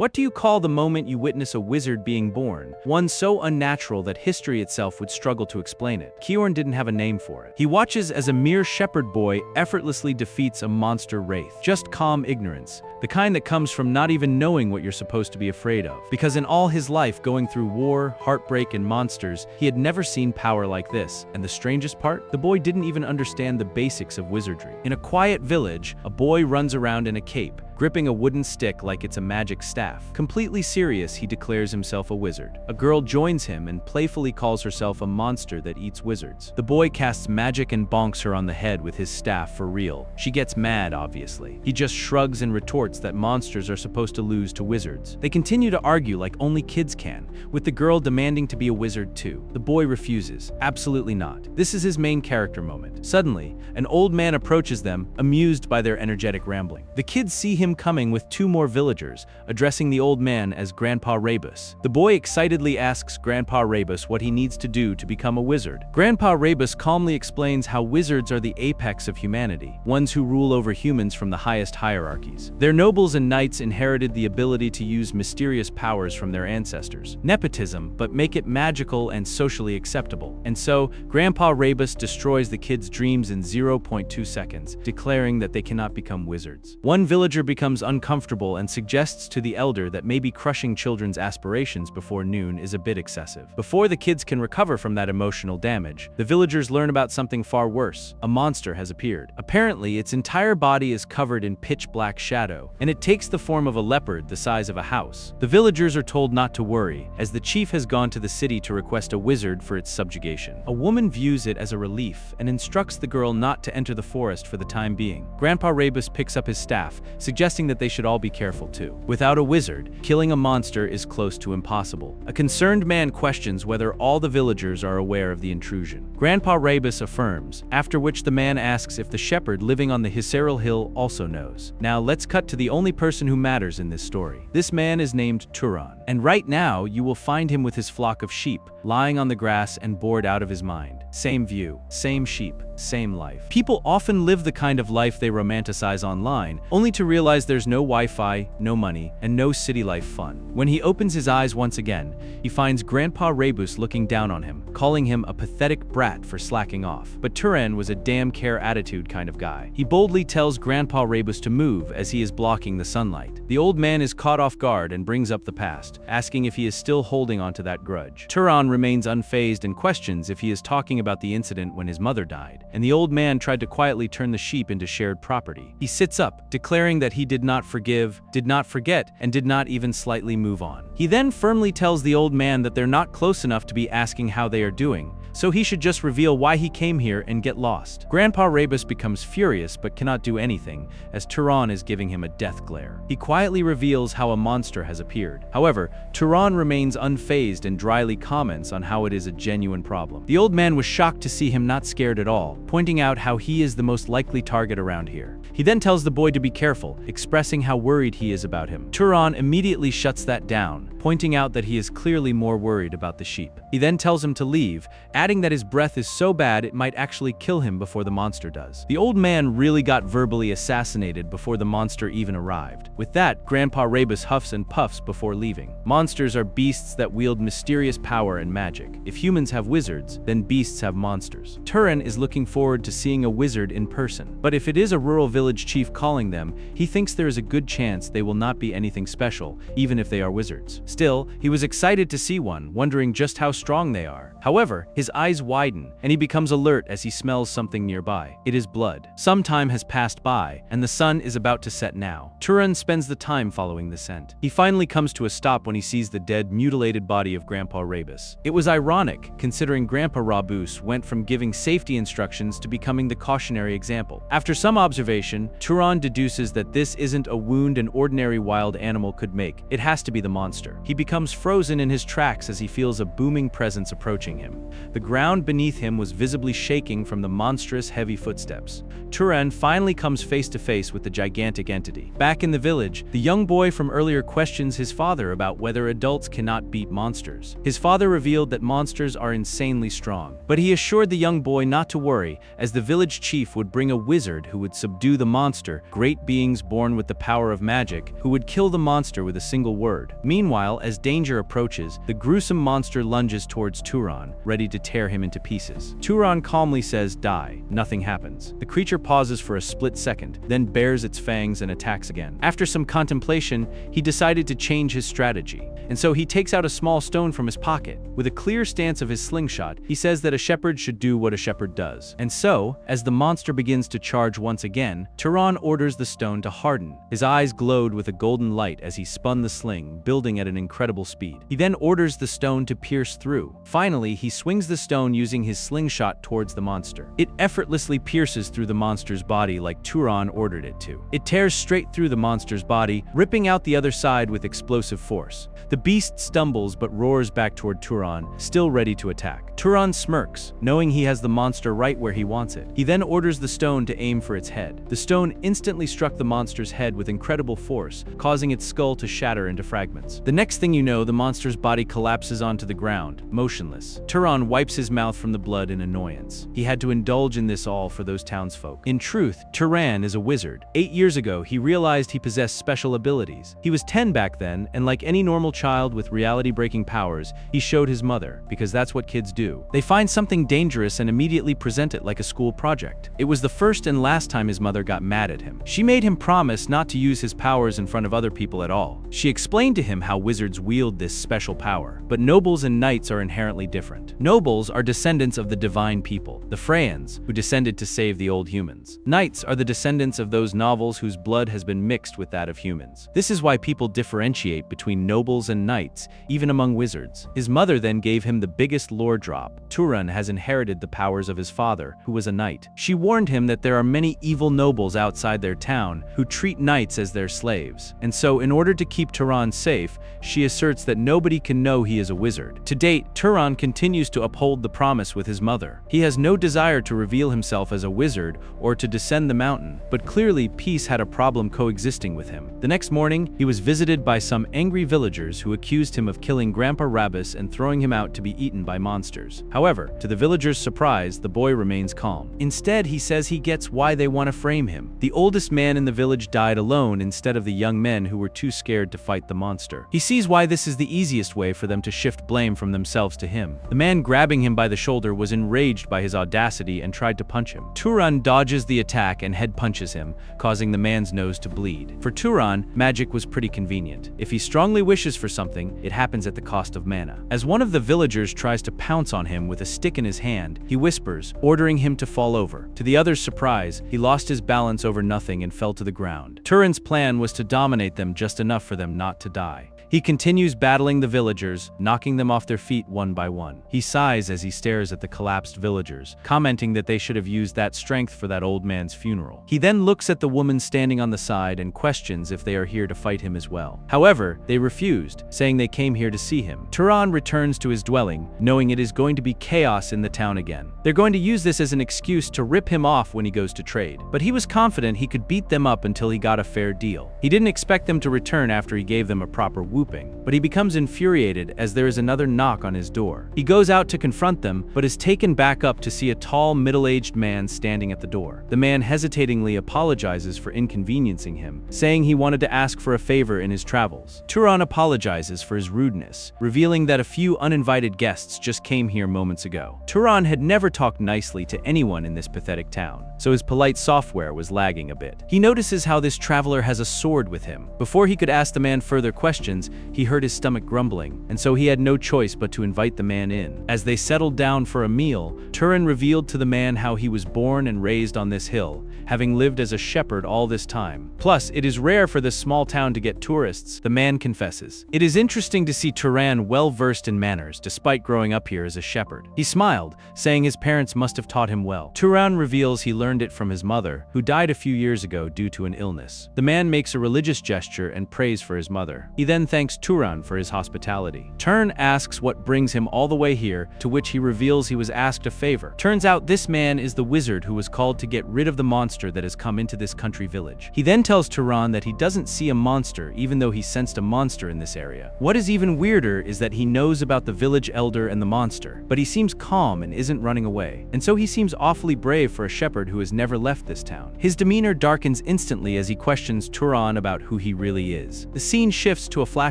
What do you call the moment you witness a wizard being born? One so unnatural that history itself would struggle to explain it. Kiorn didn't have a name for it. He watches as a mere shepherd boy effortlessly defeats a monster wraith. Just calm ignorance, the kind that comes from not even knowing what you're supposed to be afraid of. Because in all his life going through war, heartbreak, and monsters, he had never seen power like this. And the strangest part? The boy didn't even understand the basics of wizardry. In a quiet village, a boy runs around in a cape, gripping a wooden stick like it's a magic staff. Completely serious, he declares himself a wizard. A girl joins him and playfully calls herself a monster that eats wizards. The boy casts magic and bonks her on the head with his staff for real. She gets mad, obviously. He just shrugs and retorts that monsters are supposed to lose to wizards. They continue to argue like only kids can, with the girl demanding to be a wizard too. The boy refuses. Absolutely not. This is his main character moment. Suddenly, an old man approaches them, amused by their energetic rambling. The kids see him coming with two more villagers, addressing the old man as Grandpa Rebus. The boy excitedly asks Grandpa Rebus what he needs to do to become a wizard. Grandpa Rebus calmly explains how wizards are the apex of humanity, ones who rule over humans from the highest hierarchies. Their nobles and knights inherited the ability to use mysterious powers from their ancestors. Nepotism, but make it magical and socially acceptable. And so, Grandpa Rebus destroys the kids' dreams in 0.2 seconds, declaring that they cannot become wizards. One villager becomes uncomfortable and suggests to the elder that maybe crushing children's aspirations before noon is a bit excessive. Before the kids can recover from that emotional damage, the villagers learn about something far worse. A monster has appeared. Apparently, its entire body is covered in pitch-black shadow, and it takes the form of a leopard the size of a house. The villagers are told not to worry, as the chief has gone to the city to request a wizard for its subjugation. A woman views it as a relief and instructs the girl not to enter the forest for the time being. Grandpa Rebus picks up his staff, suggesting that they should all be careful too. Without a wizard, killing a monster is close to impossible. A concerned man questions whether all the villagers are aware of the intrusion. Grandpa Rebus affirms, after which the man asks if the shepherd living on the Hisaril hill also knows. Now let's cut to the only person who matters in this story. This man is named Turan, and right now you will find him with his flock of sheep, lying on the grass and bored out of his mind. Same view, same sheep, same life. People often live the kind of life they romanticize online, only to realize there's no Wi-Fi, no money, and no city life fun. When he opens his eyes once again, he finds Grandpa Rebus looking down on him, calling him a pathetic brat for slacking off. But Turan was a damn care attitude kind of guy. He boldly tells Grandpa Rebus to move as he is blocking the sunlight. The old man is caught off guard and brings up the past, asking if he is still holding onto that grudge. Turan remains unfazed and questions if he is talking about the incident when his mother died, and the old man tried to quietly turn the sheep into shared property. He sits up, declaring that he did not forgive, did not forget, and did not even slightly move on. He then firmly tells the old man that they're not close enough to be asking how they are doing, so he should just reveal why he came here and get lost. Grandpa Rebus becomes furious but cannot do anything, as Turan is giving him a death glare. He quietly reveals how a monster has appeared. However, Turan remains unfazed and dryly comments on how it is a genuine problem. The old man was shocked to see him not scared at all, pointing out how he is the most likely target around here. He then tells the boy to be careful, expressing how worried he is about him. Turan immediately shuts that down, pointing out that he is clearly more worried about the sheep. He then tells him to leave, adding that his breath is so bad it might actually kill him before the monster does. The old man really got verbally assassinated before the monster even arrived. With that, Grandpa Rebus huffs and puffs before leaving. Monsters are beasts that wield mysterious power and magic. If humans have wizards, then beasts have monsters. Turan is looking forward to seeing a wizard in person, but if it is a rural village chief calling them, he thinks there is a good chance they will not be anything special, even if they are wizards. Still, he was excited to see one, wondering just how strong they are. However, his eyes widen, and he becomes alert as he smells something nearby. It is blood. Some time has passed by, and the sun is about to set now. Turan spends the time following the scent. He finally comes to a stop when he sees the dead, mutilated body of Grandpa Rebus. It was ironic, considering Grandpa Rebus went from giving safety instructions to becoming the cautionary example. After some observation, Turan deduces that this isn't a wound an ordinary wild animal could make. It has to be the monster. He becomes frozen in his tracks as he feels a booming presence approaching him. The ground beneath him was visibly shaking from the monstrous, heavy footsteps. Turan finally comes face to face with the gigantic entity. Back in the village, the young boy from earlier questions his father about whether adults cannot beat monsters. His father revealed that monsters are insanely strong, but he assured the young boy not to worry, as the village chief would bring a wizard who would subdue the monster, great beings born with the power of magic, who would kill the monster with a single word. Meanwhile, as danger approaches, the gruesome monster lunges towards Turan, ready to tear him into pieces. Turan calmly says, "Die." Nothing happens. The creature pauses for a split second, then bares its fangs and attacks again. After some contemplation, he decided to change his strategy, and so he takes out a small stone from his pocket. With a clear stance of his slingshot, he says that a shepherd should do what a shepherd does. And so, as the monster begins to charge once again, Turan orders the stone to harden. His eyes glowed with a golden light as he spun the sling, building at an incredible speed. He then orders the stone to pierce through. Finally, he swings the stone using his slingshot towards the monster. It effortlessly pierces through the monster's body like Turan ordered it to. It tears straight through the monster's body, ripping out the other side with explosive force. The beast stumbles but roars back toward Turan, still ready to attack. Turan smirks, knowing he has the monster right where he wants it. He then orders the stone to aim for its head. The stone instantly struck the monster's head with incredible force, causing its skull to shatter into fragments. The next thing you know, the monster's body collapses onto the ground, motionless. Turan wipes his mouth from the blood in annoyance. He had to indulge in this all for those townsfolk. In truth, Turan is a wizard. 8 years ago, he realized he possessed special abilities. He was 10 back then, and like any normal child with reality-breaking powers, he showed his mother, because that's what kids do. They find something dangerous and immediately present it like a school project. It was the first and last time his mother got mad at him. She made him promise not to use his powers in front of other people at all. She explained to him how wizards wield this special power. But nobles and knights are inherently different. Nobles are descendants of the divine people, the Freyans, who descended to save the old humans. Knights are the descendants of those novels whose blood has been mixed with that of humans. This is why people differentiate between nobles and knights, even among wizards. His mother then gave him the biggest lore drop. Turan has inherited the powers of his father, who was a knight. She warned him that there are many evil nobles outside their town who treat knights as their slaves. And so, in order to keep Turan safe, she asserts that nobody can know he is a wizard. To date, Turan continues to uphold the promise with his mother. He has no desire to reveal himself as a wizard or to descend the mountain, but clearly Peace had a problem coexisting with him. The next morning, he was visited by some angry villagers who accused him of killing Grandpa Rabbus and throwing him out to be eaten by monsters. However, to the villagers' surprise, the boy remains calm. Instead, he says he gets why they want to frame him. The oldest man in the village died alone instead of the young men who were too scared to fight the monster. He sees why this is the easiest way for them to shift blame from themselves to him. The man grabbing him by the shoulder was enraged by his audacity and tried to punch him. Turan dodges the attack and head punches him, causing the man's nose to bleed. For Turan, magic was pretty convenient. If he strongly wishes for something, it happens at the cost of mana. As one of the villagers tries to pounce on him with a stick in his hand, he whispers, ordering him to fall over. To the other's surprise, he lost his balance over nothing and fell to the ground. Turan's plan was to dominate them just enough for them not to die. He continues battling the villagers, knocking them off their feet one by one. He sighs as he stares at the collapsed villagers, commenting that they should have used that strength for that old man's funeral. He then looks at the woman standing on the side and questions if they are here to fight him as well. However, they refused, saying they came here to see him. Turan returns to his dwelling, knowing it is going to be chaos in the town again. They're going to use this as an excuse to rip him off when he goes to trade. But he was confident he could beat them up until he got a fair deal. He didn't expect them to return after he gave them a proper whooping, but he becomes infuriated as there is another knock on his door. He goes out to confront them, but is taken back up to see a tall, middle-aged man standing at the door. The man hesitatingly apologizes for inconveniencing him, saying he wanted to ask for a favor in his travels. Turan apologizes for his rudeness, revealing that a few uninvited guests just came here moments ago. Turan had never talked nicely to anyone in this pathetic town, so his polite software was lagging a bit. He notices how this traveler has a sword with him. Before he could ask the man further questions, he heard his stomach grumbling, and so he had no choice but to invite the man in. As they settled down for a meal, Turan revealed to the man how he was born and raised on this hill, having lived as a shepherd all this time. Plus, it is rare for this small town to get tourists, the man confesses. It is interesting to see Turan well-versed in manners, despite growing up here as a shepherd. He smiled, saying his parents must have taught him well. Turan reveals he learned it from his mother, who died a few years ago due to an illness. The man makes a religious gesture and prays for his mother. He then thanks thanks Turan for his hospitality. Turan asks what brings him all the way here, to which he reveals he was asked a favor. Turns out this man is the wizard who was called to get rid of the monster that has come into this country village. He then tells Turan that he doesn't see a monster even though he sensed a monster in this area. What is even weirder is that he knows about the village elder and the monster, but he seems calm and isn't running away. And so he seems awfully brave for a shepherd who has never left this town. His demeanor darkens instantly as he questions Turan about who he really is. The scene shifts to a flashback.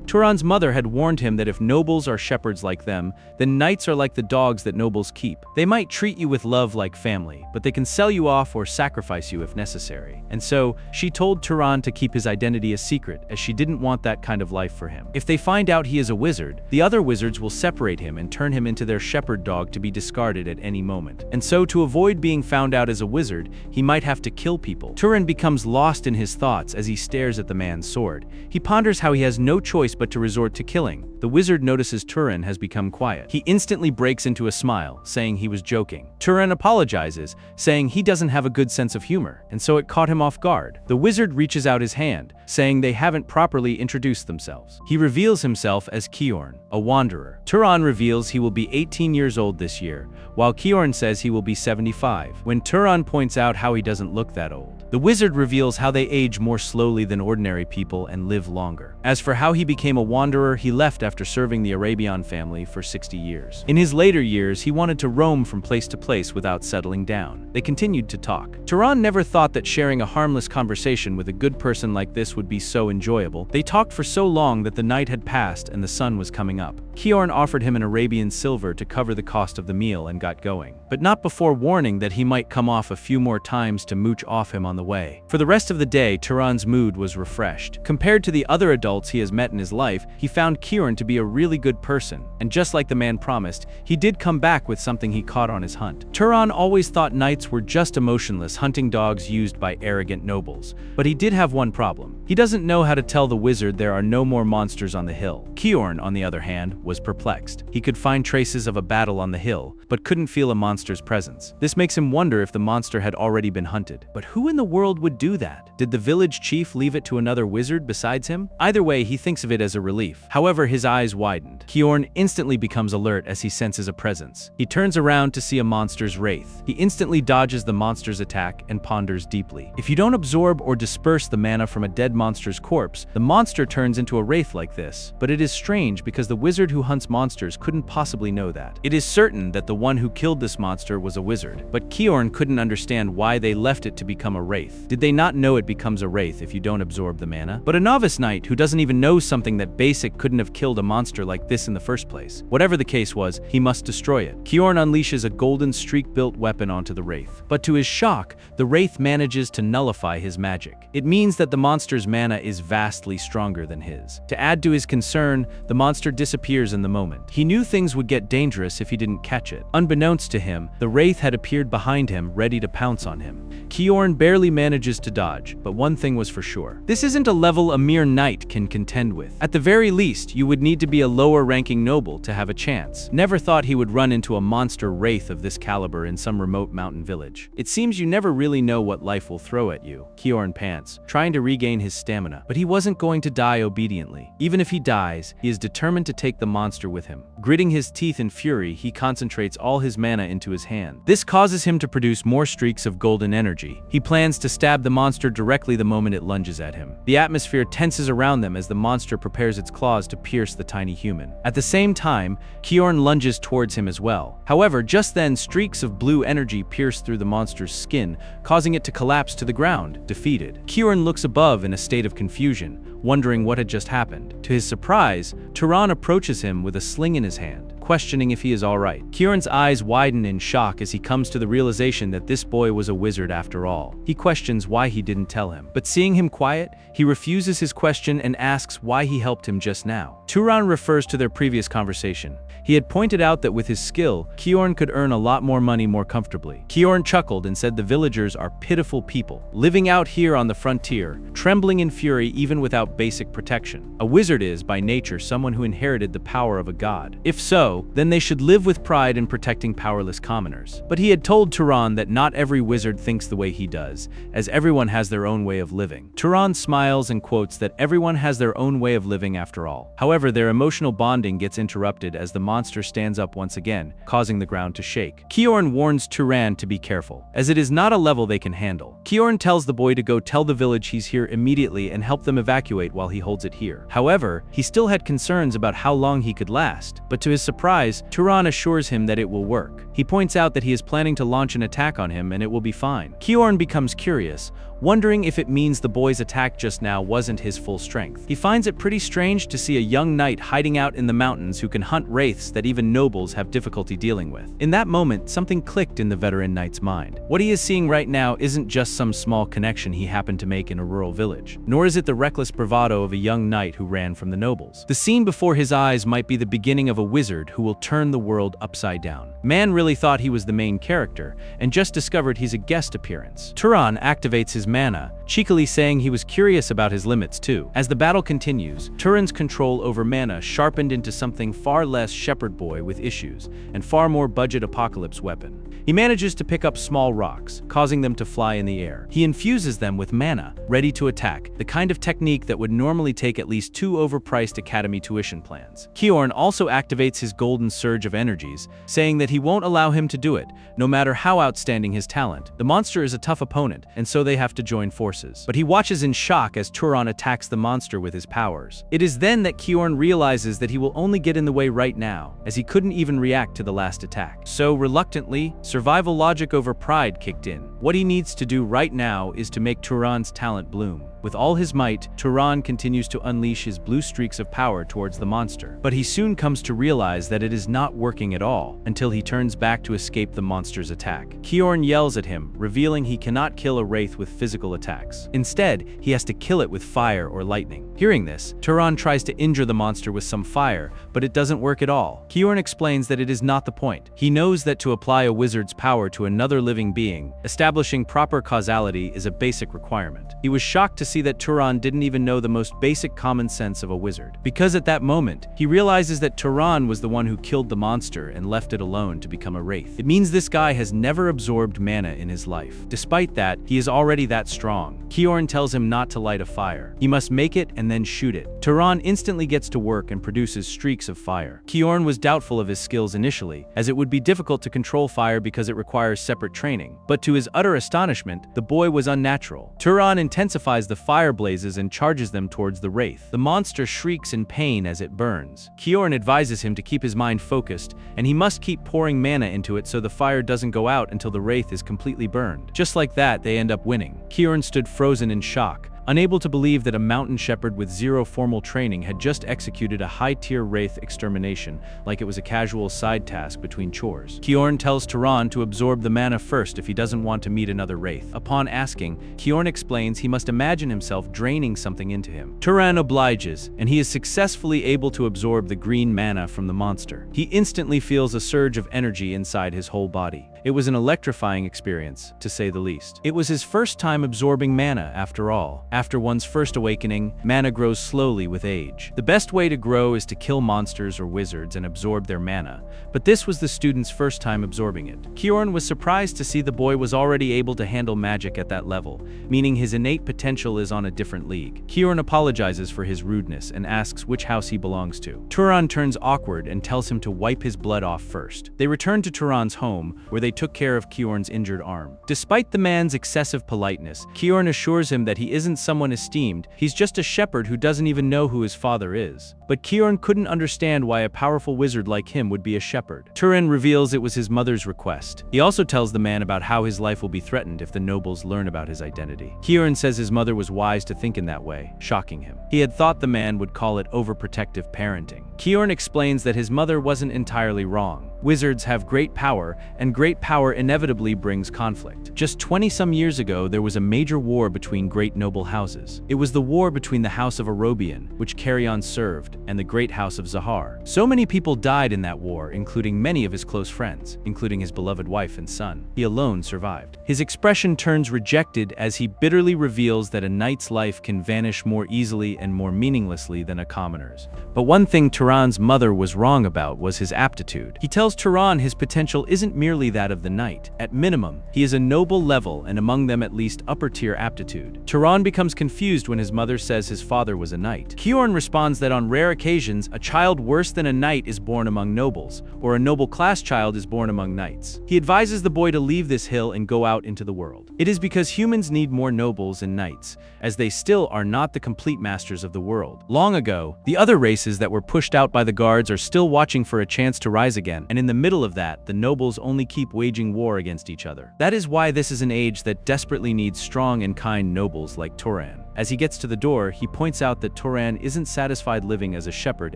Turan's mother had warned him that if nobles are shepherds like them, then knights are like the dogs that nobles keep. They might treat you with love like family, but they can sell you off or sacrifice you if necessary. And so, she told Turan to keep his identity a secret, as she didn't want that kind of life for him. If they find out he is a wizard, the other wizards will separate him and turn him into their shepherd dog to be discarded at any moment. And so, to avoid being found out as a wizard, he might have to kill people. Turan becomes lost in his thoughts as he stares at the man's sword. He ponders how he has no choice but to resort to killing. The wizard notices Turan has become quiet. He instantly breaks into a smile, saying he was joking. Turan apologizes, saying he doesn't have a good sense of humor, and so it caught him off guard. The wizard reaches out his hand, saying they haven't properly introduced themselves. He reveals himself as Kiorn, a wanderer. Turan reveals he will be 18 years old this year, while Kiorn says he will be 75, when Turan points out how he doesn't look that old. The wizard reveals how they age more slowly than ordinary people and live longer. As for how he became a wanderer, he left after serving the Arabian family for 60 years. In his later years, he wanted to roam from place to place without settling down. They continued to talk. Turan never thought that sharing a harmless conversation with a good person like this would be so enjoyable. They talked for so long that the night had passed and the sun was coming up. Kiorn offered him an Arabian silver to cover the cost of the meal and got going, but not before warning that he might come off a few more times to mooch off him on the way. For the rest of the day, Turan's mood was refreshed. Compared to the other adults he has met in his life, he found Kiorn to be a really good person, and just like the man promised, he did come back with something he caught on his hunt. Turan always thought knights were just emotionless hunting dogs used by arrogant nobles, but he did have one problem. He doesn't know how to tell the wizard there are no more monsters on the hill. Kiorn, on the other hand, was perplexed. He could find traces of a battle on the hill, but couldn't feel a monster's presence. This makes him wonder if the monster had already been hunted. But who in the world would do that? Did the village chief leave it to another wizard besides him? Either way, he thinks of it as a relief. However, his eyes widened. Kiorn instantly becomes alert as he senses a presence. He turns around to see a monster's wraith. He instantly dodges the monster's attack and ponders deeply. If you don't absorb or disperse the mana from a dead monster's corpse, the monster turns into a wraith like this. But it is strange because the wizard who hunts monsters couldn't possibly know that. It is certain that the one who killed this monster was a wizard, but Kiorn couldn't understand why they left it to become a wraith. Did they not know it becomes a wraith if you don't absorb the mana? But a novice knight who doesn't even know something that basic couldn't have killed a monster like this in the first place. Whatever the case was, he must destroy it. Kiorn unleashes a golden streak-built weapon onto the wraith. But to his shock, the wraith manages to nullify his magic. It means that the monster's mana is vastly stronger than his. To add to his concern, the monster disappears in the moment. He knew things would get dangerous if he didn't catch it. Unbeknownst to him, the wraith had appeared behind him, ready to pounce on him. Kiorn barely manages to dodge, but one thing was for sure. This isn't a level a mere knight can contend with. At the very least, you would need to be a lower-ranking noble to have a chance. Never thought he would run into a monster wraith of this caliber in some remote mountain village. It seems you never really know what life will throw at you. Kiorn pants, trying to regain his stamina, but he wasn't going to die obediently. Even if he dies, he is determined to take the monster with him. Gritting his teeth in fury, he concentrates all his mana into his hand. This causes him to produce more streaks of golden energy. He plans to stab the monster directly the moment it lunges at him. The atmosphere tenses around them as the monster prepares its claws to pierce the tiny human. At the same time, Kiorn lunges towards him as well. However, just then, streaks of blue energy pierce through the monster's skin, causing it to collapse to the ground, defeated. Kiorn looks above in a state of confusion, wondering what had just happened. To his surprise, Turan approaches him with a sling in his hand, questioning if he is alright. Kiorn's eyes widen in shock as he comes to the realization that this boy was a wizard after all. He questions why he didn't tell him, but seeing him quiet, he refuses his question and asks why he helped him just now. Turan refers to their previous conversation. He had pointed out that with his skill, Kiorn could earn a lot more money more comfortably. Kiorn chuckled and said the villagers are pitiful people, living out here on the frontier, trembling in fury even without basic protection. A wizard is, by nature, someone who inherited the power of a god. If so, so, then they should live with pride in protecting powerless commoners. But he had told Turan that not every wizard thinks the way he does, as everyone has their own way of living. Turan smiles and quotes that everyone has their own way of living after all. However, their emotional bonding gets interrupted as the monster stands up once again, causing the ground to shake. Kiorn warns Turan to be careful, as it is not a level they can handle. Kiorn tells the boy to go tell the village he's here immediately and help them evacuate while he holds it here. However, he still had concerns about how long he could last, but to his surprise, Turan assures him that it will work. He points out that he is planning to launch an attack on him and it will be fine. Kiorn becomes curious, wondering if it means the boy's attack just now wasn't his full strength. He finds it pretty strange to see a young knight hiding out in the mountains who can hunt wraiths that even nobles have difficulty dealing with. In that moment, something clicked in the veteran knight's mind. What he is seeing right now isn't just some small connection he happened to make in a rural village, nor is it the reckless bravado of a young knight who ran from the nobles. The scene before his eyes might be the beginning of a wizard who will turn the world upside down. Man really thought he was the main character, and just discovered he's a guest appearance. Turan activates his mana, cheekily saying he was curious about his limits too. As the battle continues, Turan's control over mana sharpened into something far less shepherd boy with issues, and far more budget apocalypse weapon. He manages to pick up small rocks, causing them to fly in the air. He infuses them with mana, ready to attack, the kind of technique that would normally take at least 2 overpriced academy tuition plans. Kiorn also activates his golden surge of energies, saying that he won't allow him to do it, no matter how outstanding his talent. The monster is a tough opponent, and so they have to join forces. But he watches in shock as Turan attacks the monster with his powers. It is then that Kiorn realizes that he will only get in the way right now, as he couldn't even react to the last attack. So, reluctantly, survival logic over pride kicked in. What he needs to do right now is to make Turan's talent bloom. With all his might, Turan continues to unleash his blue streaks of power towards the monster. But he soon comes to realize that it is not working at all, until he turns back to escape the monster's attack. Kiorn yells at him, revealing he cannot kill a wraith with physical attacks. Instead, he has to kill it with fire or lightning. Hearing this, Turan tries to injure the monster with some fire, but it doesn't work at all. Kiorn explains that it is not the point. He knows that to apply a wizard's power to another living being, establishing proper causality is a basic requirement. He was shocked to see that Turan didn't even know the most basic common sense of a wizard. Because at that moment, he realizes that Turan was the one who killed the monster and left it alone to become a wraith. It means this guy has never absorbed mana in his life. Despite that, he is already that strong. Kiorn tells him not to light a fire. He must make it and then shoot it. Turan instantly gets to work and produces streaks of fire. Kiorn was doubtful of his skills initially, as it would be difficult to control fire because it requires separate training. But to his utter astonishment, the boy was unnatural. Turan intensifies the fire blazes and charges them towards the wraith. The monster shrieks in pain as it burns. Kiorn advises him to keep his mind focused, and he must keep pouring mana into it so the fire doesn't go out until the wraith is completely burned. Just like that, they end up winning. Kiorn stood frozen in shock, unable to believe that a mountain shepherd with zero formal training had just executed a high-tier wraith extermination like it was a casual side task between chores. Kiorn tells Turan to absorb the mana first if he doesn't want to meet another wraith. Upon asking, Kiorn explains he must imagine himself draining something into him. Turan obliges, and he is successfully able to absorb the green mana from the monster. He instantly feels a surge of energy inside his whole body. It was an electrifying experience, to say the least. It was his first time absorbing mana, after all. After one's first awakening, mana grows slowly with age. The best way to grow is to kill monsters or wizards and absorb their mana, but this was the student's first time absorbing it. Kiorn was surprised to see the boy was already able to handle magic at that level, meaning his innate potential is on a different league. Kiorn apologizes for his rudeness and asks which house he belongs to. Turan turns awkward and tells him to wipe his blood off first. They return to Turan's home, where they took care of Kiorn's injured arm. Despite the man's excessive politeness, Kiorn assures him that he isn't someone esteemed, he's just a shepherd who doesn't even know who his father is. But Kiorn couldn't understand why a powerful wizard like him would be a shepherd. Turan reveals it was his mother's request. He also tells the man about how his life will be threatened if the nobles learn about his identity. Kiorn says his mother was wise to think in that way, shocking him. He had thought the man would call it overprotective parenting. Kiorn explains that his mother wasn't entirely wrong. Wizards have great power, and great power inevitably brings conflict. Just 20-some years ago, there was a major war between great noble houses. It was the war between the House of Arobian, which Carrion served, and the great House of Zahar. So many people died in that war, including many of his close friends, including his beloved wife and son. He alone survived. His expression turns rejected as he bitterly reveals that a knight's life can vanish more easily and more meaninglessly than a commoner's. But one thing Turan's mother was wrong about was his aptitude. He tells Turan his potential isn't merely that of the knight. At minimum, he is a noble level and among them at least upper-tier aptitude. Turan becomes confused when his mother says his father was a knight. Kiorn responds that on rare occasions, a child worse than a knight is born among nobles, or a noble-class child is born among knights. He advises the boy to leave this hill and go out into the world. It is because humans need more nobles and knights, as they still are not the complete masters of the world. Long ago, the other races that were pushed out by the guards are still watching for a chance to rise again, and in the middle of that, the nobles only keep waging war against each other. That is why this is an age that desperately needs strong and kind nobles like Turan. As he gets to the door, he points out that Turan isn't satisfied living as a shepherd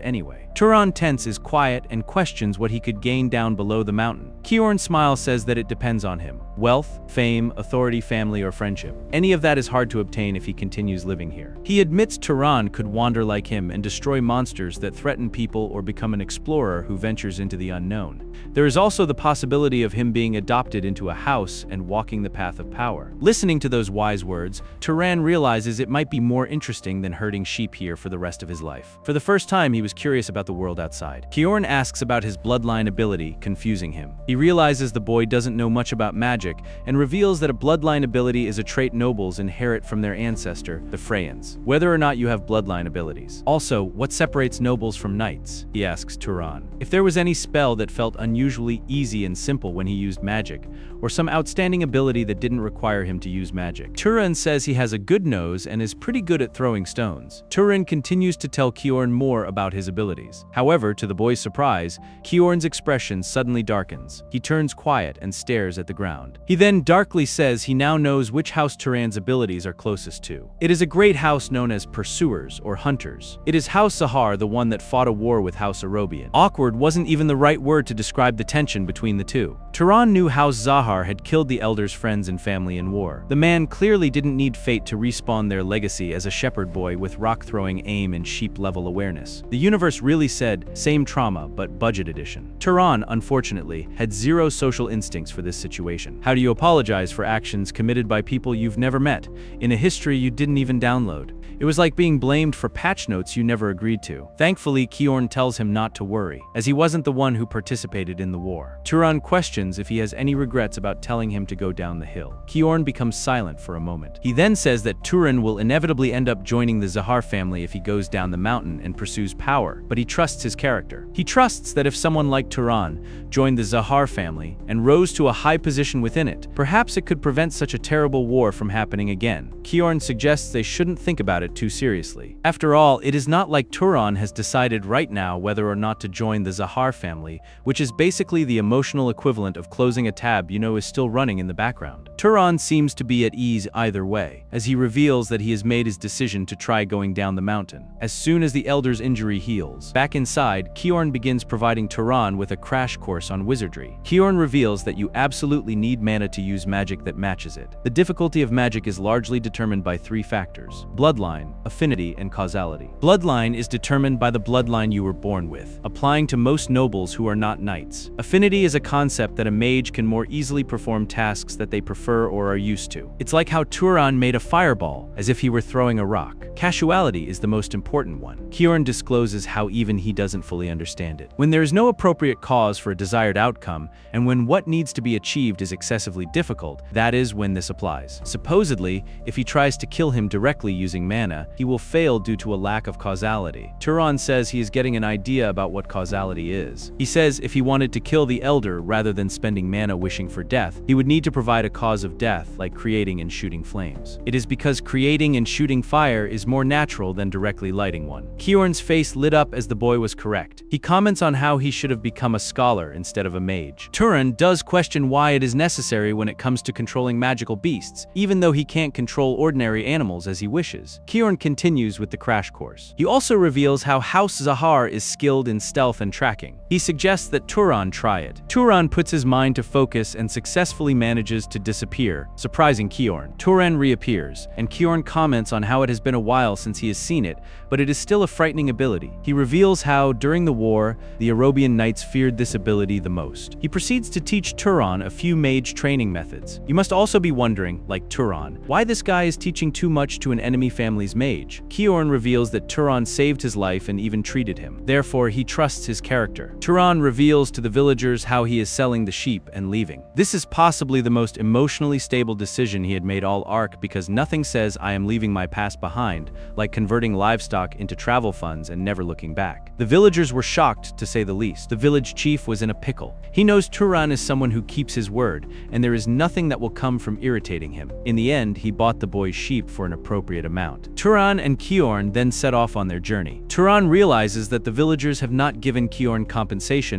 anyway. Turan Tense is quiet and questions what he could gain down below the mountain. Kiorn Smile says that it depends on him. Wealth, fame, authority, family, or friendship. Any of that is hard to obtain if he continues living here. He admits Turan could wander like him and destroy monsters that threaten people or become an explorer who ventures into the unknown. There is also the possibility of him being adopted into a house and walking the path of power. Listening to those wise words, Turan realizes it might be more interesting than herding sheep here for the rest of his life. For the first time, he was curious about the world outside. Kiorn asks about his bloodline ability, confusing him. He realizes the boy doesn't know much about magic and reveals that a bloodline ability is a trait nobles inherit from their ancestor, the Freyans, whether or not you have bloodline abilities. Also, what separates nobles from knights? He asks Turan. If there was any spell that felt unusually easy and simple when he used magic, or some outstanding ability that didn't require him to use magic. Turan says he has a good nose and is pretty good at throwing stones. Turan continues to tell Kiorn more about his abilities. However, to the boy's surprise, Kiorn's expression suddenly darkens. He turns quiet and stares at the ground. He then darkly says he now knows which house Turan's abilities are closest to. It is a great house known as Pursuers or Hunters. It is House Zahar, the one that fought a war with House Arobian. Awkward wasn't even the right word to describe the tension between the two. Turan knew House Zahar had killed the elder's friends and family in war. The man clearly didn't need fate to respawn their legacy as a shepherd boy with rock-throwing aim and sheep-level awareness. The universe really said, same trauma, but budget edition. Turan, unfortunately, had zero social instincts for this situation. How do you apologize for actions committed by people you've never met, in a history you didn't even download? It was like being blamed for patch notes you never agreed to. Thankfully, Kiorn tells him not to worry, as he wasn't the one who participated in the war. Turan questions if he has any regrets about telling him to go down the hill. Kiorn becomes silent for a moment. He then says that Turan will inevitably end up joining the Zahar family if he goes down the mountain and pursues power, but he trusts his character. He trusts that if someone like Turan joined the Zahar family and rose to a high position within it, perhaps it could prevent such a terrible war from happening again. Kiorn suggests they shouldn't think about it too seriously. After all, it is not like Turan has decided right now whether or not to join the Zahar family, which is basically the emotional equivalent of closing a tab you know is still running in the background. Turan seems to be at ease either way, as he reveals that he has made his decision to try going down the mountain. As soon as the elder's injury heals, back inside, Kiorn begins providing Turan with a crash course on wizardry. Kiorn reveals that you absolutely need mana to use magic that matches it. The difficulty of magic is largely determined by three factors: bloodline, affinity, and causality. Bloodline is determined by the bloodline you were born with, applying to most nobles who are not knights. Affinity is a concept that a mage can more easily perform tasks that they prefer or are used to. It's like how Turan made a fireball, as if he were throwing a rock. Casuality is the most important one. Kiorn discloses how even he doesn't fully understand it. When there is no appropriate cause for a desired outcome, and when what needs to be achieved is excessively difficult, that is when this applies. Supposedly, if he tries to kill him directly using mana, he will fail due to a lack of causality. Turan says he is getting an idea about what causality is. He says if he wanted to kill the elder rather than spending mana wishing for death, he would need to provide a cause of death, like creating and shooting flames. It is because creating and shooting fire is more natural than directly lighting one. Kiorn's face lit up as the boy was correct. He comments on how he should have become a scholar instead of a mage. Turan does question why it is necessary when it comes to controlling magical beasts, even though he can't control ordinary animals as he wishes. Kiorn continues with the crash course. He also reveals how House Zahar is skilled in stealth and tracking. He He suggests that Turan try it. Turan puts his mind to focus and successfully manages to disappear, surprising Kiorn. Turan reappears, and Kiorn comments on how it has been a while since he has seen it, but it is still a frightening ability. He reveals how, during the war, the Arobian knights feared this ability the most. He proceeds to teach Turan a few mage training methods. You must also be wondering, like Turan, why this guy is teaching too much to an enemy family's mage. Kiorn reveals that Turan saved his life and even treated him. Therefore, he trusts his character. Turan reveals to the villagers how he is selling the sheep and leaving. This is possibly the most emotionally stable decision he had made all arc, because nothing says I am leaving my past behind, like converting livestock into travel funds and never looking back. The villagers were shocked, to say the least. The village chief was in a pickle. He knows Turan is someone who keeps his word, and there is nothing that will come from irritating him. In the end, he bought the boy's sheep for an appropriate amount. Turan and Kiorn then set off on their journey. Turan realizes that the villagers have not given Kiorn compensation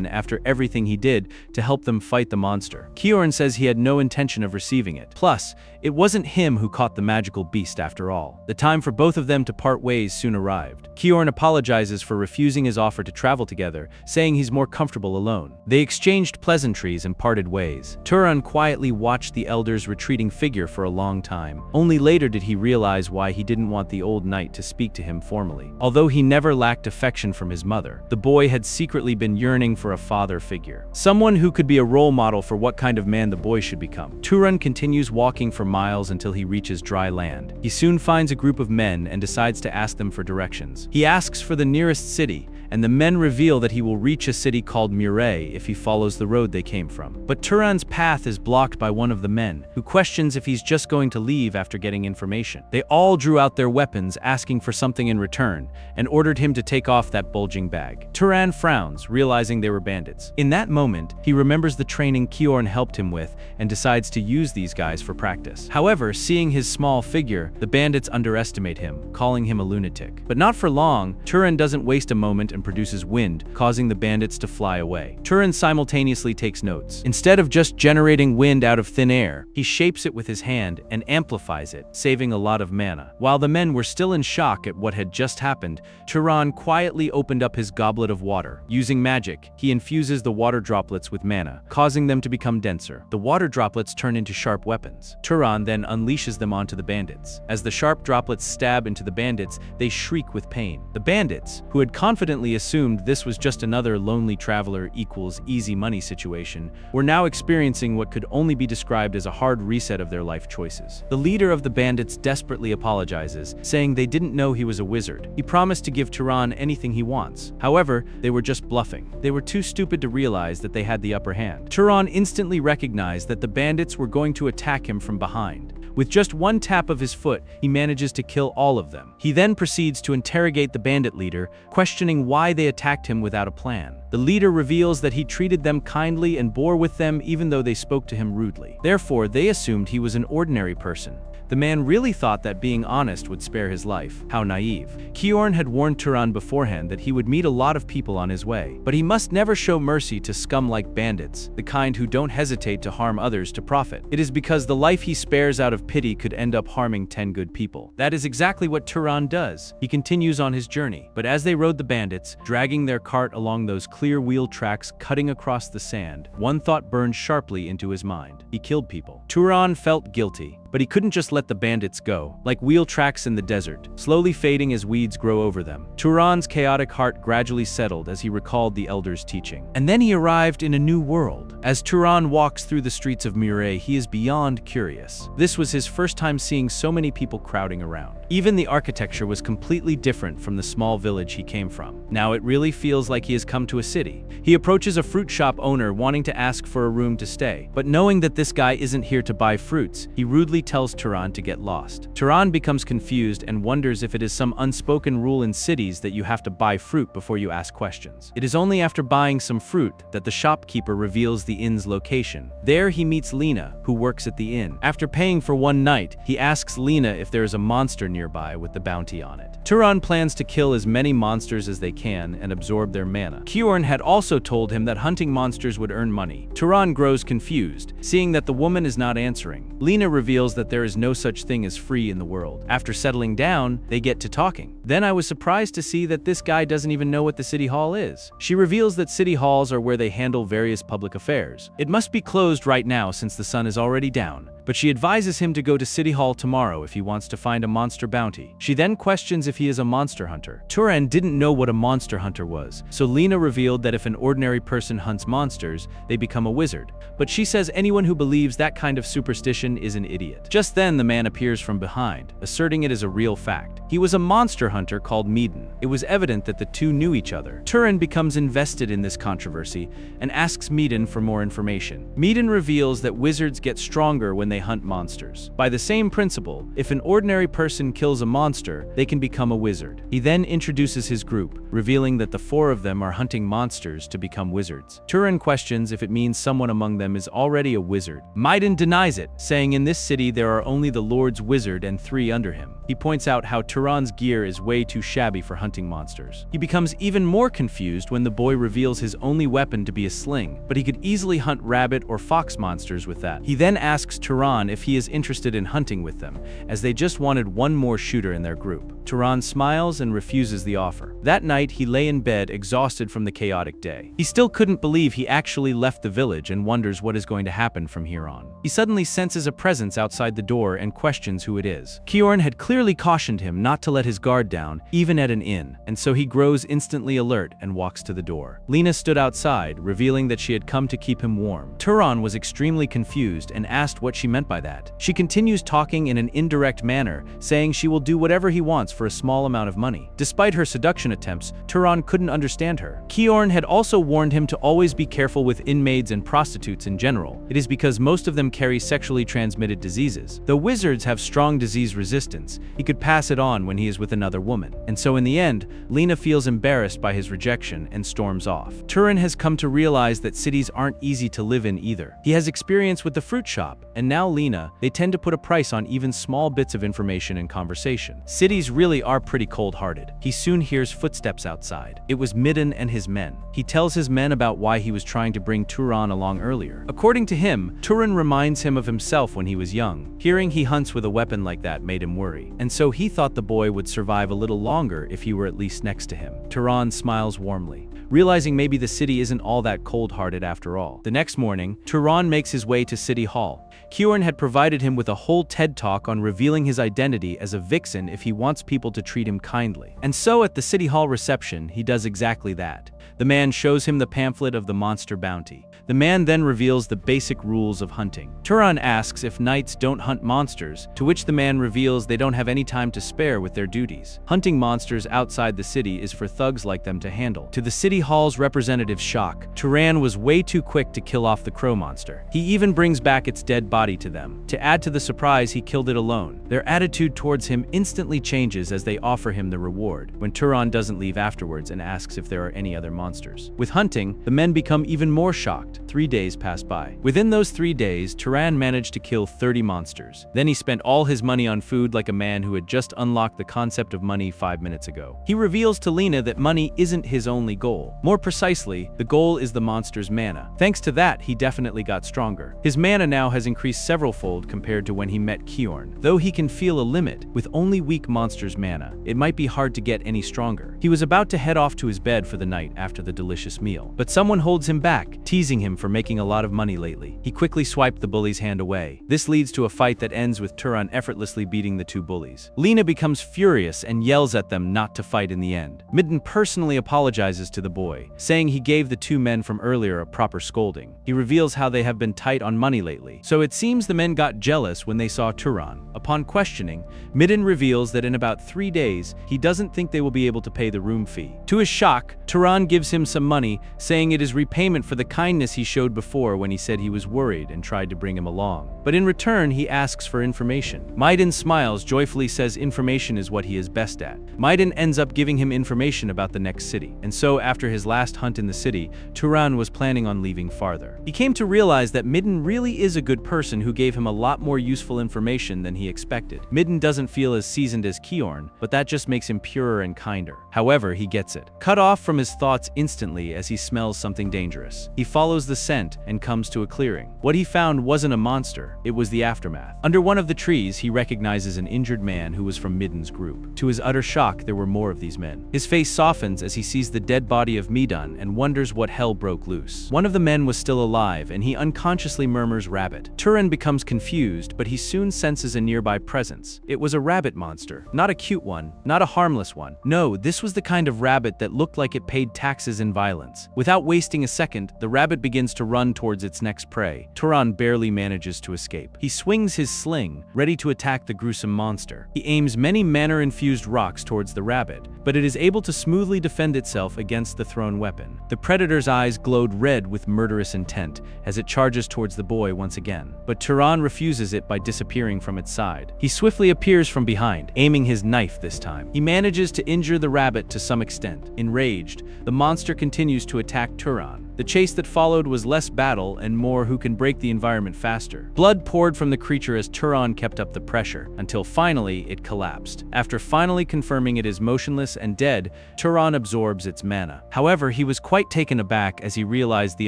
after everything he did to help them fight the monster. Kiorn says he had no intention of receiving it. Plus, it wasn't him who caught the magical beast after all. The time for both of them to part ways soon arrived. Kiorn apologizes for refusing his offer to travel together, saying he's more comfortable alone. They exchanged pleasantries and parted ways. Turan quietly watched the elder's retreating figure for a long time. Only later did he realize why he didn't want the old knight to speak to him formally. Although he never lacked affection from his mother, the boy had secretly been yearning for a father figure. Someone who could be a role model for what kind of man the boy should become. Turan continues walking for miles until he reaches dry land. He soon finds a group of men and decides to ask them for directions. He asks for the nearest city, and the men reveal that he will reach a city called Muray if he follows the road they came from. But Turan's path is blocked by one of the men, who questions if he's just going to leave after getting information. They all drew out their weapons, asking for something in return, and ordered him to take off that bulging bag. Turan frowns, realizing they were bandits. In that moment, he remembers the training Kiorn helped him with and decides to use these guys for practice. However, seeing his small figure, the bandits underestimate him, calling him a lunatic. But not for long, Turan doesn't waste a moment and produces wind, causing the bandits to fly away. Turan simultaneously takes notes. Instead of just generating wind out of thin air, he shapes it with his hand and amplifies it, saving a lot of mana. While the men were still in shock at what had just happened, Turan quietly opened up his goblet of water. Using magic, he infuses the water droplets with mana, causing them to become denser. The water droplets turn into sharp weapons. Turan then unleashes them onto the bandits. As the sharp droplets stab into the bandits, they shriek with pain. The bandits, who had confidently assumed this was just another lonely traveler equals easy money situation, were now experiencing what could only be described as a hard reset of their life choices. The leader of the bandits desperately apologizes, saying they didn't know he was a wizard. He promised to give Turan anything he wants. However, they were just bluffing. They were too stupid to realize that they had the upper hand. Turan instantly recognized that the bandits were going to attack him from behind. With just one tap of his foot, he manages to kill all of them. He then proceeds to interrogate the bandit leader, questioning why they attacked him without a plan. The leader reveals that he treated them kindly and bore with them even though they spoke to him rudely. Therefore, they assumed he was an ordinary person. The man really thought that being honest would spare his life. How naive. Kiorn had warned Turan beforehand that he would meet a lot of people on his way, but he must never show mercy to scum like bandits, the kind who don't hesitate to harm others to profit. It is because the life he spares out of pity could end up harming 10 good people. That is exactly what Turan does. He continues on his journey, but as they rode the bandits, dragging their cart along those clear wheel tracks cutting across the sand, one thought burned sharply into his mind. He killed people. Turan felt guilty, but he couldn't just let the bandits go, like wheel tracks in the desert, slowly fading as weeds grow over them. Turan's chaotic heart gradually settled as he recalled the elder's teaching. And then he arrived in a new world. As Turan walks through the streets of Muray, he is beyond curious. This was his first time seeing so many people crowding around. Even the architecture was completely different from the small village he came from. Now it really feels like he has come to a city. He approaches a fruit shop owner wanting to ask for a room to stay, but knowing that this guy isn't here to buy fruits, he rudely tells Turan to get lost. Turan becomes confused and wonders if it is some unspoken rule in cities that you have to buy fruit before you ask questions. It is only after buying some fruit that the shopkeeper reveals the inn's location. There he meets Lena, who works at the inn. After paying for one night, he asks Lena if there is a monster nearby with the bounty on it. Turan plans to kill as many monsters as they can and absorb their mana. Kiorn had also told him that hunting monsters would earn money. Turan grows confused, seeing that the woman is not answering. Lena reveals that there is no such thing as free in the world. After settling down, they get to talking. Then I was surprised to see that this guy doesn't even know what the city hall is. She reveals that city halls are where they handle various public affairs. It must be closed right now since the sun is already down, but she advises him to go to City Hall tomorrow if he wants to find a monster bounty. She then questions if he is a monster hunter. Turan didn't know what a monster hunter was, so Lena revealed that if an ordinary person hunts monsters, they become a wizard. But she says anyone who believes that kind of superstition is an idiot. Just then, the man appears from behind, asserting it is a real fact. He was a monster hunter called Meaden. It was evident that the two knew each other. Turan becomes invested in this controversy and asks Meaden for more information. Meaden reveals that wizards get stronger when they hunt monsters. By the same principle, if an ordinary person kills a monster, they can become a wizard. He then introduces his group, revealing that the four of them are hunting monsters to become wizards. Turan questions if it means someone among them is already a wizard. Meaden denies it, saying in this city there are only the Lord's wizard and 3 under him. He points out how Turan's gear is way too shabby for hunting monsters. He becomes even more confused when the boy reveals his only weapon to be a sling, but he could easily hunt rabbit or fox monsters with that. He then asks Turan if he is interested in hunting with them, as they just wanted one more shooter in their group. Turan smiles and refuses the offer. That night, he lay in bed exhausted from the chaotic day. He still couldn't believe he actually left the village and wonders what is going to happen from here on. He suddenly senses a presence outside the door and questions who it is. Kiorn had clearly cautioned him not to let his guard down, even at an inn, and so he grows instantly alert and walks to the door. Lena stood outside, revealing that she had come to keep him warm. Turan was extremely confused and asked what she meant by that. She continues talking in an indirect manner, saying she will do whatever he wants for a small amount of money. Despite her seduction attempts, Turan couldn't understand her. Kiorn had also warned him to always be careful with inmaids and prostitutes in general. It is because most of them carry sexually transmitted diseases. Though wizards have strong disease resistance, he could pass it on when he is with another woman. And so in the end, Lena feels embarrassed by his rejection and storms off. Turan has come to realize that cities aren't easy to live in either. He has experience with the fruit shop, and now Lena, they tend to put a price on even small bits of information and conversation. Cities really are pretty cold-hearted. He soon hears footsteps outside. It was Meaden and his men. He tells his men about why he was trying to bring Turan along earlier. According to him, Turan reminds him of himself when he was young. Hearing he hunts with a weapon like that made him worry, and so he thought the boy would survive a little longer if he were at least next to him. Turan smiles warmly, realizing maybe the city isn't all that cold-hearted after all. The next morning, Turan makes his way to City Hall. Kiorn had provided him with a whole TED Talk on revealing his identity as a vixen if he wants people to treat him kindly. And so at the City Hall reception, he does exactly that. The man shows him the pamphlet of the monster bounty. The man then reveals the basic rules of hunting. Turan asks if knights don't hunt monsters, to which the man reveals they don't have any time to spare with their duties. Hunting monsters outside the city is for thugs like them to handle. To the City Hall's representative's shock, Turan was way too quick to kill off the crow monster. He even brings back its dead body to them. To add to the surprise, he killed it alone. Their attitude towards him instantly changes as they offer him the reward, when Turan doesn't leave afterwards and asks if there are any other monsters. With hunting, the men become even more shocked. 3 days pass by. Within those 3 days, Turan managed to kill 30 monsters. Then he spent all his money on food like a man who had just unlocked the concept of money 5 minutes ago. He reveals to Lena that money isn't his only goal. More precisely, the goal is the monster's mana. Thanks to that, he definitely got stronger. His mana now has increased several-fold compared to when he met Kiorn. Though he can feel a limit, with only weak monsters' mana, it might be hard to get any stronger. He was about to head off to his bed for the night after the delicious meal, but someone holds him back, teasing him for making a lot of money lately. He quickly swiped the bully's hand away. This leads to a fight that ends with Turan effortlessly beating the 2 bullies. Lena becomes furious and yells at them not to fight in the end. Meaden personally apologizes to the boy, saying he gave the 2 men from earlier a proper scolding. He reveals how they have been tight on money lately, so it seems the men got jealous when they saw Turan. Upon questioning, Meaden reveals that in about 3 days, he doesn't think they will be able to pay the room fee. To his shock, Turan gives him some money, saying it is repayment for the kindness he showed before when he said he was worried and tried to bring him along. But in return, he asks for information. Meaden smiles, joyfully says information is what he is best at. Meaden ends up giving him information about the next city. And so after after his last hunt in the city, Turan was planning on leaving farther. He came to realize that Midden really is a good person who gave him a lot more useful information than he expected. Midden doesn't feel as seasoned as Kiorn, but that just makes him purer and kinder. However, he gets it. Cut off from his thoughts instantly as he smells something dangerous. He follows the scent and comes to a clearing. What he found wasn't a monster, it was the aftermath. Under one of the trees, he recognizes an injured man who was from Midden's group. To his utter shock, there were more of these men. His face softens as he sees the dead body of Midden and wonders what hell broke loose. One of the men was still alive, and he unconsciously murmurs rabbit. Turan becomes confused, but he soon senses a nearby presence. It was a rabbit monster. Not a cute one, not a harmless one. No, this was the kind of rabbit that looked like it paid taxes in violence. Without wasting a second, the rabbit begins to run towards its next prey. Turan barely manages to escape. He swings his sling, ready to attack the gruesome monster. He aims many mana-infused rocks towards the rabbit, but it is able to smoothly defend itself against the thrown weapon. The predator's eyes glowed red with murderous intent as it charges towards the boy once again, but Turan refuses it by disappearing from its side. He swiftly appears from behind, aiming his knife this time. He manages to injure the rabbit to some extent. Enraged, the monster continues to attack Turan. The chase that followed was less battle and more who can break the environment faster. Blood poured from the creature as Turan kept up the pressure, until finally it collapsed. After finally confirming it is motionless and dead, Turan absorbs its mana. However, he was quite taken aback as he realized the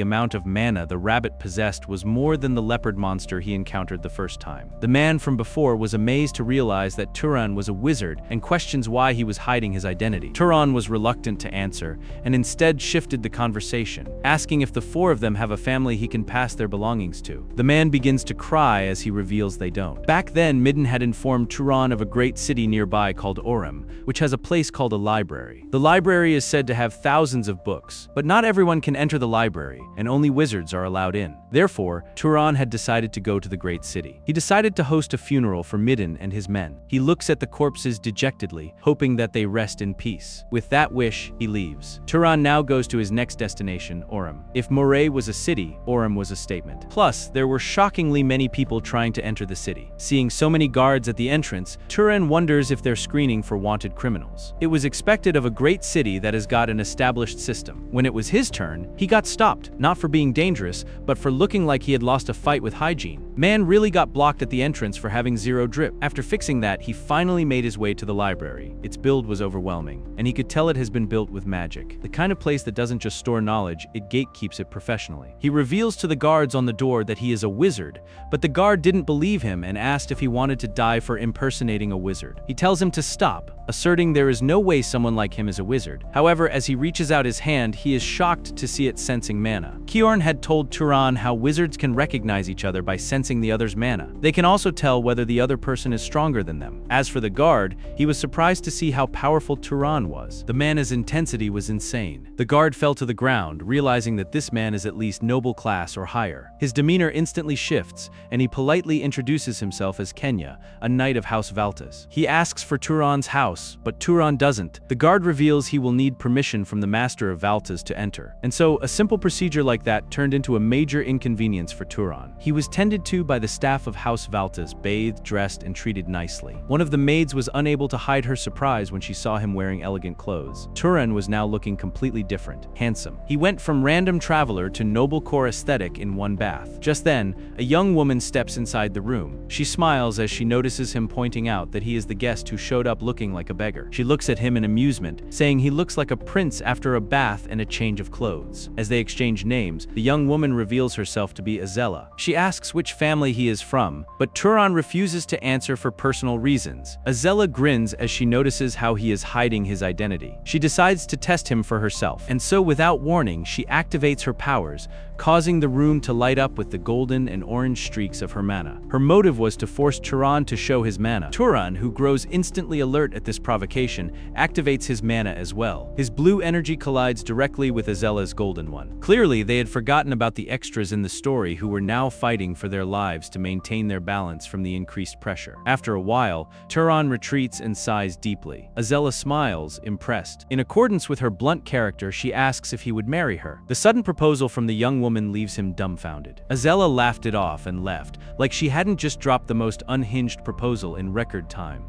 amount of mana the rabbit possessed was more than the leopard monster he encountered the first time. The man from before was amazed to realize that Turan was a wizard and questions why he was hiding his identity. Turan was reluctant to answer and instead shifted the conversation, asking if the four of them have a family he can pass their belongings to. The man begins to cry as he reveals they don't. Back then, Midden had informed Turan of a great city nearby called Orem, which has a place called a library. The library is said to have thousands of books, but not everyone can enter the library, and only wizards are allowed in. Therefore, Turan had decided to go to the great city. He decided to host a funeral for Midden and his men. He looks at the corpses dejectedly, hoping that they rest in peace. With that wish, he leaves. Turan now goes to his next destination, Orem. If Moray was a city, Orem was a statement. Plus, there were shockingly many people trying to enter the city. Seeing so many guards at the entrance, Turan wonders if they're screening for wanted criminals. It was expected of a great city that has got an established system. When it was his turn, he got stopped, not for being dangerous, but for looking like he had lost a fight with hygiene. Man really got blocked at the entrance for having zero drip. After fixing that, he finally made his way to the library. Its build was overwhelming, and he could tell it has been built with magic. The kind of place that doesn't just store knowledge, it gatekeeps it professionally. He reveals to the guards on the door that he is a wizard, but the guard didn't believe him and asked if he wanted to die for impersonating a wizard. He tells him to stop, asserting there is no way someone like him is a wizard. However, as he reaches out his hand, he is shocked to see it sensing mana. Kiorn had told Turan how wizards can recognize each other by sensing the other's mana. They can also tell whether the other person is stronger than them. As for the guard, he was surprised to see how powerful Turan was. The mana's intensity was insane. The guard fell to the ground, realizing that this man is at least noble class or higher. His demeanor instantly shifts, and he politely introduces himself as Kenya, a knight of House Valtas. He asks for Turan's house, but Turan doesn't. The guard reveals he will need permission from the master of Valtas to enter. And so, a simple procedure like that turned into a major inconvenience for Turan. He was tended to by the staff of House Valtas, bathed, dressed, and treated nicely. One of the maids was unable to hide her surprise when she saw him wearing elegant clothes. Turan was now looking completely different, handsome. He went from random traveler to noble core aesthetic in one bath. Just then, a young woman steps inside the room. She smiles as she notices him, pointing out that he is the guest who showed up looking like a beggar. She looks at him in amusement, saying he looks like a prince after a bath and a change of clothes. As they exchange names, the young woman reveals herself to be Azella. She asks which family he is from, but Turan refuses to answer for personal reasons. Azella grins as she notices how he is hiding his identity. She decides to test him for herself, and so without warning, she activates her powers, causing the room to light up with the golden and orange streaks of her mana. Her motive was to force Turan to show his mana. Turan, who grows instantly alert at this provocation, activates his mana as well. His blue energy collides directly with Azella's golden one. Clearly, they had forgotten about the extras in the story who were now fighting for their lives to maintain their balance from the increased pressure. After a while, Turan retreats and sighs deeply. Azella smiles, impressed. In accordance with her blunt character, she asks if he would marry her. The sudden proposal from the young woman leaves him dumbfounded. Azella laughed it off and left, like she hadn't just dropped the most unhinged proposal in record time.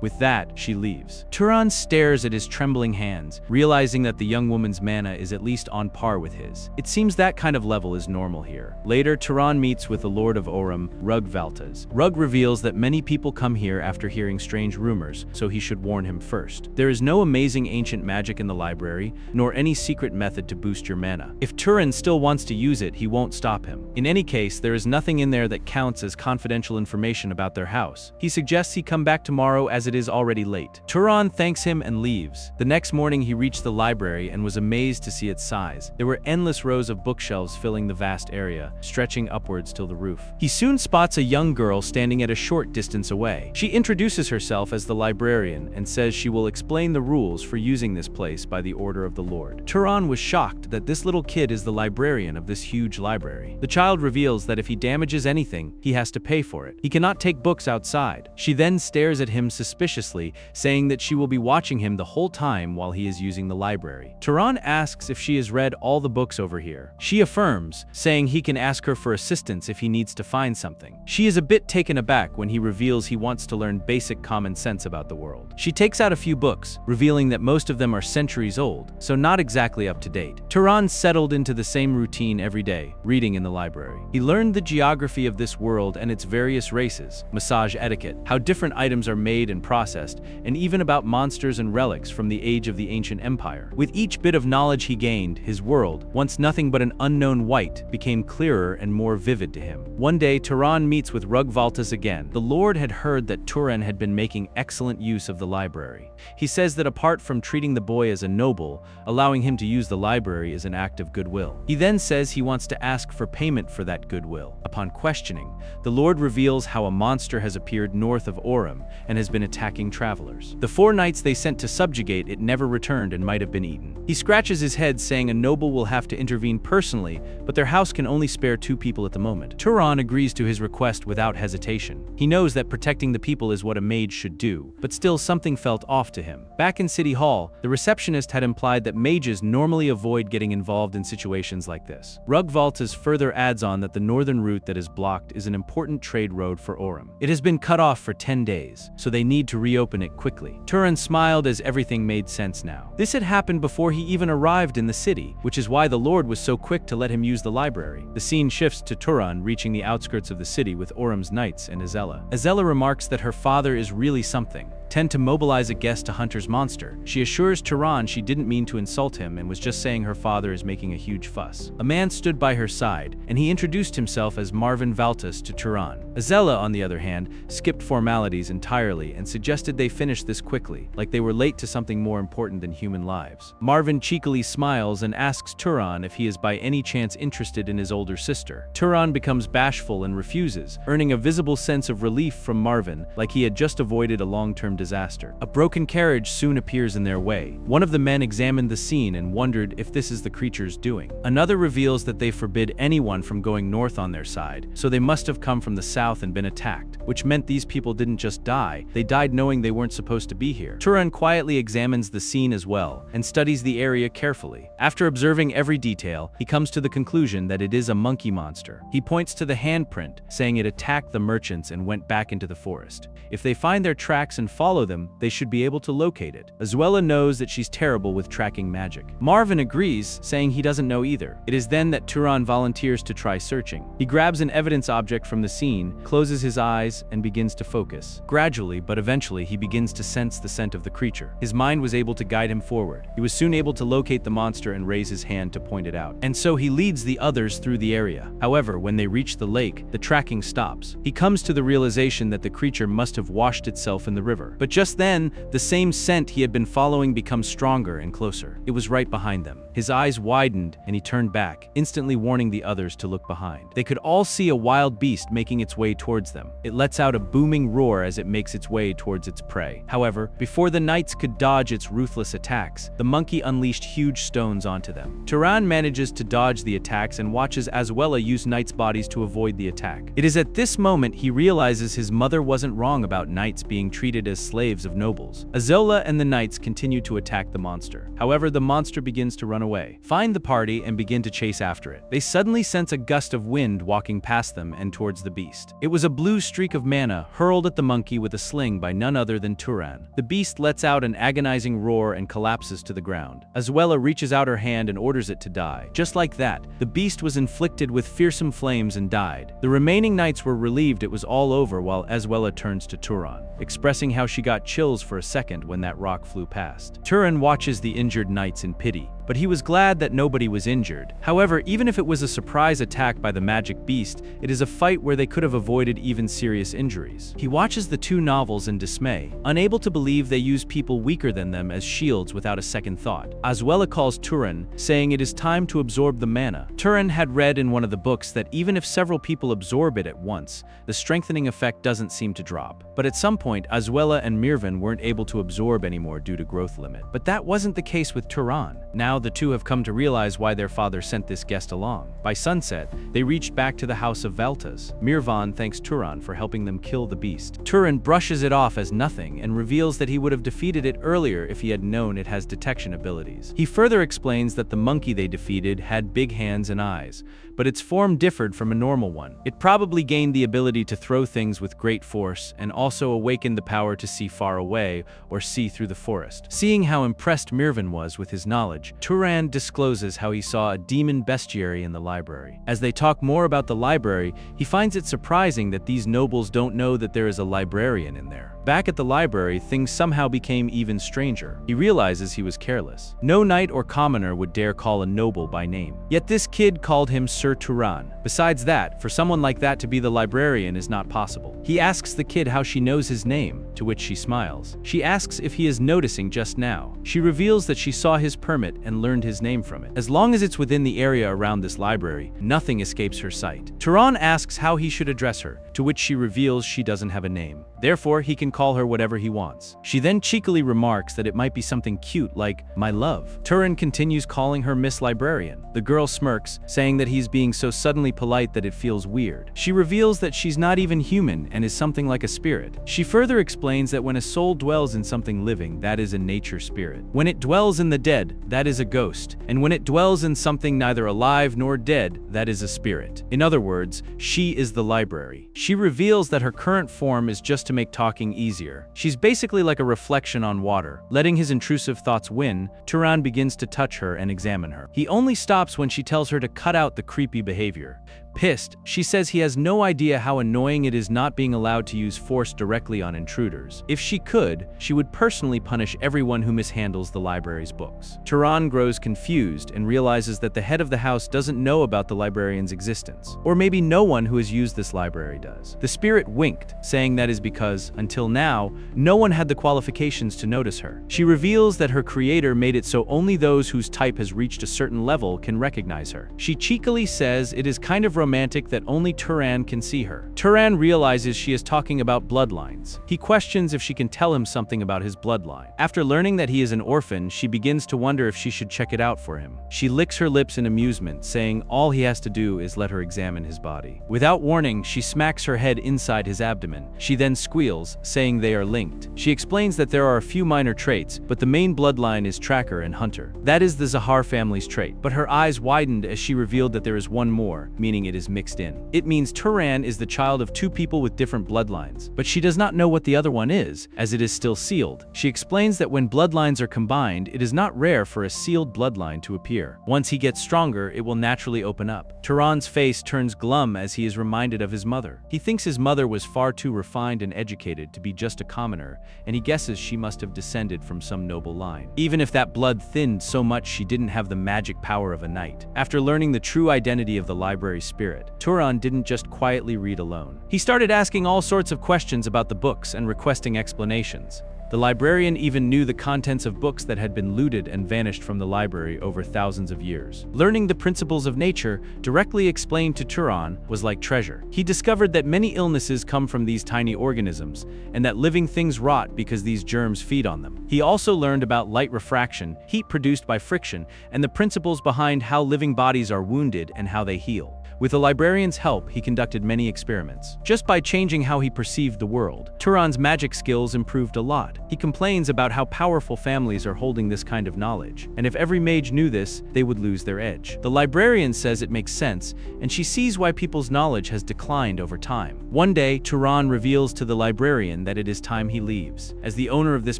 With that, she leaves. Turan stares at his trembling hands, realizing that the young woman's mana is at least on par with his. It seems that kind of level is normal here. Later, Turan meets with the Lord of Orem, Rug Valtas. Rug reveals that many people come here after hearing strange rumors, so he should warn him first. There is no amazing ancient magic in the library, nor any secret method to boost your mana. If Turan still wants to use it, he won't stop him. In any case, there is nothing in there that counts as confidential information about their house. He suggests he come back tomorrow as it is already late. Turan thanks him and leaves. The next morning he reached the library and was amazed to see its size. There were endless rows of bookshelves filling the vast area, stretching upwards till the roof. He soon spots a young girl standing at a short distance away. She introduces herself as the librarian and says she will explain the rules for using this place by the order of the Lord. Turan was shocked that this little kid is the librarian of this huge library. The child reveals that if he damages anything, he has to pay for it. He cannot take books outside. She then stares at him suspiciously, saying that she will be watching him the whole time while he is using the library. Turan asks if she has read all the books over here. She affirms, saying he can ask her for assistance if he needs to find something. She is a bit taken aback when he reveals he wants to learn basic common sense about the world. She takes out a few books, revealing that most of them are centuries old, so not exactly up to date. Turan settled into the same routine every day, reading in the library. He learned the geography of this world and its various races, massage etiquette, how different items are made and processed, and even about monsters and relics from the age of the ancient empire. With each bit of knowledge he gained, his world, once nothing but an unknown white, became clearer and more vivid to him. One day, Turan meets with Rug Valtas again. The Lord had heard that Turan had been making excellent use of the library. He says that apart from treating the boy as a noble, allowing him to use the library is an act of goodwill. He then says he wants to ask for payment for that goodwill. Upon questioning, the Lord reveals how a monster has appeared north of Orem and has been attacking travelers. The 4 knights they sent to subjugate it never returned and might have been eaten. He scratches his head, saying a noble will have to intervene personally, but their house can only spare 2 people at the moment. Turan agrees to his request without hesitation. He knows that protecting the people is what a mage should do, but still something felt off to him. Back in City Hall, the receptionist had implied that mages normally avoid getting involved in situations like this. Rug Valtas further adds on that the northern route that is blocked is an important trade road for Orem. It has been cut off for 10 days, so they need to reopen it quickly. Turan smiled as everything made sense now. This had happened before he even arrived in the city, which is why the Lord was so quick to let him use the library. The scene shifts to Turan reaching the outskirts of the city with Orem's knights and Azella. Azella remarks that her father is really something. Tend to mobilize a guest to Hunter's monster. She assures Turan she didn't mean to insult him and was just saying her father is making a huge fuss. A man stood by her side, and he introduced himself as Marvin Valtas to Turan. Azella, on the other hand, skipped formalities entirely and suggested they finish this quickly, like they were late to something more important than human lives. Marvin cheekily smiles and asks Turan if he is by any chance interested in his older sister. Turan becomes bashful and refuses, earning a visible sense of relief from Marvin, like he had just avoided a long-term disaster. A broken carriage soon appears in their way. One of the men examined the scene and wondered if this is the creature's doing. Another reveals that they forbid anyone from going north on their side, so they must have come from the south and been attacked, which meant these people didn't just die, they died knowing they weren't supposed to be here. Turan quietly examines the scene as well, and studies the area carefully. After observing every detail, he comes to the conclusion that it is a monkey monster. He points to the handprint, saying it attacked the merchants and went back into the forest. If they find their tracks and follow them, they should be able to locate it. Azuela knows that she's terrible with tracking magic. Marvin agrees, saying he doesn't know either. It is then that Turan volunteers to try searching. He grabs an evidence object from the scene, closes his eyes, and begins to focus. Gradually, but eventually, he begins to sense the scent of the creature. His mind was able to guide him forward. He was soon able to locate the monster and raise his hand to point it out. And so he leads the others through the area. However, when they reach the lake, the tracking stops. He comes to the realization that the creature must have washed itself in the river. But just then, the same scent he had been following becomes stronger and closer. It was right behind them. His eyes widened and he turned back, instantly warning the others to look behind. They could all see a wild beast making its way towards them. It lets out a booming roar as it makes its way towards its prey. However, before the knights could dodge its ruthless attacks, the monkey unleashed huge stones onto them. Turan manages to dodge the attacks and watches Azuela use knights' bodies to avoid the attack. It is at this moment he realizes his mother wasn't wrong about knights being treated as slaves of nobles. Azuela and the knights continue to attack the monster. However, the monster begins to run away, find the party, and begin to chase after it. They suddenly sense a gust of wind walking past them and towards the beast. It was a blue streak of mana hurled at the monkey with a sling by none other than Turan. The beast lets out an agonizing roar and collapses to the ground. Azuela reaches out her hand and orders it to die. Just like that, the beast was inflicted with fearsome flames and died. The remaining knights were relieved it was all over while Azuela turns to Turan, expressing how she got chills for a second when that rock flew past. Turan watches the injured knights in pity, but he was glad that nobody was injured. However, even if it was a surprise attack by the magic beast, it is a fight where they could have avoided even serious injuries. He watches the two novels in dismay, unable to believe they use people weaker than them as shields without a second thought. Azuela calls Turan, saying it is time to absorb the mana. Turan had read in one of the books that even if several people absorb it at once, the strengthening effect doesn't seem to drop. But at some point, Azuela and Mirvan weren't able to absorb anymore due to growth limit. But that wasn't the case with Turan. Now the two have come to realize why their father sent this guest along. By sunset, they reached back to the house of Valtas. Mirvan thanks Turan for helping them kill the beast. Turan brushes it off as nothing and reveals that he would have defeated it earlier if he had known it has detection abilities. He further explains that the monkey they defeated had big hands and eyes, but its form differed from a normal one. It probably gained the ability to throw things with great force and also awakened the power to see far away or see through the forest. Seeing how impressed Mirvan was with his knowledge, Turan discloses how he saw a demon bestiary in the library. As they talk more about the library, he finds it surprising that these nobles don't know that there is a librarian in there. Back at the library, things somehow became even stranger. He realizes he was careless. No knight or commoner would dare call a noble by name. Yet this kid called him Sir Turan. Besides that, for someone like that to be the librarian is not possible. He asks the kid how she knows his name, to which she smiles. She asks if he is noticing just now. She reveals that she saw his permit and learned his name from it. As long as it's within the area around this library, nothing escapes her sight. Turan asks how he should address her, to which she reveals she doesn't have a name. Therefore, he can call her whatever he wants. She then cheekily remarks that it might be something cute like, "my love." Turan continues calling her Miss Librarian. The girl smirks, saying that he's being so suddenly polite that it feels weird. She reveals that she's not even human and is something like a spirit. She further explains that when a soul dwells in something living, that is a nature spirit. When it dwells in the dead, that is a ghost. And when it dwells in something neither alive nor dead, that is a spirit. In other words, she is the library. She reveals that her current form is just to make talking easier. She's basically like a reflection on water. Letting his intrusive thoughts win, Turan begins to touch her and examine her. He only stops when she tells her to cut out the creepy behavior. Pissed, she says he has no idea how annoying it is not being allowed to use force directly on intruders. If she could, she would personally punish everyone who mishandles the library's books. Turan grows confused and realizes that the head of the house doesn't know about the librarian's existence. Or maybe no one who has used this library does. The spirit winked, saying that is because, until now, no one had the qualifications to notice her. She reveals that her creator made it so only those whose type has reached a certain level can recognize her. She cheekily says it is kind of romantic that only Turan can see her. Turan realizes she is talking about bloodlines. He questions if she can tell him something about his bloodline. After learning that he is an orphan, she begins to wonder if she should check it out for him. She licks her lips in amusement, saying all he has to do is let her examine his body. Without warning, she smacks her head inside his abdomen. She then squeals, saying they are linked. She explains that there are a few minor traits, but the main bloodline is Tracker and Hunter. That is the Zahar family's trait. But her eyes widened as she revealed that there is one more, meaning it is mixed in. It means Turan is the child of two people with different bloodlines, but she does not know what the other one is, as it is still sealed. She explains that when bloodlines are combined, it is not rare for a sealed bloodline to appear. Once he gets stronger, it will naturally open up. Turan's face turns glum as he is reminded of his mother. He thinks his mother was far too refined and educated to be just a commoner, and he guesses she must have descended from some noble line. Even if that blood thinned so much she didn't have the magic power of a knight. After learning the true identity of the library's spirit, Turan didn't just quietly read alone. He started asking all sorts of questions about the books and requesting explanations. The librarian even knew the contents of books that had been looted and vanished from the library over thousands of years. Learning the principles of nature, directly explained to Turan, was like treasure. He discovered that many illnesses come from these tiny organisms, and that living things rot because these germs feed on them. He also learned about light refraction, heat produced by friction, and the principles behind how living bodies are wounded and how they heal. With the librarian's help, he conducted many experiments. Just by changing how he perceived the world, Turan's magic skills improved a lot. He complains about how powerful families are holding this kind of knowledge, and if every mage knew this, they would lose their edge. The librarian says it makes sense, and she sees why people's knowledge has declined over time. One day, Turan reveals to the librarian that it is time he leaves, as the owner of this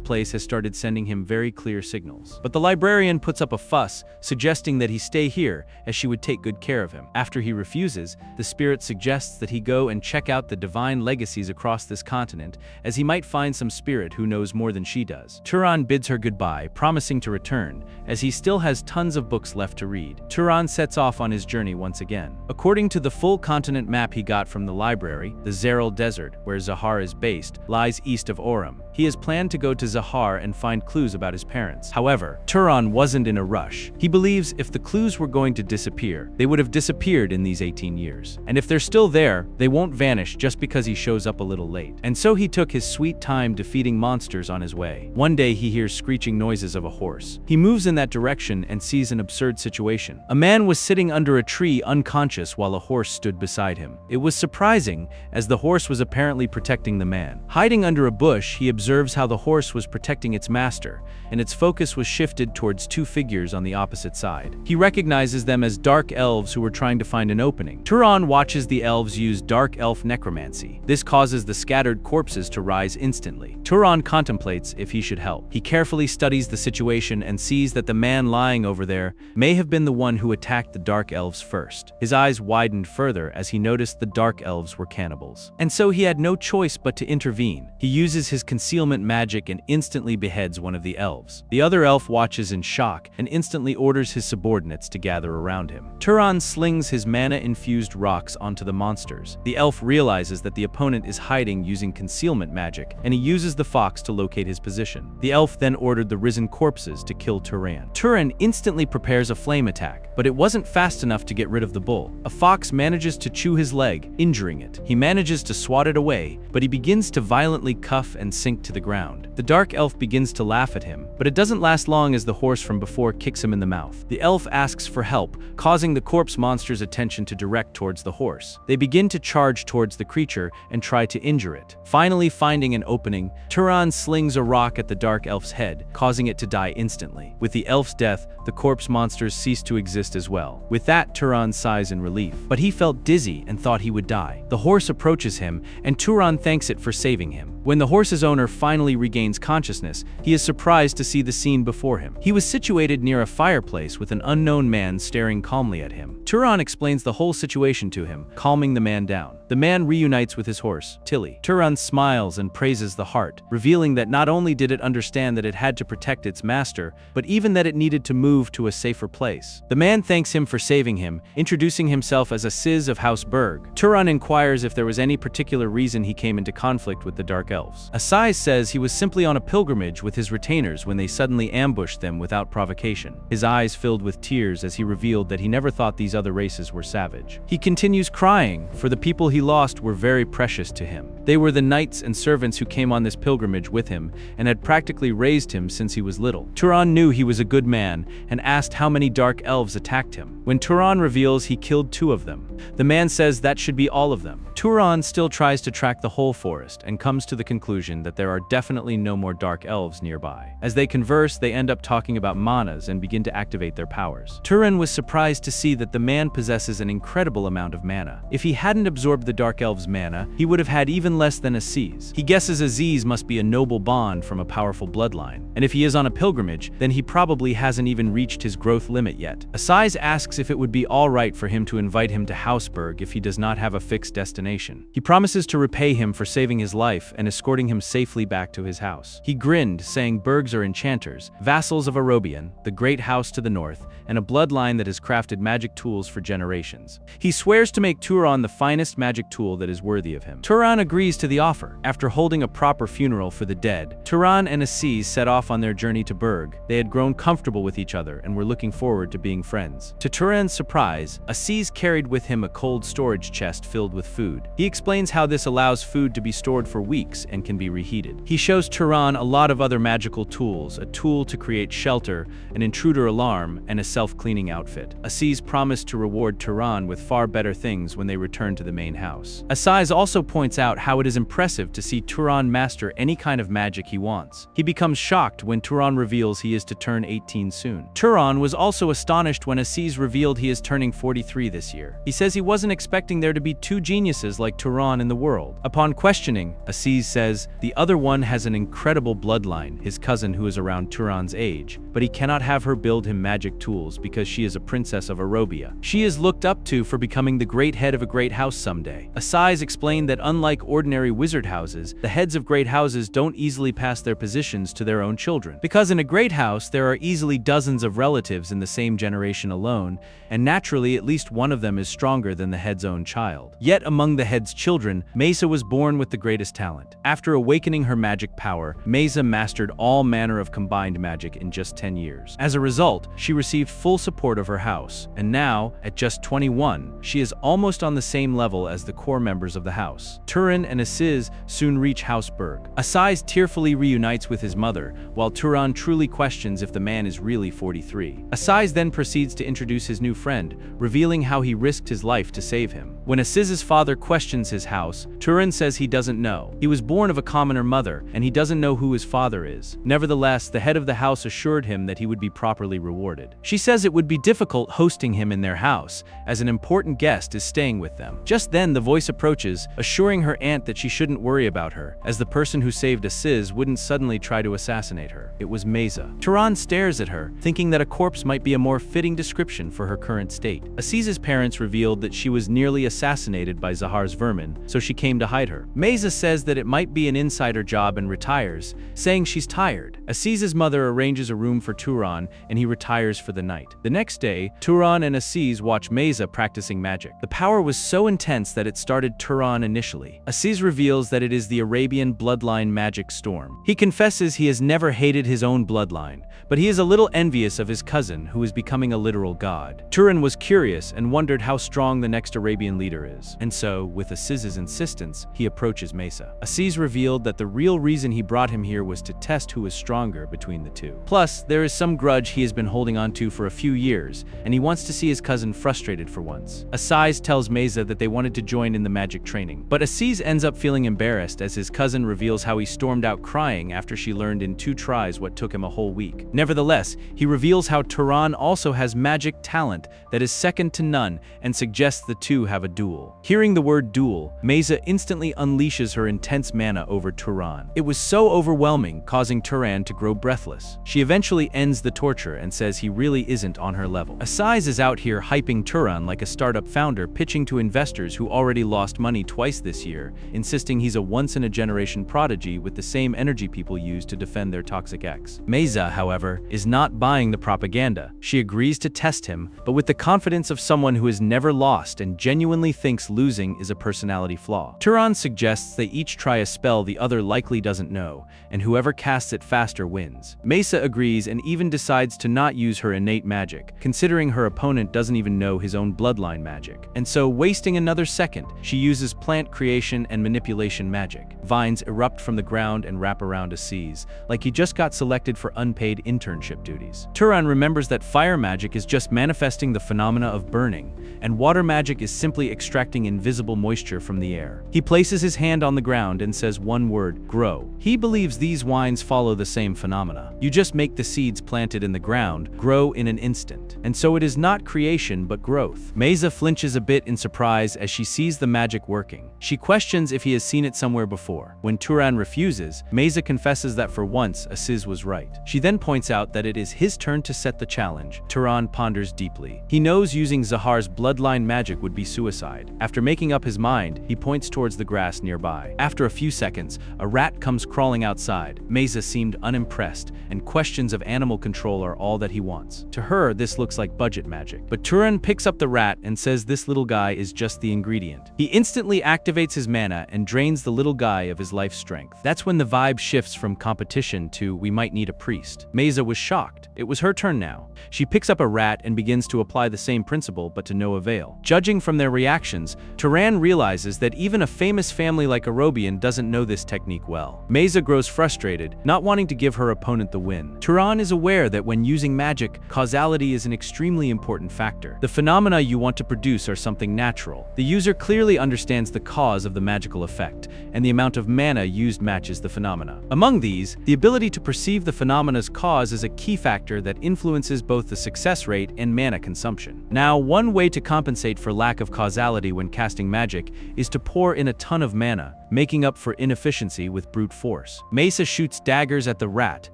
place has started sending him very clear signals. But the librarian puts up a fuss, suggesting that he stay here, as she would take good care of him. After he refuses, the spirit suggests that he go and check out the divine legacies across this continent, as he might find some spirit who knows more than she does. Turan bids her goodbye, promising to return, as he still has tons of books left to read. Turan sets off on his journey once again. According to the full continent map he got from the library, the Hisaril Desert, where Zahar is based, lies east of Orem. He has planned to go to Zahar and find clues about his parents. However, Turan wasn't in a rush. He believes if the clues were going to disappear, they would have disappeared in these 18 years. And if they're still there, they won't vanish just because he shows up a little late. And so he took his sweet time defeating monsters on his way. One day he hears screeching noises of a horse. He moves in that direction and sees an absurd situation. A man was sitting under a tree unconscious while a horse stood beside him. It was surprising, as the horse was apparently protecting the man. Hiding under a bush, he observes how the horse was protecting its master, and its focus was shifted towards two figures on the opposite side. He recognizes them as dark elves who were trying to find an opening. Turan watches the elves use dark elf necromancy. This causes the scattered corpses to rise instantly. Turan contemplates if he should help. He carefully studies the situation and sees that the man lying over there may have been the one who attacked the dark elves first. His eyes widened further as he noticed the dark elves were cannibals. And so he had no choice but to intervene. He uses his concealment magic and instantly beheads one of the elves. The other elf watches in shock and instantly orders his subordinates to gather around him. Turan slings his mana-infused rocks onto the monsters. The elf realizes that the opponent is hiding using concealment magic, and he uses the fox to locate his position. The elf then ordered the risen corpses to kill Turan. Turan instantly prepares a flame attack, but it wasn't fast enough to get rid of the bull. A fox manages to chew his leg, injuring it. He manages to swat it away, but he begins to violently cuff and sink to the ground. The dark elf begins to laugh at him, but it doesn't last long as the horse from before kicks him in the mouth. The elf asks for help, causing the corpse monster's attention to direct towards the horse. They begin to charge towards the creature and try to injure it. Finally finding an opening, Turan slings a rock at the dark elf's head, causing it to die instantly. With the elf's death, the corpse monsters cease to exist as well. With that, Turan sighs in relief, but he felt dizzy and thought he would die. The horse approaches him, and Turan thanks it for saving him. When the horse's owner finally regains consciousness, he is surprised to see the scene before him. He was situated near a fireplace with an unknown man staring calmly at him. Turan explains the whole situation to him, calming the man down. The man reunites with his horse, Tilly. Turan smiles and praises the heart, revealing that not only did it understand that it had to protect its master, but even that it needed to move to a safer place. The man thanks him for saving him, introducing himself as a Sis of House Berg. Turan inquires if there was any particular reason he came into conflict with the Dark Elves. Asai says he was simply on a pilgrimage with his retainers when they suddenly ambushed them without provocation. His eyes filled with tears as he revealed that he never thought these other races were savage. He continues crying, for the people he lost were very precious to him. They were the knights and servants who came on this pilgrimage with him and had practically raised him since he was little. Turan knew he was a good man and asked how many dark elves attacked him. When Turan reveals he killed 2 of them, the man says that should be all of them. Turan still tries to track the whole forest and comes to the conclusion that there are definitely no more dark elves nearby. As they converse, they end up talking about manas and begin to activate their powers. Turan was surprised to see that the man possesses an incredible amount of mana. If he hadn't absorbed the dark elves' mana, he would have had even less than Aziz. He guesses Aziz must be a noble bond from a powerful bloodline, and if he is on a pilgrimage, then he probably hasn't even reached his growth limit yet. Aziz asks if it would be alright for him to invite him to Houseburg if he does not have a fixed destination. He promises to repay him for saving his life and escorting him safely back to his house. He grinned, saying Bergs are enchanters, vassals of Arobian, the great house to the north, and a bloodline that has crafted magic tools for generations. He swears to make Turan the finest magic tool that is worthy of him. Turan agrees agrees to the offer. After holding a proper funeral for the dead, Turan and Aziz set off on their journey to Berg. They had grown comfortable with each other and were looking forward to being friends. To Turan's surprise, Aziz carried with him a cold storage chest filled with food. He explains how this allows food to be stored for weeks and can be reheated. He shows Turan a lot of other magical tools, a tool to create shelter, an intruder alarm, and a self-cleaning outfit. Aziz promised to reward Turan with far better things when they return to the main house. Aziz also points out how it is impressive to see Turan master any kind of magic he wants. He becomes shocked when Turan reveals he is to turn 18 soon. Turan was also astonished when Aziz revealed he is turning 43 this year. He says he wasn't expecting there to be two geniuses like Turan in the world. Upon questioning, Aziz says the other one has an incredible bloodline, his cousin who is around Turan's age, but he cannot have her build him magic tools because she is a princess of Arabia. She is looked up to for becoming the great head of a great house someday. Aziz explained that unlike ordinary wizard houses, the heads of great houses don't easily pass their positions to their own children. Because in a great house, there are easily dozens of relatives in the same generation alone, and naturally at least one of them is stronger than the head's own child. Yet among the head's children, Mesa was born with the greatest talent. After awakening her magic power, Mesa mastered all manner of combined magic in just 10 years. As a result, she received full support of her house, and now, at just 21, she is almost on the same level as the core members of the house. Turan and Aziz soon reach House Berg. Aziz tearfully reunites with his mother, while Turan truly questions if the man is really 43. Aziz then proceeds to introduce his new friend, revealing how he risked his life to save him. When Aziz's father questions his house, Turan says he doesn't know. He was born of a commoner mother, and he doesn't know who his father is. Nevertheless, the head of the house assured him that he would be properly rewarded. She says it would be difficult hosting him in their house, as an important guest is staying with them. Just then, the voice approaches, assuring her aunt that she shouldn't worry about her, as the person who saved Aziz wouldn't suddenly try to assassinate her. It was Mesa. Turan stares at her, thinking that a corpse might be a more fitting description for her current state. Aziz's parents revealed that she was nearly assassinated by Zahar's vermin, so she came to hide her. Mesa says that it might be an insider job and retires, saying she's tired. Aziz's mother arranges a room for Turan, and he retires for the night. The next day, Turan and Aziz watch Mesa practicing magic. The power was so intense that it started Turan initially. Aziz reveals that it is the Arabian bloodline magic storm. He confesses he has never hated his own bloodline, but he is a little envious of his cousin, who is becoming a literal god. Turan was curious and wondered how strong the next Arabian leader is. And so, with Aziz's insistence, he approaches Mesa. Aziz revealed that the real reason he brought him here was to test who is stronger between the two. Plus, there is some grudge he has been holding on to for a few years, and he wants to see his cousin frustrated for once. Aziz tells Mesa that they wanted to join in the magic training, but Aziz ends up feeling embarrassed as his cousin reveals how he stormed out crying after she learned in 2 tries what took him a whole week. Nevertheless, he reveals how Turan also has magic talent that is second to none and suggests the two have a duel. Hearing the word duel, Mesa instantly unleashes her intense mana over Turan. It was so overwhelming, causing Turan to grow breathless. She eventually ends the torture and says he really isn't on her level. Aziz is out here hyping Turan like a startup founder pitching to investors who already lost money twice this year, insisting he's a once-in-a-generation prodigy with the same energy people use to defend their toxic ex. Mesa, however, is not buying the propaganda. She agrees to test him, but with the confidence of someone who has never lost and genuinely thinks losing is a personality flaw. Turan suggests they each try a spell the other likely doesn't know, and whoever casts it faster wins. Mesa agrees and even decides to not use her innate magic, considering her opponent doesn't even know his own bloodline magic. And so, wasting another second, she uses plant creation and manipulation magic. Vines erupt from the ground and wrap around Aziz, like he just got selected for unpaid internship duties. Turan remembers that fire magic is just manifesting the phenomena of burning, and water magic is simply extracting invisible moisture from the air. He places his hand on the ground and says one word, grow. He believes these wines follow the same phenomena. You just make the seeds planted in the ground grow in an instant. And so it is not creation but growth. Mesa flinches a bit in surprise as she sees the magic working. She questions if he has seen it somewhere before. When Turan refuses, Mesa confesses that for once, Aziz was right. She then points out that it is his turn to set the challenge. Turan ponders deeply. He knows using Zahar's bloodline magic would be suicide. After making up his mind, he points towards the grass nearby. After a few seconds, a rat comes crawling outside. Mesa seemed unimpressed, and questions of animal control are all that he wants. To her, this looks like budget magic. But Turan picks up the rat and says this little guy is just the ingredient. He instantly activates his mana and drains the little guy of his life strength. That's when the vibe shifts from competition to we might need a priest. Mesa was shocked. It was her turn now. She picks up a rat and begins to apply the same principle, but to no avail. Judging from their reactions, Turan realizes that even a famous family like Arobian doesn't know this technique well. Mesa grows frustrated, not wanting to give her opponent the win. Turan is aware that when using magic, causality is an extremely important factor. The phenomena you want to produce are something natural. The user clearly understands the cause of the magical effect, and the amount of mana used matches the phenomena. Among these, the ability to perceive the phenomena's cause is a key factor that influences both the success rate and mana consumption. Now, one way to compensate for lack of causality when casting magic is to pour in a ton of mana, making up for inefficiency with brute force. Mesa shoots daggers at the rat,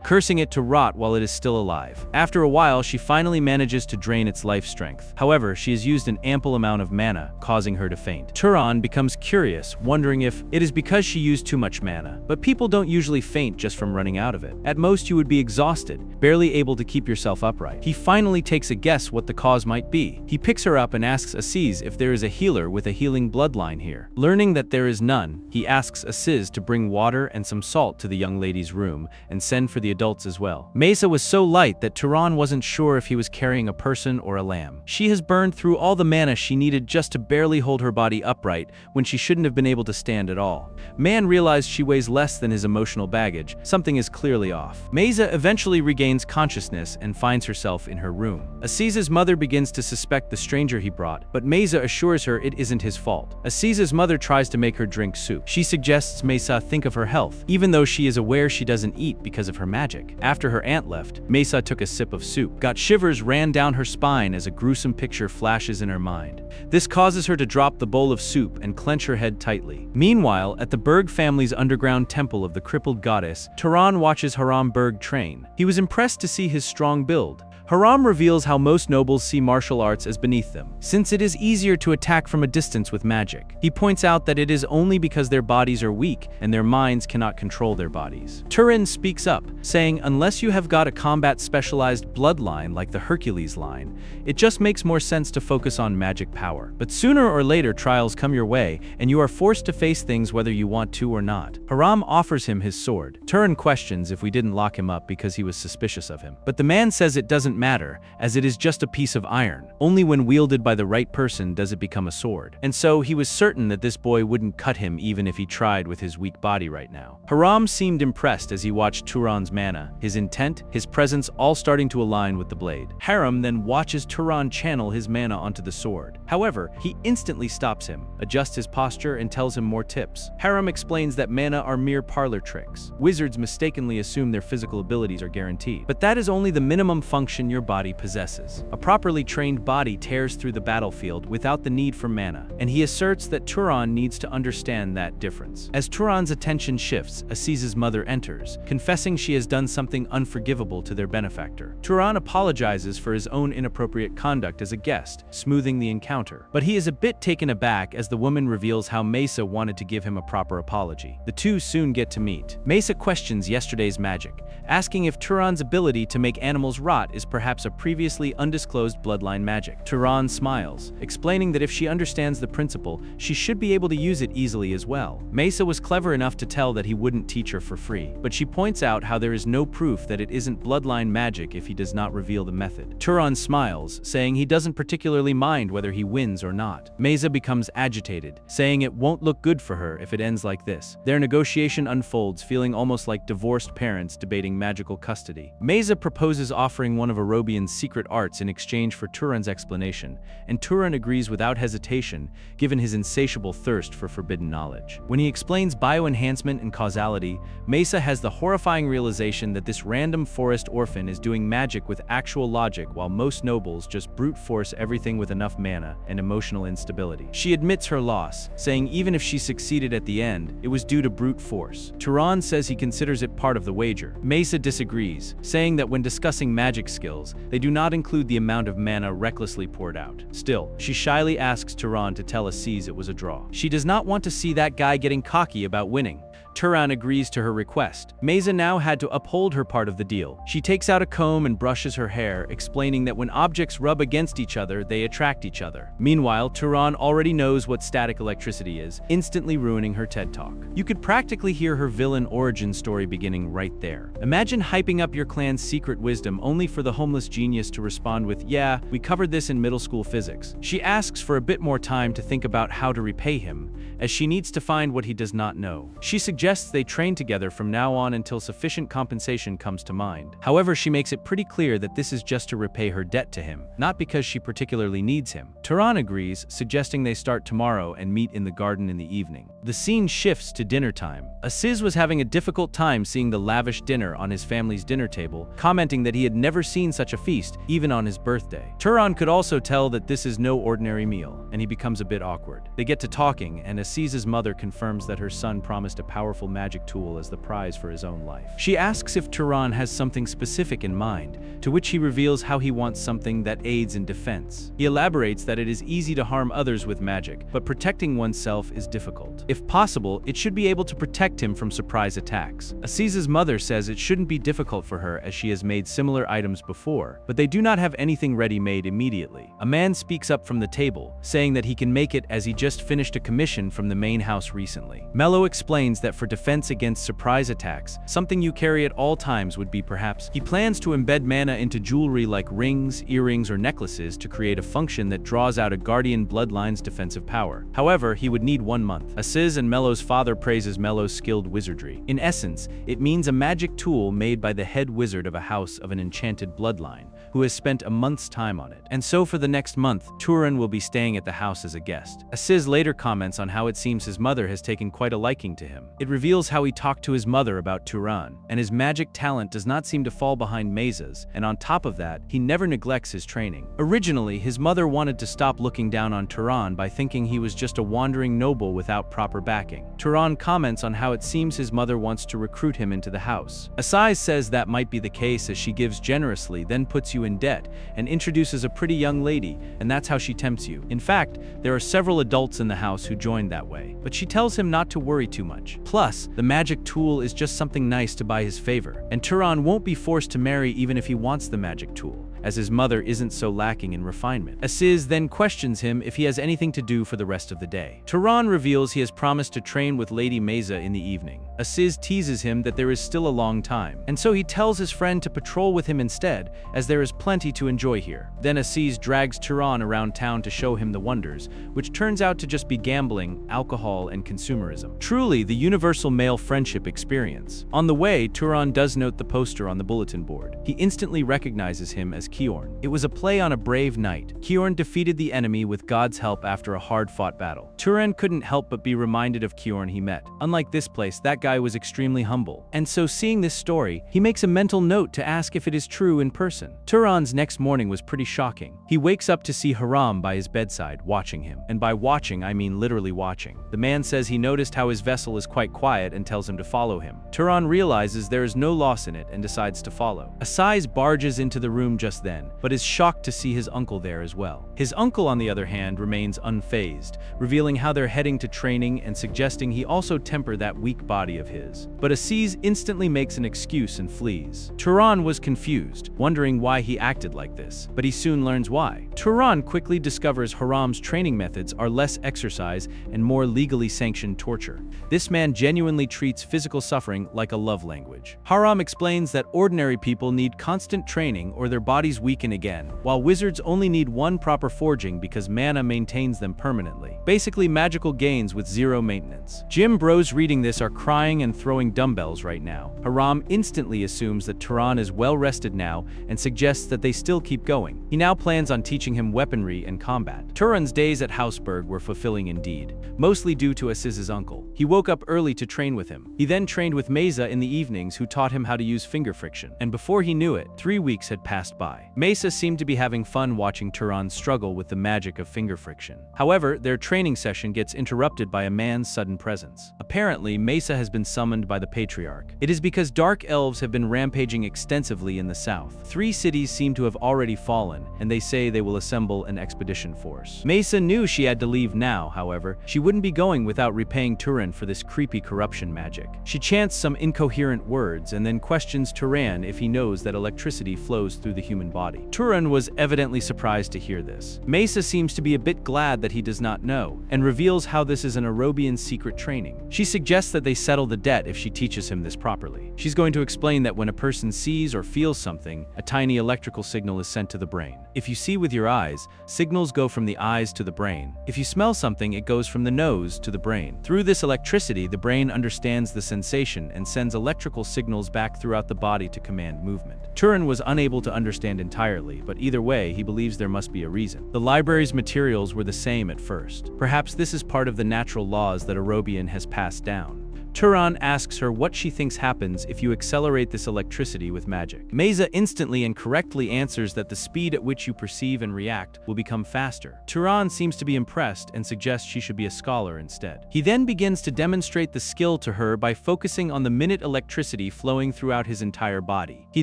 cursing it to rot while it is still alive. After a while, she finally manages to drain its life strength. However, she has used an ample amount of mana, causing her to faint. Turan becomes curious, wondering if it is because she used too much mana. But people don't usually faint just from running out of it. At most, you would be exhausted, barely able to keep yourself upright. He finally takes a guess what the cause might be. He picks her up and asks Aziz if there is a healer with a healing bloodline here. Learning that there is none, he asks Aziz to bring water and some salt to the young lady's room and send for the adults as well. Mesa was so light that Turan wasn't sure if he was carrying a person or a lamb. She has burned through all the mana she needed just to barely hold her body upright when she shouldn't have been able to stand at all. Man realized she weighs less than his emotional baggage. Something is clearly off. Mesa eventually regains consciousness and finds herself in her room. Aziz's mother begins to suspect the stranger he brought, but Mesa assures her it isn't his fault. Aziz's mother tries to make her drink soup. She suggests Mesa think of her health, even though she is aware she doesn't eat because of her magic. After her aunt left, Mesa took a sip of soup. Shivers ran down her spine as a gruesome picture flashes in her mind. This causes her to drop the bowl of soup and clench her head tightly. Meanwhile, at the Berg family's underground temple of the crippled goddess, Turan watches Haram Berg train. He was impressed to see his strong build. Haram reveals how most nobles see martial arts as beneath them, since it is easier to attack from a distance with magic. He points out that it is only because their bodies are weak and their minds cannot control their bodies. Turan speaks up, saying unless you have got a combat-specialized bloodline like the Hercules line, it just makes more sense to focus on magic power. But sooner or later trials come your way, and you are forced to face things whether you want to or not. Haram offers him his sword. Turan questions if we didn't lock him up because he was suspicious of him. But the man says it doesn't matter, as it is just a piece of iron. Only when wielded by the right person does it become a sword. And so he was certain that this boy wouldn't cut him even if he tried with his weak body right now. Haram seemed impressed as he watched Turan's mana, his intent, his presence all starting to align with the blade. Haram then watches Turan channel his mana onto the sword. However, he instantly stops him, adjusts his posture, and tells him more tips. Haram explains that mana are mere parlor tricks. Wizards mistakenly assume their physical abilities are guaranteed, but that is only the minimum function your body possesses. A properly trained body tears through the battlefield without the need for mana, and he asserts that Turan needs to understand that difference. As Turan's attention shifts, Aziz's mother enters, confessing she has done something unforgivable to their benefactor. Turan apologizes for his own inappropriate conduct as a guest, smoothing the encounter. But he is a bit taken aback as the woman reveals how Mesa wanted to give him a proper apology. The two soon get to meet. Mesa questions yesterday's magic, asking if Turan's ability to make animals rot is perhaps a previously undisclosed bloodline magic. Turan smiles, explaining that if she understands the principle, she should be able to use it easily as well. Mesa was clever enough to tell that he wouldn't teach her for free, but she points out how there is no proof that it isn't bloodline magic if he does not reveal the method. Turan smiles, saying he doesn't particularly mind whether he wins or not. Mesa becomes agitated, saying it won't look good for her if it ends like this. Their negotiation unfolds, feeling almost like divorced parents debating magical custody. Mesa proposes offering one of Arobian's secret arts in exchange for Turan's explanation, and Turan agrees without hesitation, given his insatiable thirst for forbidden knowledge. When he explains bioenhancement and causality, Mesa has the horrifying realization that this random forest orphan is doing magic with actual logic while most nobles just brute force everything with enough mana and emotional instability. She admits her loss, saying even if she succeeded at the end, it was due to brute force. Turan says he considers it part of the wager. Mesa disagrees, saying that when discussing magic skills, they do not include the amount of mana recklessly poured out. Still, she shyly asks Turan to tell Aziz it was a draw. She does not want to see that guy getting cocky about winning. Turan agrees to her request. Mesa now had to uphold her part of the deal. She takes out a comb and brushes her hair, explaining that when objects rub against each other, they attract each other. Meanwhile, Turan already knows what static electricity is, instantly ruining her TED Talk. You could practically hear her villain origin story beginning right there. Imagine hyping up your clan's secret wisdom only for the homeless genius to respond with, "Yeah, we covered this in middle school physics." She asks for a bit more time to think about how to repay him, as she needs to find what he does not know. She suggests they train together from now on until sufficient compensation comes to mind. However, she makes it pretty clear that this is just to repay her debt to him, not because she particularly needs him. Turan agrees, suggesting they start tomorrow and meet in the garden in the evening. The scene shifts to dinner time. Aziz was having a difficult time seeing the lavish dinner on his family's dinner table, commenting that he had never seen such a feast, even on his birthday. Turan could also tell that this is no ordinary meal, and he becomes a bit awkward. They get to talking, and Aziz's mother confirms that her son promised a powerful magic tool as the prize for his own life. She asks if Turan has something specific in mind, to which he reveals how he wants something that aids in defense. He elaborates that it is easy to harm others with magic, but protecting oneself is difficult. If possible, it should be able to protect him from surprise attacks. Aziz's mother says it shouldn't be difficult for her as she has made similar items before, but they do not have anything ready-made immediately. A man speaks up from the table, saying that he can make it as he just finished a commission from the main house recently. Mello explains that for defense against surprise attacks, something you carry at all times would be perhaps. He plans to embed mana into jewelry like rings, earrings, or necklaces to create a function that draws out a guardian bloodline's defensive power. However, he would need 1 month. Aziz and Mello's father praises Mello's skilled wizardry. In essence, it means a magic tool made by the head wizard of a house of an enchanted bloodline, who has spent a month's time on it. And so for the next month, Turan will be staying at the house as a guest. Aziz later comments on how it seems his mother has taken quite a liking to him. It reveals how he talked to his mother about Turan, and his magic talent does not seem to fall behind Mesa's, and on top of that, he never neglects his training. Originally, his mother wanted to stop looking down on Turan by thinking he was just a wandering noble without proper backing. Turan comments on how it seems his mother wants to recruit him into the house. Aziz says that might be the case as she gives generously, then puts you in debt, and introduces a pretty young lady, and that's how she tempts you. In fact, there are several adults in the house who joined that way, but she tells him not to worry too much. Plus, the magic tool is just something nice to buy his favor, and Turan won't be forced to marry even if he wants the magic tool, as his mother isn't so lacking in refinement. Aziz then questions him if he has anything to do for the rest of the day. Turan reveals he has promised to train with Lady Mesa in the evening. Aziz teases him that there is still a long time, and so he tells his friend to patrol with him instead, as there is plenty to enjoy here. Then Aziz drags Turan around town to show him the wonders, which turns out to just be gambling, alcohol, and consumerism. Truly the universal male friendship experience. On the way, Turan does note the poster on the bulletin board. He instantly recognizes him as Kiorn. It was a play on a brave knight. Kiorn defeated the enemy with God's help after a hard-fought battle. Turan couldn't help but be reminded of Kiorn he met. Unlike this place, that guy was extremely humble. And so seeing this story, he makes a mental note to ask if it is true in person. Turan's next morning was pretty shocking. He wakes up to see Haram by his bedside, watching him. And by watching, I mean literally watching. The man says he noticed how his vessel is quite quiet and tells him to follow him. Turan realizes there is no loss in it and decides to follow. Aziz barges into the room just then, but is shocked to see his uncle there as well. His uncle, on the other hand, remains unfazed, revealing how they're heading to training and suggesting he also temper that weak body of his. But Aziz instantly makes an excuse and flees. Turan was confused, wondering why he acted like this, but he soon learns why. Turan quickly discovers Haram's training methods are less exercise and more legally sanctioned torture. This man genuinely treats physical suffering like a love language. Haram explains that ordinary people need constant training or their bodies weaken again, while wizards only need one proper forging because mana maintains them permanently. Basically magical gains with zero maintenance. Gym bros reading this are crying and throwing dumbbells right now. Haram instantly assumes that Turan is well rested now and suggests that they still keep going. He now plans on teaching him weaponry and combat. Turan's days at Hausberg were fulfilling indeed, mostly due to Aziz's uncle. He woke up early to train with him. He then trained with Mesa in the evenings, who taught him how to use finger friction. And before he knew it, 3 weeks had passed by. eye. Mesa seemed to be having fun watching Turan struggle with the magic of finger friction. However, their training session gets interrupted by a man's sudden presence. Apparently, Mesa has been summoned by the Patriarch. It is because dark elves have been rampaging extensively in the south. 3 cities seem to have already fallen, and they say they will assemble an expedition force. Mesa knew she had to leave now, however. She wouldn't be going without repaying Turan for this creepy corruption magic. She chants some incoherent words and then questions Turan if he knows that electricity flows through the human body. Turan was evidently surprised to hear this. Mesa seems to be a bit glad that he does not know, and reveals how this is an Arobian secret training. She suggests that they settle the debt if she teaches him this properly. She's going to explain that when a person sees or feels something, a tiny electrical signal is sent to the brain. If you see with your eyes, signals go from the eyes to the brain. If you smell something, it goes from the nose to the brain. Through this electricity, the brain understands the sensation and sends electrical signals back throughout the body to command movement. Turan was unable to understand entirely, but either way, he believes there must be a reason. The library's materials were the same at first. Perhaps this is part of the natural laws that Arobian has passed down. Turan asks her what she thinks happens if you accelerate this electricity with magic. Mesa instantly and correctly answers that the speed at which you perceive and react will become faster. Turan seems to be impressed and suggests she should be a scholar instead. He then begins to demonstrate the skill to her by focusing on the minute electricity flowing throughout his entire body. He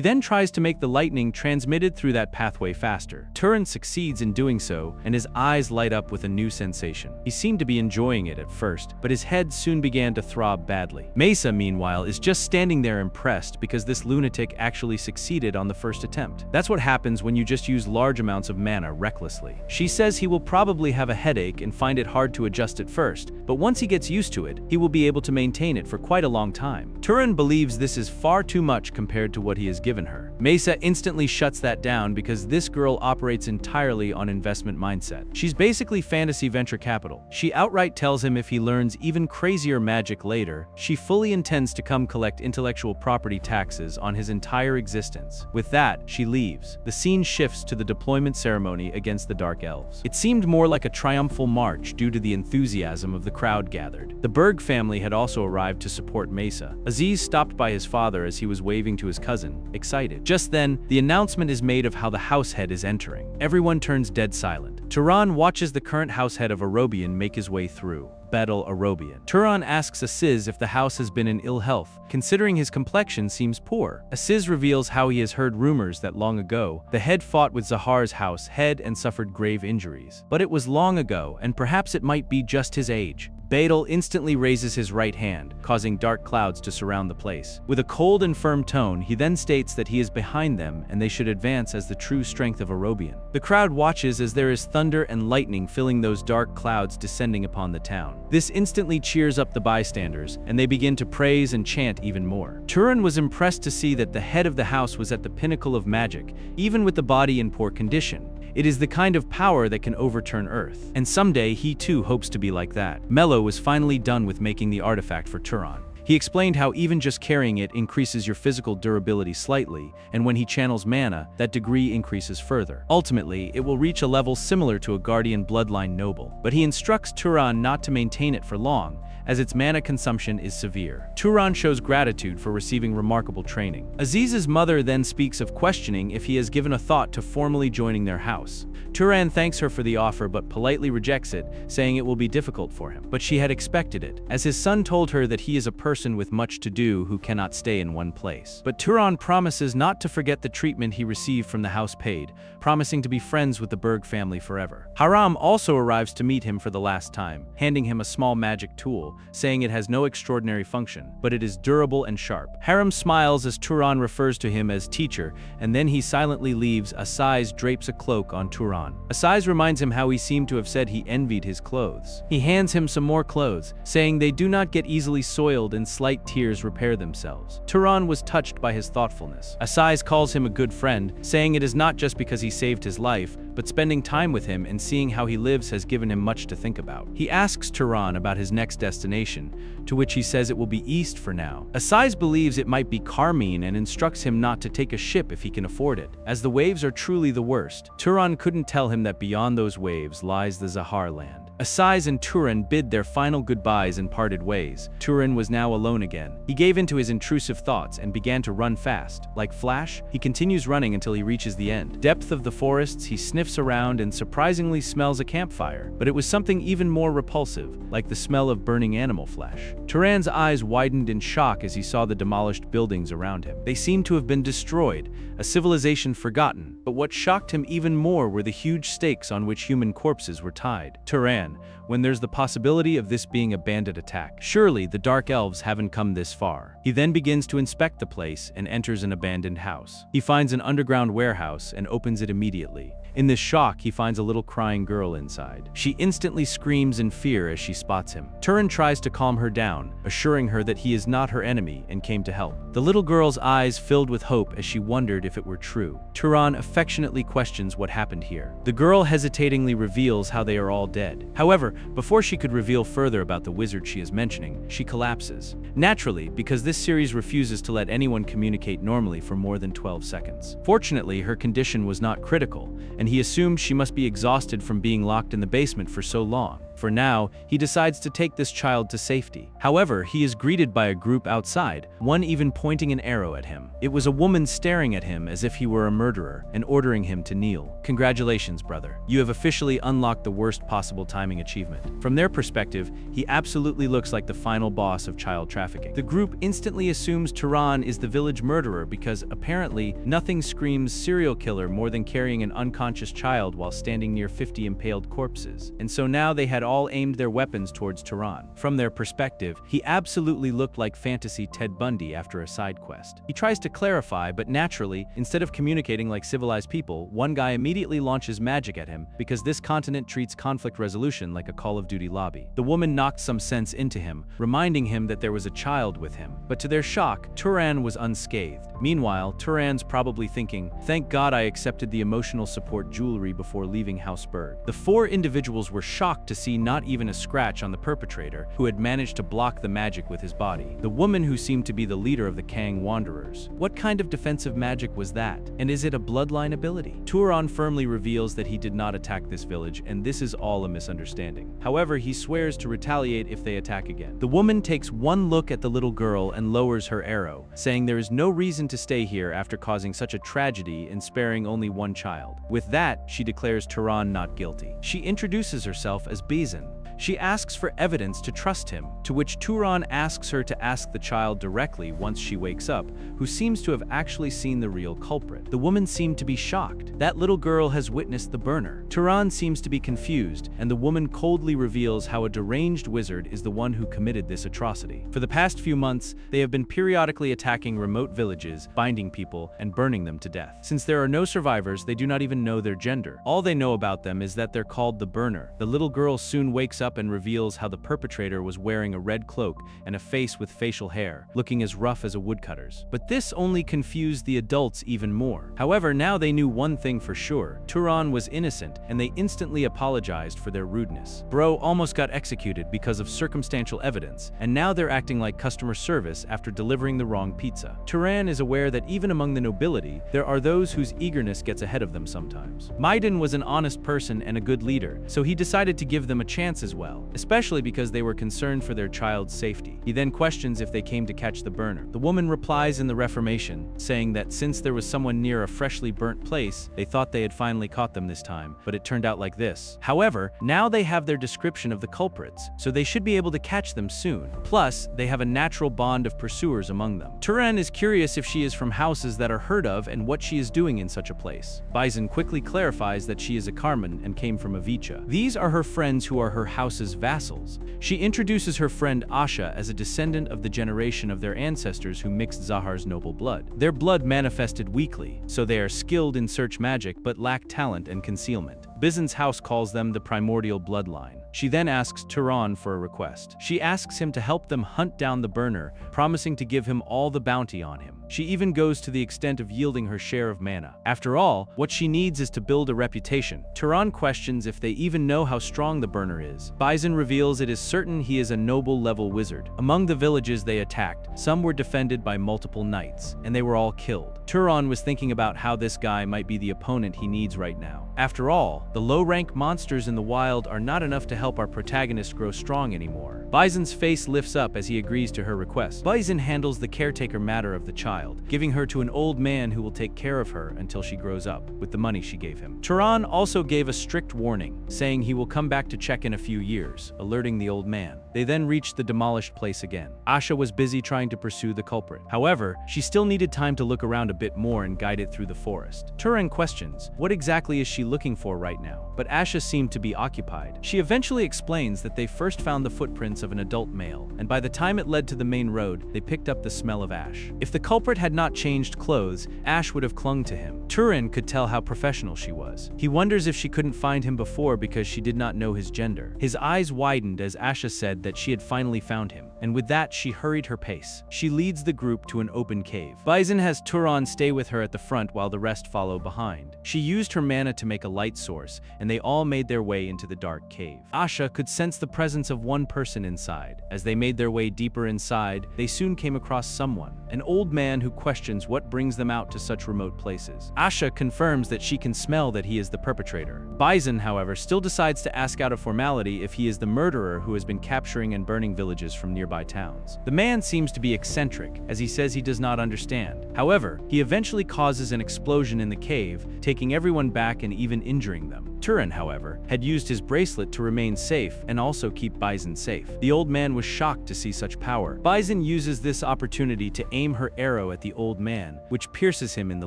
then tries to make the lightning transmitted through that pathway faster. Turan succeeds in doing so, and his eyes light up with a new sensation. He seemed to be enjoying it at first, but his head soon began to throb badly. Mesa, meanwhile, is just standing there impressed because this lunatic actually succeeded on the first attempt. That's what happens when you just use large amounts of mana recklessly. She says he will probably have a headache and find it hard to adjust at first, but once he gets used to it, he will be able to maintain it for quite a long time. Turan believes this is far too much compared to what he has given her. Mesa instantly shuts that down because this girl operates entirely on investment mindset. She's basically fantasy venture capital. She outright tells him if he learns even crazier magic later, she fully intends to come collect intellectual property taxes on his entire existence. With that, she leaves. The scene shifts to the deployment ceremony against the Dark Elves. It seemed more like a triumphal march due to the enthusiasm of the crowd gathered. The Berg family had also arrived to support Mesa. Aziz stopped by his father as he was waving to his cousin, excited. Just then, the announcement is made of how the house head is entering. Everyone turns dead silent. Turan watches the current house head of Arobian make his way through. Battle Arobian. Turan asks Aziz if the house has been in ill health, considering his complexion seems poor. Aziz reveals how he has heard rumors that long ago, the head fought with Zahar's house head and suffered grave injuries. But it was long ago, and perhaps it might be just his age. Badal instantly raises his right hand, causing dark clouds to surround the place. With a cold and firm tone, he then states that he is behind them and they should advance as the true strength of Arobian. The crowd watches as there is thunder and lightning filling those dark clouds descending upon the town. This instantly cheers up the bystanders, and they begin to praise and chant even more. Turan was impressed to see that the head of the house was at the pinnacle of magic, even with the body in poor condition. It is the kind of power that can overturn Earth. And someday, he too hopes to be like that. Mello was finally done with making the artifact for Turan. He explained how even just carrying it increases your physical durability slightly, and when he channels mana, that degree increases further. Ultimately, it will reach a level similar to a Guardian bloodline noble, but he instructs Turan not to maintain it for long, as its mana consumption is severe. Turan shows gratitude for receiving remarkable training. Aziz's mother then speaks of questioning if he has given a thought to formally joining their house. Turan thanks her for the offer but politely rejects it, saying it will be difficult for him. But she had expected it, as his son told her that he is a person with much to do who cannot stay in one place. But Turan promises not to forget the treatment he received from the house paid, promising to be friends with the Berg family forever. Haram also arrives to meet him for the last time, handing him a small magic tool, saying it has no extraordinary function, but it is durable and sharp. Haram smiles as Turan refers to him as teacher, and then he silently leaves. Aziz drapes a cloak on Turan. Aziz reminds him how he seemed to have said he envied his clothes. He hands him some more clothes, saying they do not get easily soiled and slight tears repair themselves. Turan was touched by his thoughtfulness. Aziz calls him a good friend, saying it is not just because he saved his life, but spending time with him and seeing how he lives has given him much to think about. He asks Turan about his next destination, to which he says it will be east for now. Aziz believes it might be Carmine and instructs him not to take a ship if he can afford it, as the waves are truly the worst. Turan couldn't tell him that beyond those waves lies the Zahar land. Asais and Turan bid their final goodbyes and parted ways. Turan was now alone again. He gave in to his intrusive thoughts and began to run fast. Like Flash, he continues running until he reaches the end. Depth of the forests, he sniffs around and surprisingly smells a campfire. But it was something even more repulsive, like the smell of burning animal flesh. Turan's eyes widened in shock as he saw the demolished buildings around him. They seemed to have been destroyed, a civilization forgotten. But what shocked him even more were the huge stakes on which human corpses were tied. Turan, when there's the possibility of this being a bandit attack, surely the Dark Elves haven't come this far. He then begins to inspect the place and enters an abandoned house. He finds an underground warehouse and opens it immediately. In this shock, he finds a little crying girl inside. She instantly screams in fear as she spots him. Turan tries to calm her down, assuring her that he is not her enemy and came to help. The little girl's eyes filled with hope as she wondered if it were true. Turan affectionately questions what happened here. The girl hesitatingly reveals how they are all dead. However, before she could reveal further about the wizard she is mentioning, she collapses. Naturally, because this series refuses to let anyone communicate normally for more than 12 seconds. Fortunately, her condition was not critical, and he assumed she must be exhausted from being locked in the basement for so long. For now, he decides to take this child to safety. However, he is greeted by a group outside, one even pointing an arrow at him. It was a woman staring at him as if he were a murderer and ordering him to kneel. Congratulations, brother. You have officially unlocked the worst possible timing achievement. From their perspective, he absolutely looks like the final boss of child trafficking. The group instantly assumes Turan is the village murderer because apparently nothing screams serial killer more than carrying an unconscious child while standing near 50 impaled corpses. And so now they had all aimed their weapons towards Turan. From their perspective, he absolutely looked like fantasy Ted Bundy after a side quest. He tries to clarify, but naturally, instead of communicating like civilized people, one guy immediately launches magic at him because this continent treats conflict resolution like a Call of Duty lobby. The woman knocked some sense into him, reminding him that there was a child with him. But to their shock, Turan was unscathed. Meanwhile, Turan's probably thinking, "Thank God I accepted the emotional support jewelry before leaving Hausberg." The four individuals were shocked to see not even a scratch on the perpetrator, who had managed to block the magic with his body. The woman who seemed to be the leader of the Kang Wanderers. What kind of defensive magic was that? And is it a bloodline ability? Turan firmly reveals that he did not attack this village, and this is all a misunderstanding. However, he swears to retaliate if they attack again. The woman takes one look at the little girl and lowers her arrow, saying there is no reason to stay here after causing such a tragedy and sparing only one child. With that, she declares Turan not guilty. She introduces herself as Bizan. She asks for evidence to trust him, to which Turan asks her to ask the child directly once she wakes up, who seems to have actually seen the real culprit. The woman seemed to be shocked. That little girl has witnessed the burner. Turan seems to be confused, and the woman coldly reveals how a deranged wizard is the one who committed this atrocity. For the past few months, they have been periodically attacking remote villages, binding people, and burning them to death. Since there are no survivors, they do not even know their gender. All they know about them is that they're called the burner. The little girl soon wakes up and reveals how the perpetrator was wearing a red cloak and a face with facial hair, looking as rough as a woodcutter's. But this only confused the adults even more. However, now they knew one thing for sure: Turan was innocent, and they instantly apologized for their rudeness. Bro almost got executed because of circumstantial evidence, and now they're acting like customer service after delivering the wrong pizza. Turan is aware that even among the nobility, there are those whose eagerness gets ahead of them sometimes. Maiden was an honest person and a good leader, so he decided to give them a chance as well, especially because they were concerned for their child's safety. He then questions if they came to catch the burner. The woman replies in the Reformation, saying that since there was someone near a freshly burnt place, they thought they had finally caught them this time, but it turned out like this. However, now they have their description of the culprits, so they should be able to catch them soon. Plus, they have a natural bond of pursuers among them. Turan is curious if she is from houses that are heard of and what she is doing in such a place. Bizan quickly clarifies that she is a Carmen and came from Avicha. These are her friends who are her house's vassals. She introduces her friend Asha as a descendant of the generation of their ancestors who mixed Zahar's noble blood. Their blood manifested weakly, so they are skilled in search magic but lack talent and concealment. Bizan's house calls them the primordial bloodline. She then asks Turan for a request. She asks him to help them hunt down the burner, promising to give him all the bounty on him. She even goes to the extent of yielding her share of mana. After all, what she needs is to build a reputation. Turan questions if they even know how strong the burner is. Bizan reveals it is certain he is a noble-level wizard. Among the villages they attacked, some were defended by multiple knights, and they were all killed. Turan was thinking about how this guy might be the opponent he needs right now. After all, The low-rank monsters in the wild are not enough to help our protagonist grow strong anymore. Bison's face lifts up as he agrees to her request. Bison handles the caretaker matter of the child, giving her to an old man who will take care of her until she grows up, with the money she gave him. Turan also gave a strict warning, saying he will come back to check in a few years, alerting the old man. They then reached the demolished place again. Asha was busy trying to pursue the culprit. However, she still needed time to look around a bit more and guide it through the forest. Turan questions, what exactly is she looking for right now? But Asha seemed to be occupied. She eventually explains that they first found the footprints of an adult male, and by the time it led to the main road, they picked up the smell of ash. If the culprit had not changed clothes, Ash would have clung to him. Turan could tell how professional she was. He wonders if she couldn't find him before because she did not know his gender. His eyes widened as Asha said that she had finally found him, and with that she hurried her pace. She leads the group to an open cave. Bison has Turan stay with her at the front while the rest follow behind. She used her mana to make a light source, and they all made their way into the dark cave. Asha could sense the presence of one person inside. As they made their way deeper inside, they soon came across someone, an old man who questions what brings them out to such remote places. Asha confirms that she can smell that he is the perpetrator. Bison, however, still decides to ask out of formality if he is the murderer who has been capturing and burning villages from nearby towns. The man seems to be eccentric, as he says he does not understand. However, he eventually causes an explosion in the cave, taking everyone back and even injuring them. Turan, however, had used his bracelet to remain safe and also keep Bison safe. The old man was shocked to see such power. Bison uses this opportunity to aim her arrow at the old man, which pierces him in the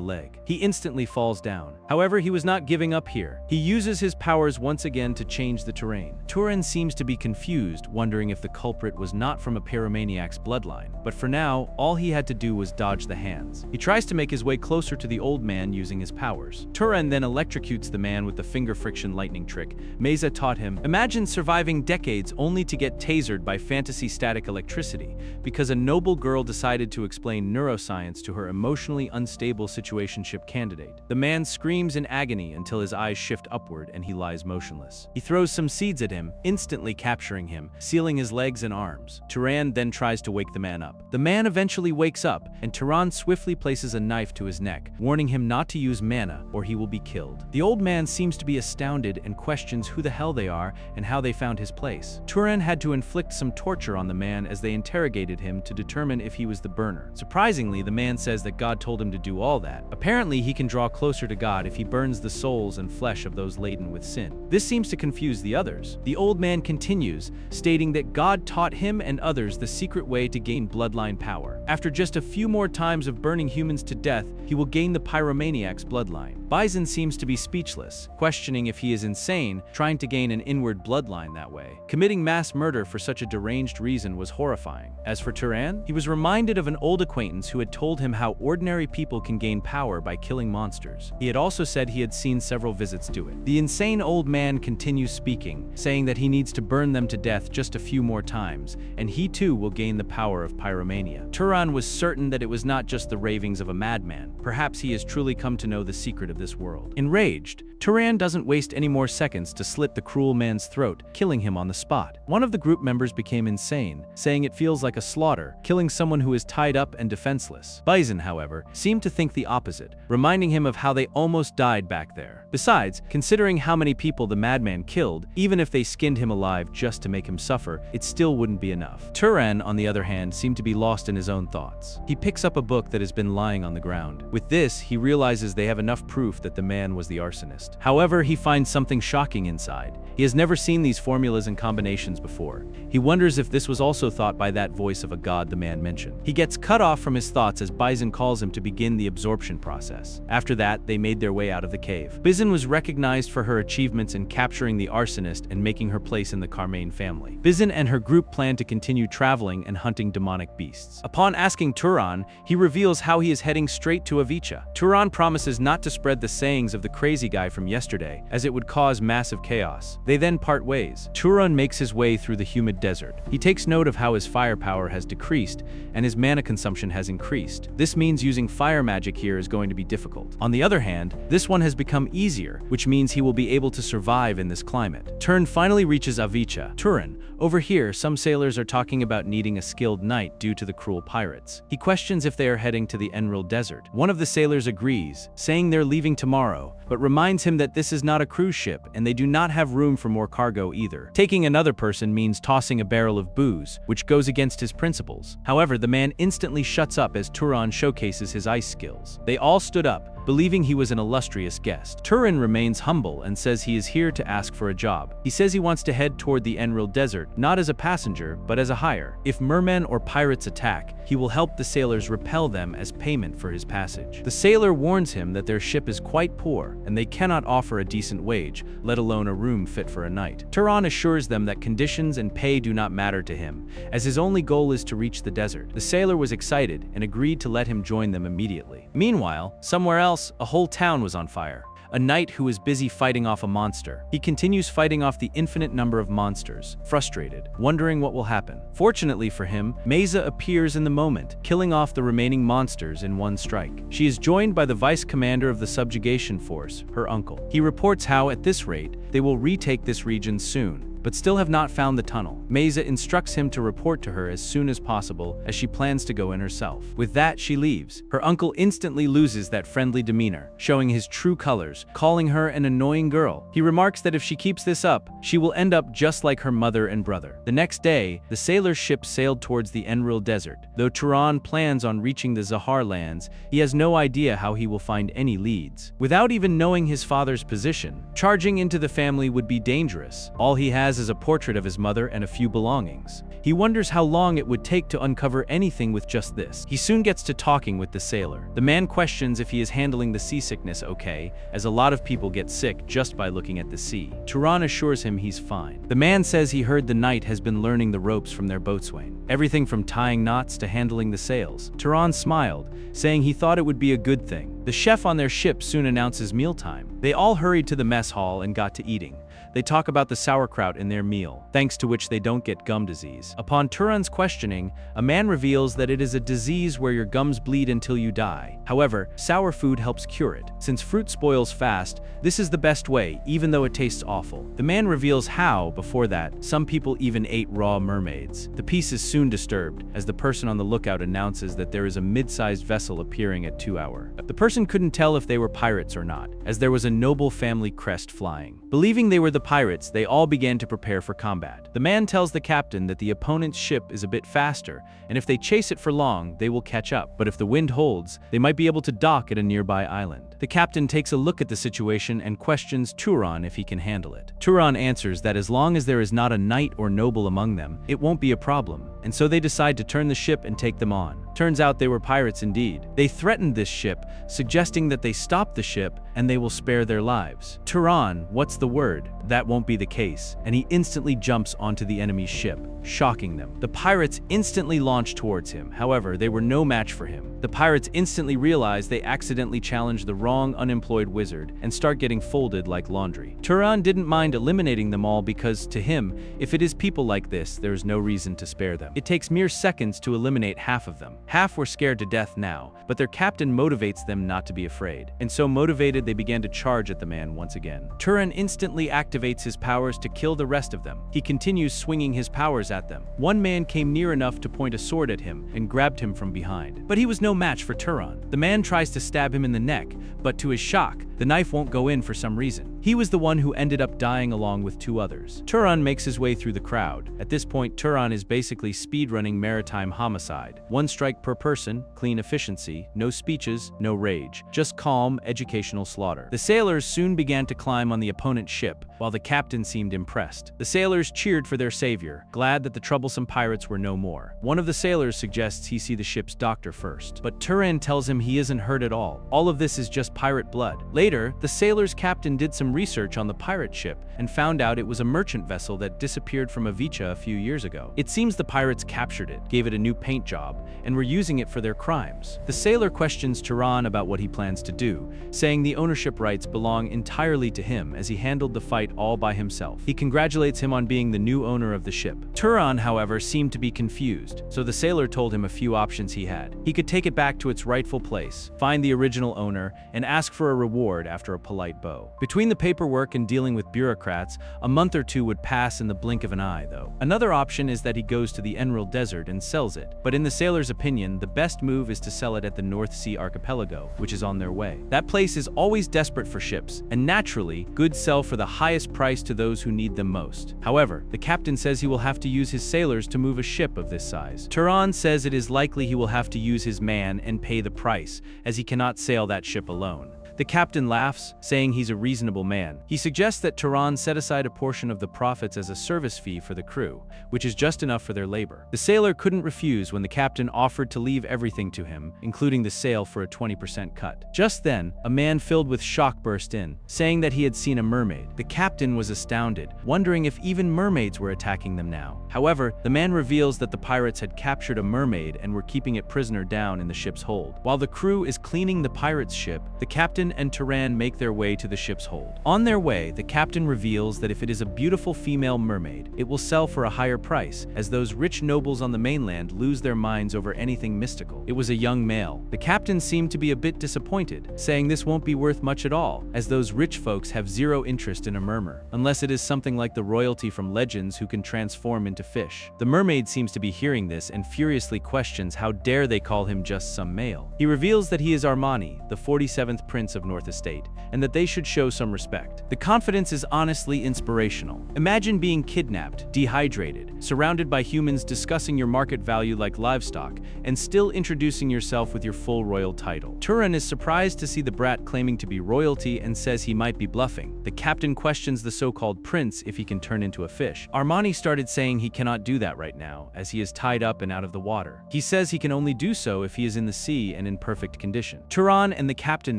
leg. He instantly falls down. However, he was not giving up here. He uses his powers once again to change the terrain. Turan seems to be confused, wondering if the culprit was not from a pyromaniac's bloodline. But for now, all he had to do was dodge the hands. He tries to make his way closer to the old man using his powers. Turan then electrocutes the man with the finger friction lightning trick Mesa taught him. Imagine surviving decades only to get tasered by fantasy static electricity because a noble girl decided to explain neuroscience to her emotionally unstable situationship candidate. The man screams in agony until his eyes shift upward and he lies motionless. He throws some seeds at him, instantly capturing him, sealing his legs and arms. Turan then tries to wake the man up. The man eventually wakes up, and Turan swiftly places a knife to his neck, warning him not to use mana or he will be killed. The old man seems to be astounded and questions who the hell they are and how they found his place. Turan had to inflict some torture on the man as they interrogated him to determine if he was the burner. Surprisingly, the man says that God told him to do all that. Apparently, he can draw closer to God if he burns the souls and flesh of those laden with sin. This seems to confuse the others. The old man continues, stating that God taught him and others the secret way to gain bloodline power. After just a few more times of burning humans to death, he will gain the pyromaniac's bloodline. Bison seems to be speechless, questioning if he is insane, trying to gain an inward bloodline that way. Committing mass murder for such a deranged reason was horrifying. As for Turan, he was reminded of an old acquaintance who had told him how ordinary people can gain power by killing monsters. He had also said he had seen several visits to it. The insane old man continues speaking, saying that he needs to burn them to death just a few more times, and he too will gain the power of pyromania. Turan was certain that it was not just the ravings of a madman. Perhaps he has truly come to know the secret of this world. Enraged, Turan doesn't waste any more seconds to slit the cruel man's throat, killing him on the spot. One of the group members became insane, saying it feels like a slaughter, killing someone who is tied up and defenseless. Bison, however, seemed to think the opposite, reminding him of how they almost died back there. Besides, considering how many people the madman killed, even if they skinned him alive just to make him suffer, it still wouldn't be enough. Turan, on the other hand, seemed to be lost in his own thoughts. He picks up a book that has been lying on the ground. With this, he realizes they have enough proof that the man was the arsonist. However, he finds something shocking inside. He has never seen these formulas and combinations before. He wonders if this was also thought by that voice of a god the man mentioned. He gets cut off from his thoughts as Bison calls him to begin the absorption process. After that, they made their way out of the cave. Bison was recognized for her achievements in capturing the arsonist and making her place in the Carmane family. Bison and her group plan to continue traveling and hunting demonic beasts. Upon asking Turan, he reveals how he is heading straight to Avicha. Turan promises not to spread the sayings of the crazy guy from yesterday, as it would cause massive chaos. They then part ways. Turan makes his way through the humid desert. He takes note of how his firepower has decreased and his mana consumption has increased. This means using fire magic here is going to be difficult. On the other hand, this one has become easier, which means he will be able to survive in this climate. Turan finally reaches Avicha. Turan, over here, some sailors are talking about needing a skilled knight due to the cruel pirate. pirates. He questions if they are heading to the Emerald Desert. One of the sailors agrees, saying they're leaving tomorrow, but reminds him that this is not a cruise ship and they do not have room for more cargo either. Taking another person means tossing a barrel of booze, which goes against his principles. However, the man instantly shuts up as Turan showcases his ice skills. They all stood up, believing he was an illustrious guest. Turan remains humble and says he is here to ask for a job. He says he wants to head toward the Emerald Desert, not as a passenger, but as a hire. If mermen or pirates attack, he will help the sailors repel them as payment for his passage. The sailor warns him that their ship is quite poor, and they cannot offer a decent wage, let alone a room fit for a night. Turan assures them that conditions and pay do not matter to him, as his only goal is to reach the desert. The sailor was excited and agreed to let him join them immediately. Meanwhile, somewhere else, a whole town was on fire. A knight who is busy fighting off a monster. He continues fighting off the infinite number of monsters, frustrated, wondering what will happen. Fortunately for him, Meza appears in the moment, killing off the remaining monsters in one strike. She is joined by the vice commander of the subjugation force, her uncle. He reports how, at this rate, they will retake this region soon, but still have not found the tunnel. Meza instructs him to report to her as soon as possible, as she plans to go in herself. With that, she leaves. Her uncle instantly loses that friendly demeanor, showing his true colors, calling her an annoying girl. He remarks that if she keeps this up, she will end up just like her mother and brother. The next day, the sailor's ship sailed towards the Emerald Desert. Though Turan plans on reaching the Zahar lands, he has no idea how he will find any leads. Without even knowing his father's position, charging into the family would be dangerous. All he has is a portrait of his mother and a few belongings. He wonders how long it would take to uncover anything with just this. He soon gets to talking with the sailor. The man questions if he is handling the seasickness okay, as a lot of people get sick just by looking at the sea. Turan assures him he's fine. The man says he heard the knight has been learning the ropes from their boatswain. Everything from tying knots to handling the sails. Turan smiled, saying he thought it would be a good thing. The chef on their ship soon announces mealtime. They all hurried to the mess hall and got to eating. They talk about the sauerkraut in their meal, thanks to which they don't get gum disease. Upon Turan's questioning, a man reveals that it is a disease where your gums bleed until you die. However, sour food helps cure it. Since fruit spoils fast, this is the best way, even though it tastes awful. The man reveals how, before that, some people even ate raw mermaids. The peace is soon disturbed, as the person on the lookout announces that there is a mid-sized vessel appearing at 2 hour. The person couldn't tell if they were pirates or not, as there was a noble family crest flying. Believing they were the pirates, they all began to prepare for combat. The man tells the captain that the opponent's ship is a bit faster, and if they chase it for long, they will catch up. But if the wind holds, they might be able to dock at a nearby island. The captain takes a look at the situation and questions Turan if he can handle it. Turan answers that as long as there is not a knight or noble among them, it won't be a problem, and so they decide to turn the ship and take them on. Turns out they were pirates indeed. They threatened this ship, suggesting that they stop the ship and they will spare their lives. Turan, what's the word? That won't be the case, and he instantly jumps onto the enemy's ship, shocking them. The pirates instantly launch towards him. However, they were no match for him. The pirates instantly realize they accidentally challenged the wrong unemployed wizard and start getting folded like laundry. Turan didn't mind eliminating them all because, to him, if it is people like this, there is no reason to spare them. It takes mere seconds to eliminate half of them. Half were scared to death now, but their captain motivates them not to be afraid. And so motivated, they began to charge at the man once again. Turan instantly activates his powers to kill the rest of them. He continues swinging his powers at them. One man came near enough to point a sword at him and grabbed him from behind. But he was no match for Turan. The man tries to stab him in the neck, but to his shock, the knife won't go in for some reason. He was the one who ended up dying along with 2 others. Turan makes his way through the crowd. At this point, Turan is basically speedrunning maritime homicide. 1 strike per person, clean efficiency, no speeches, no rage, just calm, educational slaughter. The sailors soon began to climb on the opponent's ship, while the captain seemed impressed. The sailors cheered for their savior, glad that the troublesome pirates were no more. One of the sailors suggests he see the ship's doctor first, but Turan tells him he isn't hurt at all. All of this is just pirate blood. Later, the sailor's captain did some research on the pirate ship and found out it was a merchant vessel that disappeared from Avicha a few years ago. It seems the pirates captured it, gave it a new paint job, and were using it for their crimes. The sailor questions Turan about what he plans to do, saying the ownership rights belong entirely to him as he handled the fight all by himself. He congratulates him on being the new owner of the ship. Turan, however, seemed to be confused, so the sailor told him a few options he had. He could take it back to its rightful place, find the original owner, and ask for a reward after a polite bow. Between the paperwork and dealing with bureaucrats, a month or two would pass in the blink of an eye, though. Another option is that he goes to the Emerald Desert and sells it. But in the sailor's opinion, the best move is to sell it at the North Sea archipelago, which is on their way. That place is always desperate for ships, and naturally, goods sell for the highest price to those who need them most. However, the captain says he will have to use his sailors to move a ship of this size. Turan says it is likely he will have to use his man and pay the price, as he cannot sail that ship alone. The captain laughs, saying he's a reasonable man. He suggests that Turan set aside a portion of the profits as a service fee for the crew, which is just enough for their labor. The sailor couldn't refuse when the captain offered to leave everything to him, including the sail, for a 20% cut. Just then, a man filled with shock burst in, saying that he had seen a mermaid. The captain was astounded, wondering if even mermaids were attacking them now. However, the man reveals that the pirates had captured a mermaid and were keeping it prisoner down in the ship's hold. While the crew is cleaning the pirate's ship, the captain and Turan make their way to the ship's hold. On their way, the captain reveals that if it is a beautiful female mermaid, it will sell for a higher price, as those rich nobles on the mainland lose their minds over anything mystical. It was a young male. The captain seemed to be a bit disappointed, saying this won't be worth much at all, as those rich folks have zero interest in a mermer, unless it is something like the royalty from legends who can transform into fish. The mermaid seems to be hearing this and furiously questions how dare they call him just some male. He reveals that he is Armani, the 47th prince of North Estate, and that they should show some respect. The confidence is honestly inspirational. Imagine being kidnapped, dehydrated, surrounded by humans discussing your market value like livestock, and still introducing yourself with your full royal title. Turan is surprised to see the brat claiming to be royalty and says he might be bluffing. The captain questions the so-called prince if he can turn into a fish. Armani started saying he cannot do that right now, as he is tied up and out of the water. He says he can only do so if he is in the sea and in perfect condition. Turan and the captain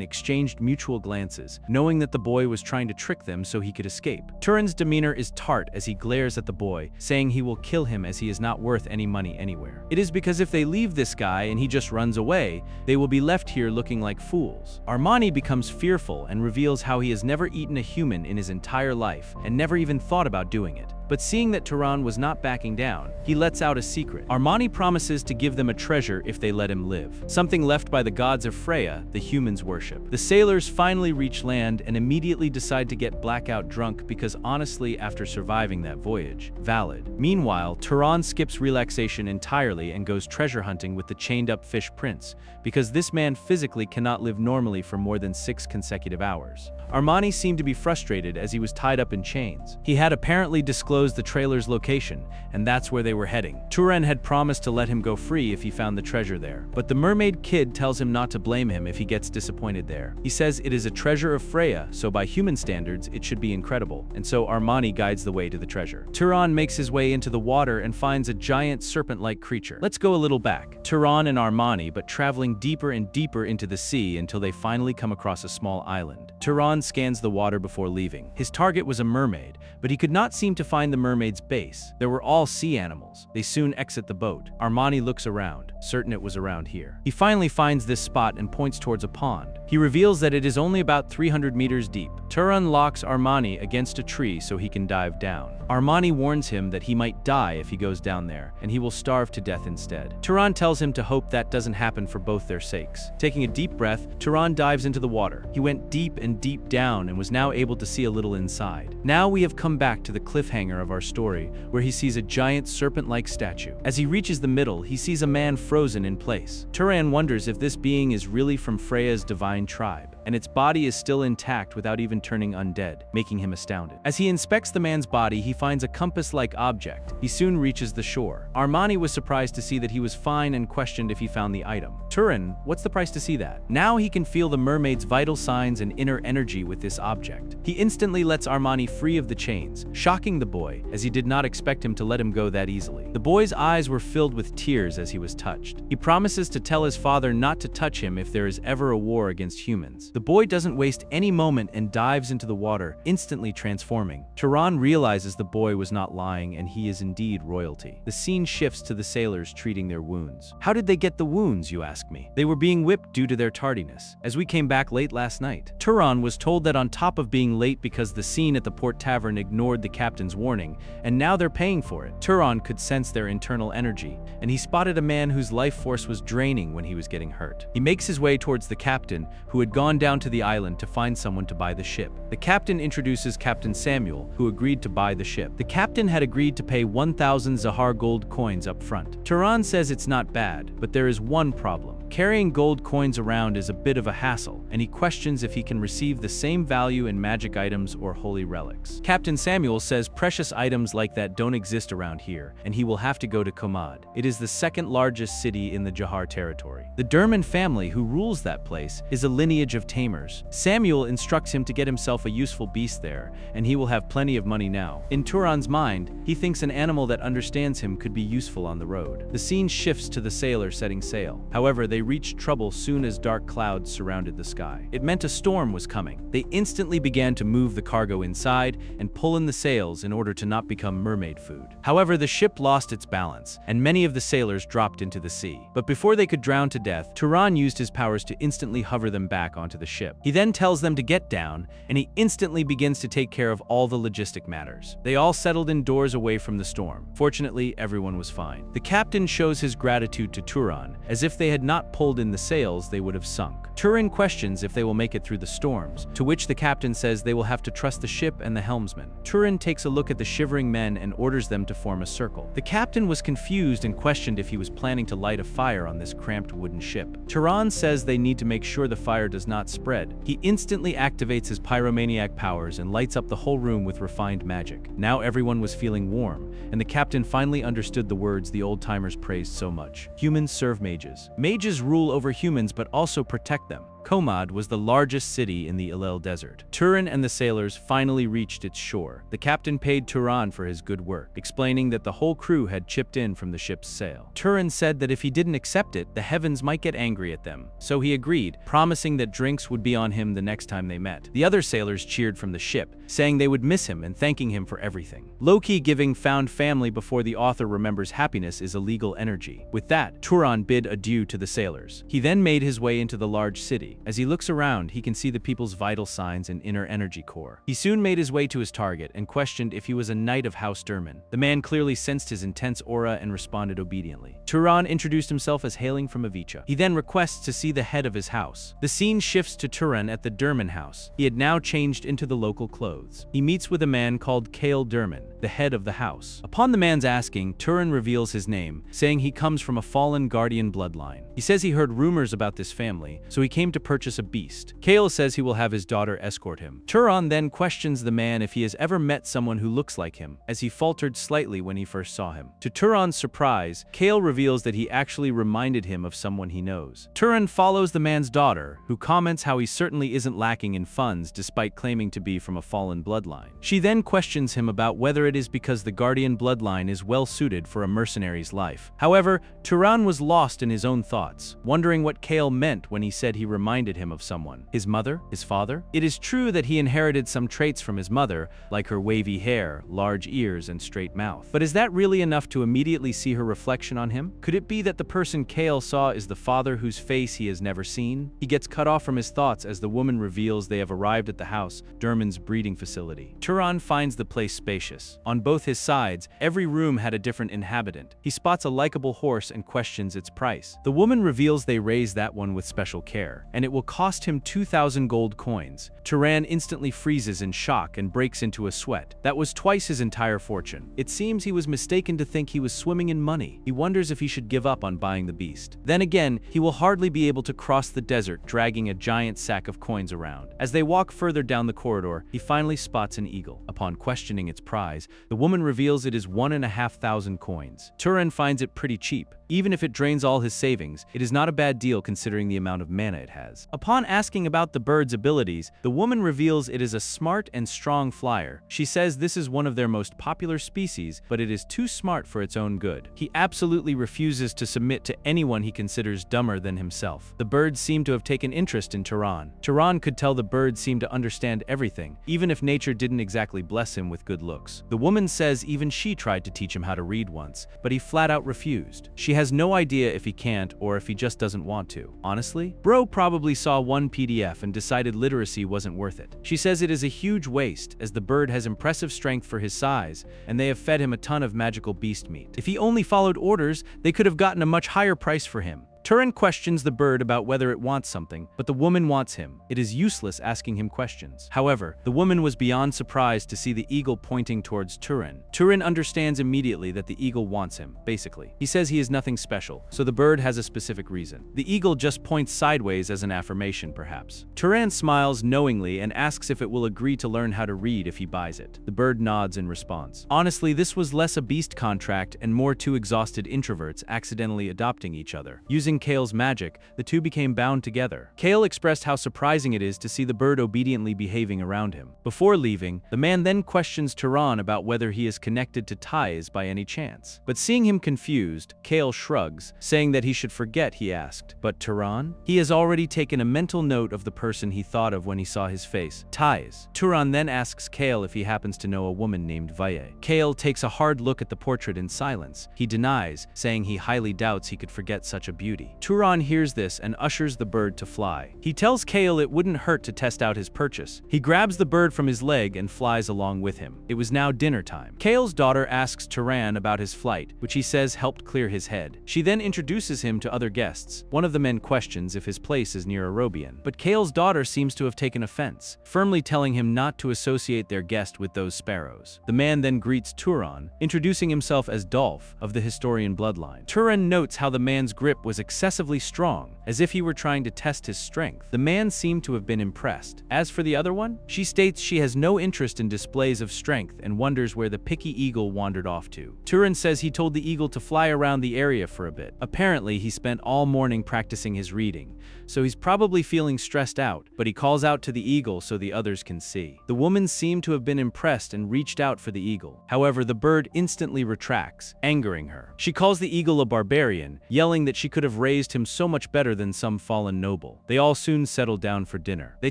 exchanged mutual glances, knowing that the boy was trying to trick them so he could escape. Turan's demeanor is tart as he glares at the boy, saying he will kill him as he is not worth any money anywhere. It is because if they leave this guy and he just runs away, they will be left here looking like fools. Armani becomes fearful and reveals how he has never eaten a human in his entire life and never even thought about doing it. But seeing that Turan was not backing down, he lets out a secret. Armani promises to give them a treasure if they let him live, something left by the gods of Freya, the humans worship. The sailors finally reach land and immediately decide to get blackout drunk because honestly, after surviving that voyage, valid. Meanwhile, Turan skips relaxation entirely and goes treasure hunting with the chained-up fish prince, because this man physically cannot live normally for more than 6 consecutive hours. Armani seemed to be frustrated as he was tied up in chains. He had apparently disclosed the trailer's location, and that's where they were heading. Turan had promised to let him go free if he found the treasure there, but the mermaid kid tells him not to blame him if he gets disappointed there. He says it is a treasure of Freya, so by human standards, it should be incredible, and so Armani guides the way to the treasure. Turan makes his way into the water and finds a giant serpent-like creature. Let's go a little back. Turan and Armani, but traveling deeper and deeper into the sea until they finally come across a small island. Turan scans the water before leaving. His target was a mermaid, but he could not seem to find the mermaid's base. There were all sea animals. They soon exit the boat. Armani looks around, certain it was around here. He finally finds this spot and points towards a pond. He reveals that it is only about 300 meters deep. Turan locks Armani against a tree so he can dive down. Armani warns him that he might die if he goes down there, and he will starve to death instead. Turan tells him to hope that doesn't happen for both their sakes. Taking a deep breath, Turan dives into the water. He went deep and deep down and was now able to see a little inside. Now we have come back to the cliffhanger of our story, where he sees a giant serpent-like statue. As he reaches the middle, he sees a man frozen in place. Turan wonders if this being is really from Freya's divine tribe, and its body is still intact without even turning undead, making him astounded. As he inspects the man's body, he finds a compass-like object. He soon reaches the shore. Armani was surprised to see that he was fine and questioned if he found the item. Turan, what's the price to see that? Now he can feel the mermaid's vital signs and inner energy with this object. He instantly lets Armani free of the chains, shocking the boy, as he did not expect him to let him go that easily. The boy's eyes were filled with tears as he was touched. He promises to tell his father not to touch him if there is ever a war against humans. The boy doesn't waste any moment and dives into the water, instantly transforming. Turan realizes the boy was not lying and he is indeed royalty. The scene shifts to the sailors treating their wounds. How did they get the wounds, you ask me? They were being whipped due to their tardiness, as we came back late last night. Turan was told that on top of being late because the scene at the port tavern ignored the captain's warning, and now they're paying for it. Turan could sense their internal energy, and he spotted a man whose life force was draining when he was getting hurt. He makes his way towards the captain, who had gone down down to the island to find someone to buy the ship. The captain introduces Captain Samuel, who agreed to buy the ship. The captain had agreed to pay 1,000 Zahar gold coins up front. Turan says it's not bad, but there is one problem. Carrying gold coins around is a bit of a hassle, and he questions if he can receive the same value in magic items or holy relics. Captain Samuel says precious items like that don't exist around here, and he will have to go to Komad. It is the second largest city in the Jahar territory. The Durman family, who rules that place, is a lineage of tamers. Samuel instructs him to get himself a useful beast there, and he will have plenty of money now. In Turan's mind, he thinks an animal that understands him could be useful on the road. The scene shifts to the sailor setting sail. However, they reached trouble soon as dark clouds surrounded the sky. It meant a storm was coming. They instantly began to move the cargo inside and pull in the sails in order to not become mermaid food. However, the ship lost its balance, and many of the sailors dropped into the sea. But before they could drown to death, Turan used his powers to instantly hover them back onto the ship. He then tells them to get down, and he instantly begins to take care of all the logistic matters. They all settled indoors away from the storm. Fortunately, everyone was fine. The captain shows his gratitude to Turan, as if they had not pulled in the sails, they would have sunk. Turan questions if they will make it through the storms, to which the captain says they will have to trust the ship and the helmsman. Turan takes a look at the shivering men and orders them to form a circle. The captain was confused and questioned if he was planning to light a fire on this cramped wooden ship. Turan says they need to make sure the fire does not spread. He instantly activates his pyromaniac powers and lights up the whole room with refined magic. Now everyone was feeling warm, and the captain finally understood the words the old-timers praised so much. Humans serve mages. Mages rule over humans but also protect them. Komad was the largest city in the Ilel Desert. Turan and the sailors finally reached its shore. The captain paid Turan for his good work, explaining that the whole crew had chipped in from the ship's sail. Turan said that if he didn't accept it, the heavens might get angry at them. So he agreed, promising that drinks would be on him the next time they met. The other sailors cheered from the ship, saying they would miss him and thanking him for everything. Loki giving found family before the author remembers happiness is a legal energy. With that, Turan bid adieu to the sailors. He then made his way into the large city. As he looks around, he can see the people's vital signs and inner energy core. He soon made his way to his target and questioned if he was a knight of House Durman. The man clearly sensed his intense aura and responded obediently. Turan introduced himself as hailing from Avicha. He then requests to see the head of his house. The scene shifts to Turan at the Durman house. He had now changed into the local clothes. He meets with a man called Kale Durman, the head of the house. Upon the man's asking, Turan reveals his name, saying he comes from a fallen guardian bloodline. He says he heard rumors about this family, so he came to purchase a beast. Kale says he will have his daughter escort him. Turan then questions the man if he has ever met someone who looks like him, as he faltered slightly when he first saw him. To Turan's surprise, Kale reveals that he actually reminded him of someone he knows. Turan follows the man's daughter, who comments how he certainly isn't lacking in funds despite claiming to be from a fallen bloodline. She then questions him about whether it is because the guardian bloodline is well suited for a mercenary's life. However, Turan was lost in his own thoughts, wondering what Kale meant when he said he reminded him of someone. His mother? His father? It is true that he inherited some traits from his mother, like her wavy hair, large ears, and straight mouth. But is that really enough to immediately see her reflection on him? Could it be that the person Kale saw is the father whose face he has never seen? He gets cut off from his thoughts as the woman reveals they have arrived at the house, Durman's breeding facility. Turan finds the place spacious. On both his sides, every room had a different inhabitant. He spots a likable horse and questions its price. The woman reveals they raised that one with special care, and it will cost him 2,000 gold coins. Turan instantly freezes in shock and breaks into a sweat. That was twice his entire fortune. It seems he was mistaken to think he was swimming in money. He wonders if he should give up on buying the beast. Then again, he will hardly be able to cross the desert dragging a giant sack of coins around. As they walk further down the corridor, he finally spots an eagle. Upon questioning its prize, the woman reveals it is 1,500 coins. Turan finds it pretty cheap. Even if it drains all his savings, it is not a bad deal considering the amount of mana it has. Upon asking about the bird's abilities, the woman reveals it is a smart and strong flyer. She says this is one of their most popular species, but it is too smart for its own good. He absolutely refuses to submit to anyone he considers dumber than himself. The birds seem to have taken interest in Turan. Turan could tell the birds seemed to understand everything, even if nature didn't exactly bless him with good looks. The woman says even she tried to teach him how to read once, but he flat out refused. She has no idea if he can't or if he just doesn't want to. Honestly, bro probably saw one PDF and decided literacy wasn't worth it. She says it is a huge waste as the bird has impressive strength for his size and they have fed him a ton of magical beast meat. If he only followed orders, they could have gotten a much higher price for him. Turan questions the bird about whether it wants something, but the woman wants him. It is useless asking him questions. However, the woman was beyond surprised to see the eagle pointing towards Turan. Turan understands immediately that the eagle wants him, basically. He says he is nothing special, so the bird has a specific reason. The eagle just points sideways as an affirmation, perhaps. Turan smiles knowingly and asks if it will agree to learn how to read if he buys it. The bird nods in response. Honestly, this was less a beast contract and more two exhausted introverts accidentally adopting each other. Using Kale's magic, the two became bound together. Kale expressed how surprising it is to see the bird obediently behaving around him. Before leaving, the man then questions Turan about whether he is connected to ties by any chance. But seeing him confused, Kale shrugs, saying that he should forget, he asked. But Turan? He has already taken a mental note of the person he thought of when he saw his face. Ties. Turan then asks Kale if he happens to know a woman named Vaye. Kale takes a hard look at the portrait in silence. He denies, saying he highly doubts he could forget such a beauty. Turan hears this and ushers the bird to fly. He tells Kale it wouldn't hurt to test out his purchase. He grabs the bird from his leg and flies along with him. It was now dinner time. Kale's daughter asks Turan about his flight, which he says helped clear his head. She then introduces him to other guests. One of the men questions if his place is near Arobian, but Kale's daughter seems to have taken offense, firmly telling him not to associate their guest with those sparrows. The man then greets Turan, introducing himself as Dolph, of the Historian bloodline. Turan notes how the man's grip was excessively strong, as if he were trying to test his strength. The man seemed to have been impressed. As for the other one, she states she has no interest in displays of strength and wonders where the picky eagle wandered off to. Turan says he told the eagle to fly around the area for a bit. Apparently, he spent all morning practicing his reading, so he's probably feeling stressed out, but he calls out to the eagle so the others can see. The woman seemed to have been impressed and reached out for the eagle. However, the bird instantly retracts, angering her. She calls the eagle a barbarian, yelling that she could have raised him so much better than some fallen noble. They all soon settle down for dinner. They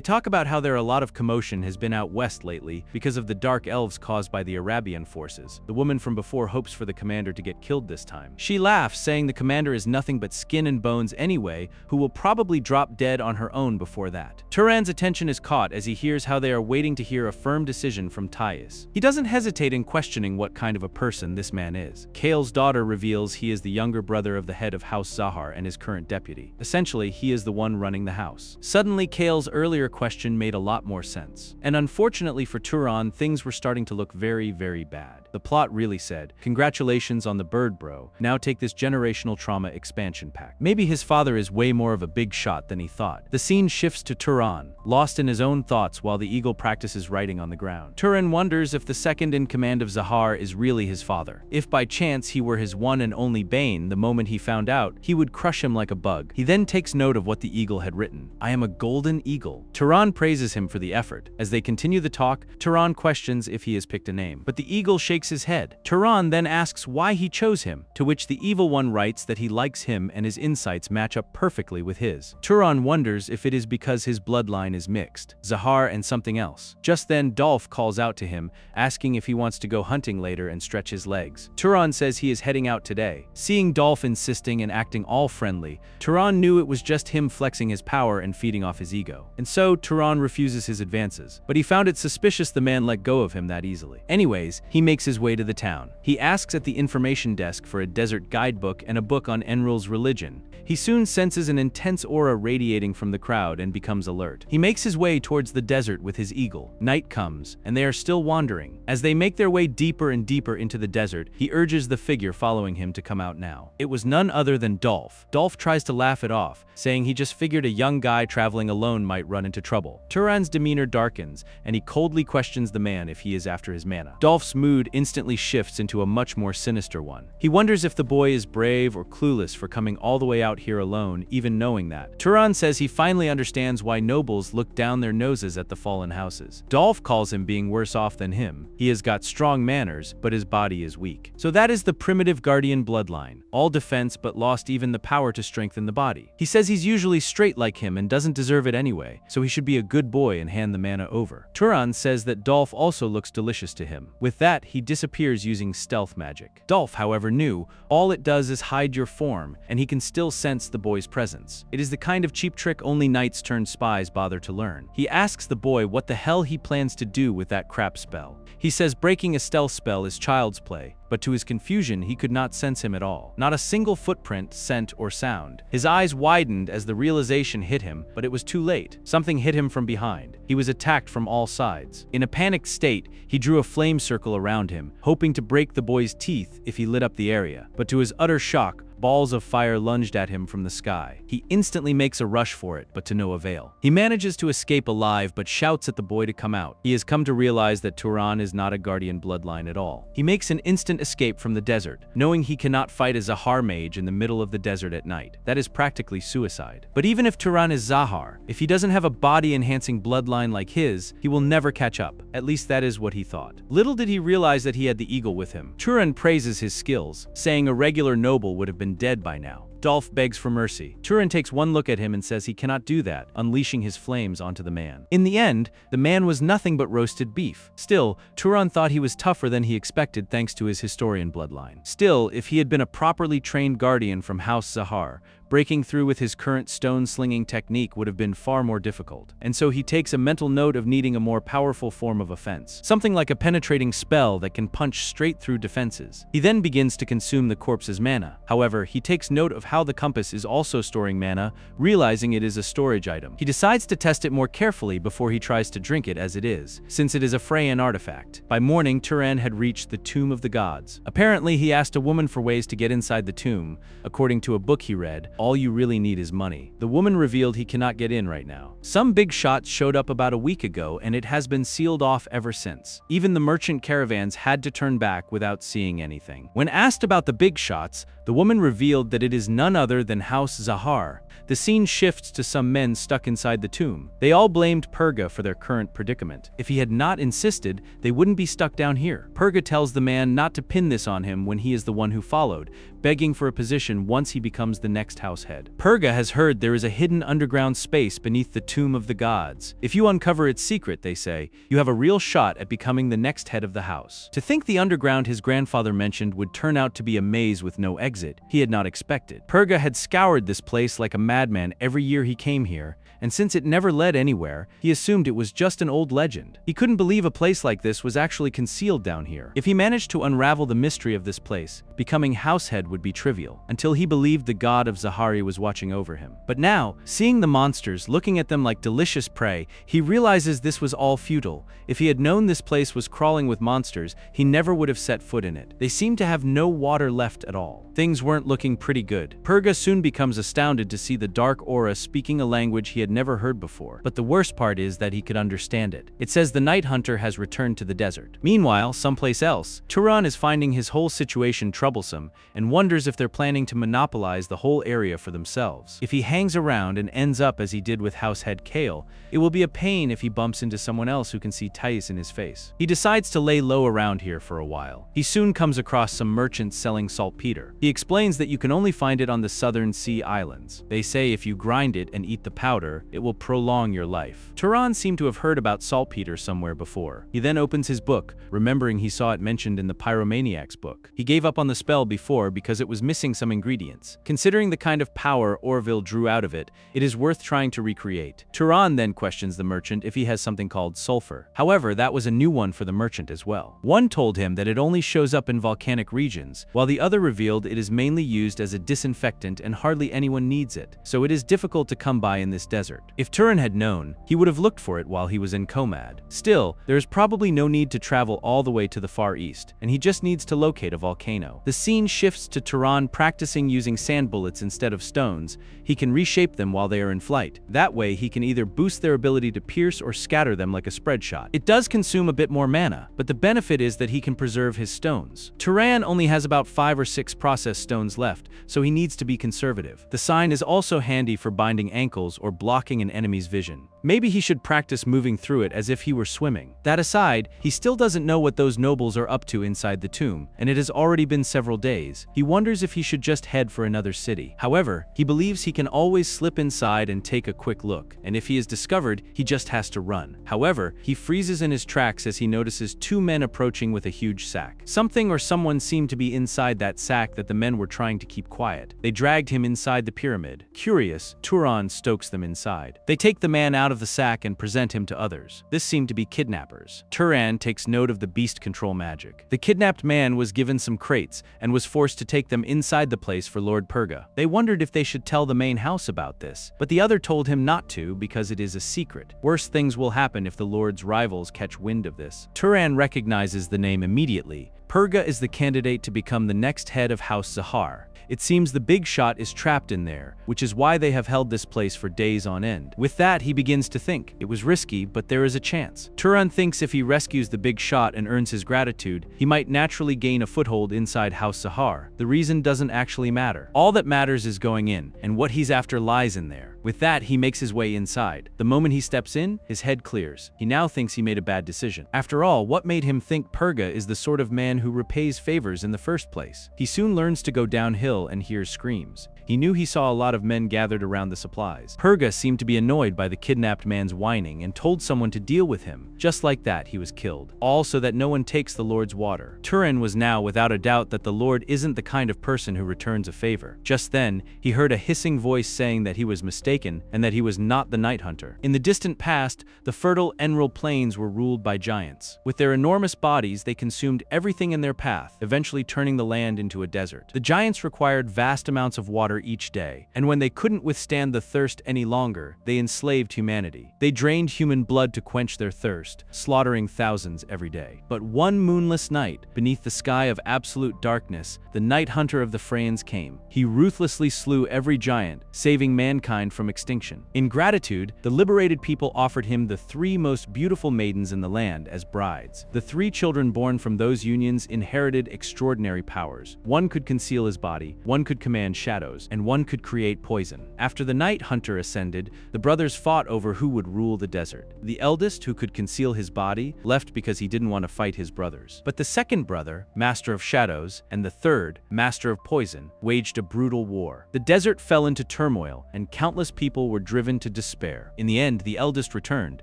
talk about how there a lot of commotion has been out west lately because of the dark elves caused by the Arabian forces. The woman from before hopes for the commander to get killed this time. She laughs, saying the commander is nothing but skin and bones anyway, who will probably drop dead on her own before that. Turan's attention is caught as he hears how they are waiting to hear a firm decision from Thais. He doesn't hesitate in questioning what kind of a person this man is. Kale's daughter reveals he is the younger brother of the head of House Zahar and his current deputy. Essentially, he is the one running the house. Suddenly, Kale's earlier question made a lot more sense. And unfortunately for Turan, things were starting to look very, very bad. The plot really said, "Congratulations on the bird, bro. Now take this generational trauma expansion pack." Maybe his father is way more of a big shot than he thought. The scene shifts to Turan, lost in his own thoughts while the eagle practices writing on the ground. Turan wonders if the second in command of Zahar is really his father. If by chance he were his one and only bane, the moment he found out, he would crush him like a bug. He then takes note of what the eagle had written. "I am a golden eagle." Turan praises him for the effort. As they continue the talk, Turan questions if he has picked a name, but the eagle shakes his head. Turan then asks why he chose him, to which the evil one writes that he likes him and his insights match up perfectly with his. Turan wonders if it is because his bloodline is mixed, Zahar and something else. Just then, Dolph calls out to him, asking if he wants to go hunting later and stretch his legs. Turan says he is heading out today. Seeing Dolph insisting and acting all friendly, Turan knew it was just him flexing his power and feeding off his ego. And so, Turan refuses his advances, but he found it suspicious the man let go of him that easily. Anyways, he makes his way to the town. He asks at the information desk for a desert guidebook and a book on Enrul's religion. He soon senses an intense aura radiating from the crowd and becomes alert. He makes his way towards the desert with his eagle. Night comes, and they are still wandering. As they make their way deeper and deeper into the desert, he urges the figure following him to come out now. It was none other than Dolph. Dolph tries to laugh it off, saying he just figured a young guy traveling alone might run into trouble. Turan's demeanor darkens, and he coldly questions the man if he is after his mana. Dolph's mood instantly shifts into a much more sinister one. He wonders if the boy is brave or clueless for coming all the way out here alone, even knowing that. Turan says he finally understands why nobles look down their noses at the fallen houses. Dolph calls him being worse off than him. He has got strong manners, but his body is weak. So that is the primitive guardian bloodline. All defense but lost even the power to strengthen the body. He says he's usually straight like him and doesn't deserve it anyway, so he should be a good boy and hand the mana over. Turan says that Dolph also looks delicious to him. With that, he disappears using stealth magic. Dolph, however, knew all it does is hide your form, and he can still sense the boy's presence. It is the kind of cheap trick only knights turned spies bother to learn. He asks the boy what the hell he plans to do with that crap spell. He says breaking a stealth spell is child's play, but to his confusion, he could not sense him at all. Not a single footprint, scent, or sound. His eyes widened as the realization hit him, but it was too late. Something hit him from behind. He was attacked from all sides. In a panicked state, he drew a flame circle around him, hoping to break the boy's teeth if he lit up the area. But to his utter shock, balls of fire lunged at him from the sky. He instantly makes a rush for it, but to no avail. He manages to escape alive, but shouts at the boy to come out. He has come to realize that Turan is not a guardian bloodline at all. He makes an instant escape from the desert, knowing he cannot fight a Zahar mage in the middle of the desert at night. That is practically suicide. But even if Turan is Zahar, if he doesn't have a body-enhancing bloodline like his, he will never catch up. At least that is what he thought. Little did he realize that he had the eagle with him. Turan praises his skills, saying a regular noble would have been dead by now. Dolph begs for mercy. Turan takes one look at him and says he cannot do that, unleashing his flames onto the man. In the end, the man was nothing but roasted beef. Still, Turan thought he was tougher than he expected thanks to his historian bloodline. Still, if he had been a properly trained guardian from House Zahar, breaking through with his current stone-slinging technique would have been far more difficult. And so he takes a mental note of needing a more powerful form of offense. Something like a penetrating spell that can punch straight through defenses. He then begins to consume the corpse's mana. However, he takes note of how the compass is also storing mana, realizing it is a storage item. He decides to test it more carefully before he tries to drink it as it is, since it is a Freyan artifact. By morning, Turan had reached the Tomb of the Gods. Apparently, he asked a woman for ways to get inside the tomb. According to a book he read, all you really need is money. The woman revealed he cannot get in right now. Some big shots showed up about a week ago, and it has been sealed off ever since. Even the merchant caravans had to turn back without seeing anything. When asked about the big shots, the woman revealed that it is none other than House Zahar. The scene shifts to some men stuck inside the tomb. They all blamed Purga for their current predicament. If he had not insisted, they wouldn't be stuck down here. Purga tells the man not to pin this on him when he is the one who followed, begging for a position once he becomes the next house head. Purga has heard there is a hidden underground space beneath the Tomb of the Gods. If you uncover its secret, they say, you have a real shot at becoming the next head of the house. To think the underground his grandfather mentioned would turn out to be a maze with no exit, he had not expected. Purga had scoured this place like a madman every year he came here, and since it never led anywhere, he assumed it was just an old legend. He couldn't believe a place like this was actually concealed down here. If he managed to unravel the mystery of this place, becoming househead would be trivial, until he believed the god of Zahari was watching over him. But now, seeing the monsters, looking at them like delicious prey, he realizes this was all futile. If he had known this place was crawling with monsters, he never would have set foot in it. They seemed to have no water left at all. Things weren't looking pretty good. Purga soon becomes astounded to see the dark aura speaking a language he had never heard before. But the worst part is that he could understand it. It says the night hunter has returned to the desert. Meanwhile, someplace else, Turan is finding his whole situation troublesome and wonders if they're planning to monopolize the whole area for themselves. If he hangs around and ends up as he did with househead Kale, it will be a pain if he bumps into someone else who can see Thais in his face. He decides to lay low around here for a while. He soon comes across some merchants selling saltpeter. He explains that you can only find it on the southern sea islands. They say if you grind it and eat the powder, it will prolong your life. Turan seemed to have heard about saltpeter somewhere before. He then opens his book, remembering he saw it mentioned in the Pyromaniac's book. He gave up on the spell before because it was missing some ingredients. Considering the kind of power Orville drew out of it, it is worth trying to recreate. Turan then questions the merchant if he has something called sulfur. However, that was a new one for the merchant as well. One told him that it only shows up in volcanic regions, while the other revealed it is mainly used as a disinfectant and hardly anyone needs it, so it is difficult to come by in this desert. If Turan had known, he would have looked for it while he was in Komad. Still, there is probably no need to travel all the way to the Far East, and he just needs to locate a volcano. The scene shifts to Turan practicing using sand bullets instead of stones. He can reshape them while they are in flight. That way, he can either boost their ability to pierce or scatter them like a spread shot. It does consume a bit more mana, but the benefit is that he can preserve his stones. Turan only has about 5 or 6 processed stones left, so he needs to be conservative. The sign is also handy for binding ankles or blocking an enemy's vision. Maybe he should practice moving through it as if he were swimming. That aside, he still doesn't know what those nobles are up to inside the tomb, and it has already been several days. He wonders if he should just head for another city. However, he believes he can always slip inside and take a quick look, and if he is discovered, he just has to run. However, he freezes in his tracks as he notices 2 men approaching with a huge sack. Something or someone seemed to be inside that sack that the men were trying to keep quiet. They dragged him inside the pyramid. Curious, Turan stokes them inside. They take the man out of of the sack and present him to others. This seemed to be kidnappers. Turan takes note of the beast control magic. The kidnapped man was given some crates and was forced to take them inside the place for Lord Purga. They wondered if they should tell the main house about this, but the other told him not to because it is a secret. Worse things will happen if the Lord's rivals catch wind of this. Turan recognizes the name immediately. Purga is the candidate to become the next head of House Zahar. It seems the big shot is trapped in there, which is why they have held this place for days on end. With that, he begins to think. It was risky, but there is a chance. Turan thinks if he rescues the big shot and earns his gratitude, he might naturally gain a foothold inside House Zahar. The reason doesn't actually matter. All that matters is going in, and what he's after lies in there. With that, he makes his way inside. The moment he steps in, his head clears. He now thinks he made a bad decision. After all, what made him think Purga is the sort of man who repays favors in the first place? He soon learns to go downhill and hears screams. He knew he saw a lot of men gathered around the supplies. Purga seemed to be annoyed by the kidnapped man's whining and told someone to deal with him. Just like that, he was killed. All so that no one takes the Lord's water. Turan was now without a doubt that the Lord isn't the kind of person who returns a favor. Just then, he heard a hissing voice saying that he was mistaken and that he was not the Night Hunter. In the distant past, the fertile Enral plains were ruled by giants. With their enormous bodies, they consumed everything in their path, eventually turning the land into a desert. The giants required vast amounts of water each day, and when they couldn't withstand the thirst any longer, they enslaved humanity. They drained human blood to quench their thirst, slaughtering thousands every day. But one moonless night, beneath the sky of absolute darkness, the Night Hunter of the Freyans came. He ruthlessly slew every giant, saving mankind from extinction. In gratitude, the liberated people offered him the 3 most beautiful maidens in the land as brides. The 3 children born from those unions inherited extraordinary powers. One could conceal his body, one could command shadows, and one could create poison. After the Night Hunter ascended, the brothers fought over who would rule the desert. The eldest, who could conceal his body, left because he didn't want to fight his brothers. But the second brother, Master of Shadows, and the third, Master of Poison, waged a brutal war. The desert fell into turmoil, and countless people were driven to despair. In the end, the eldest returned,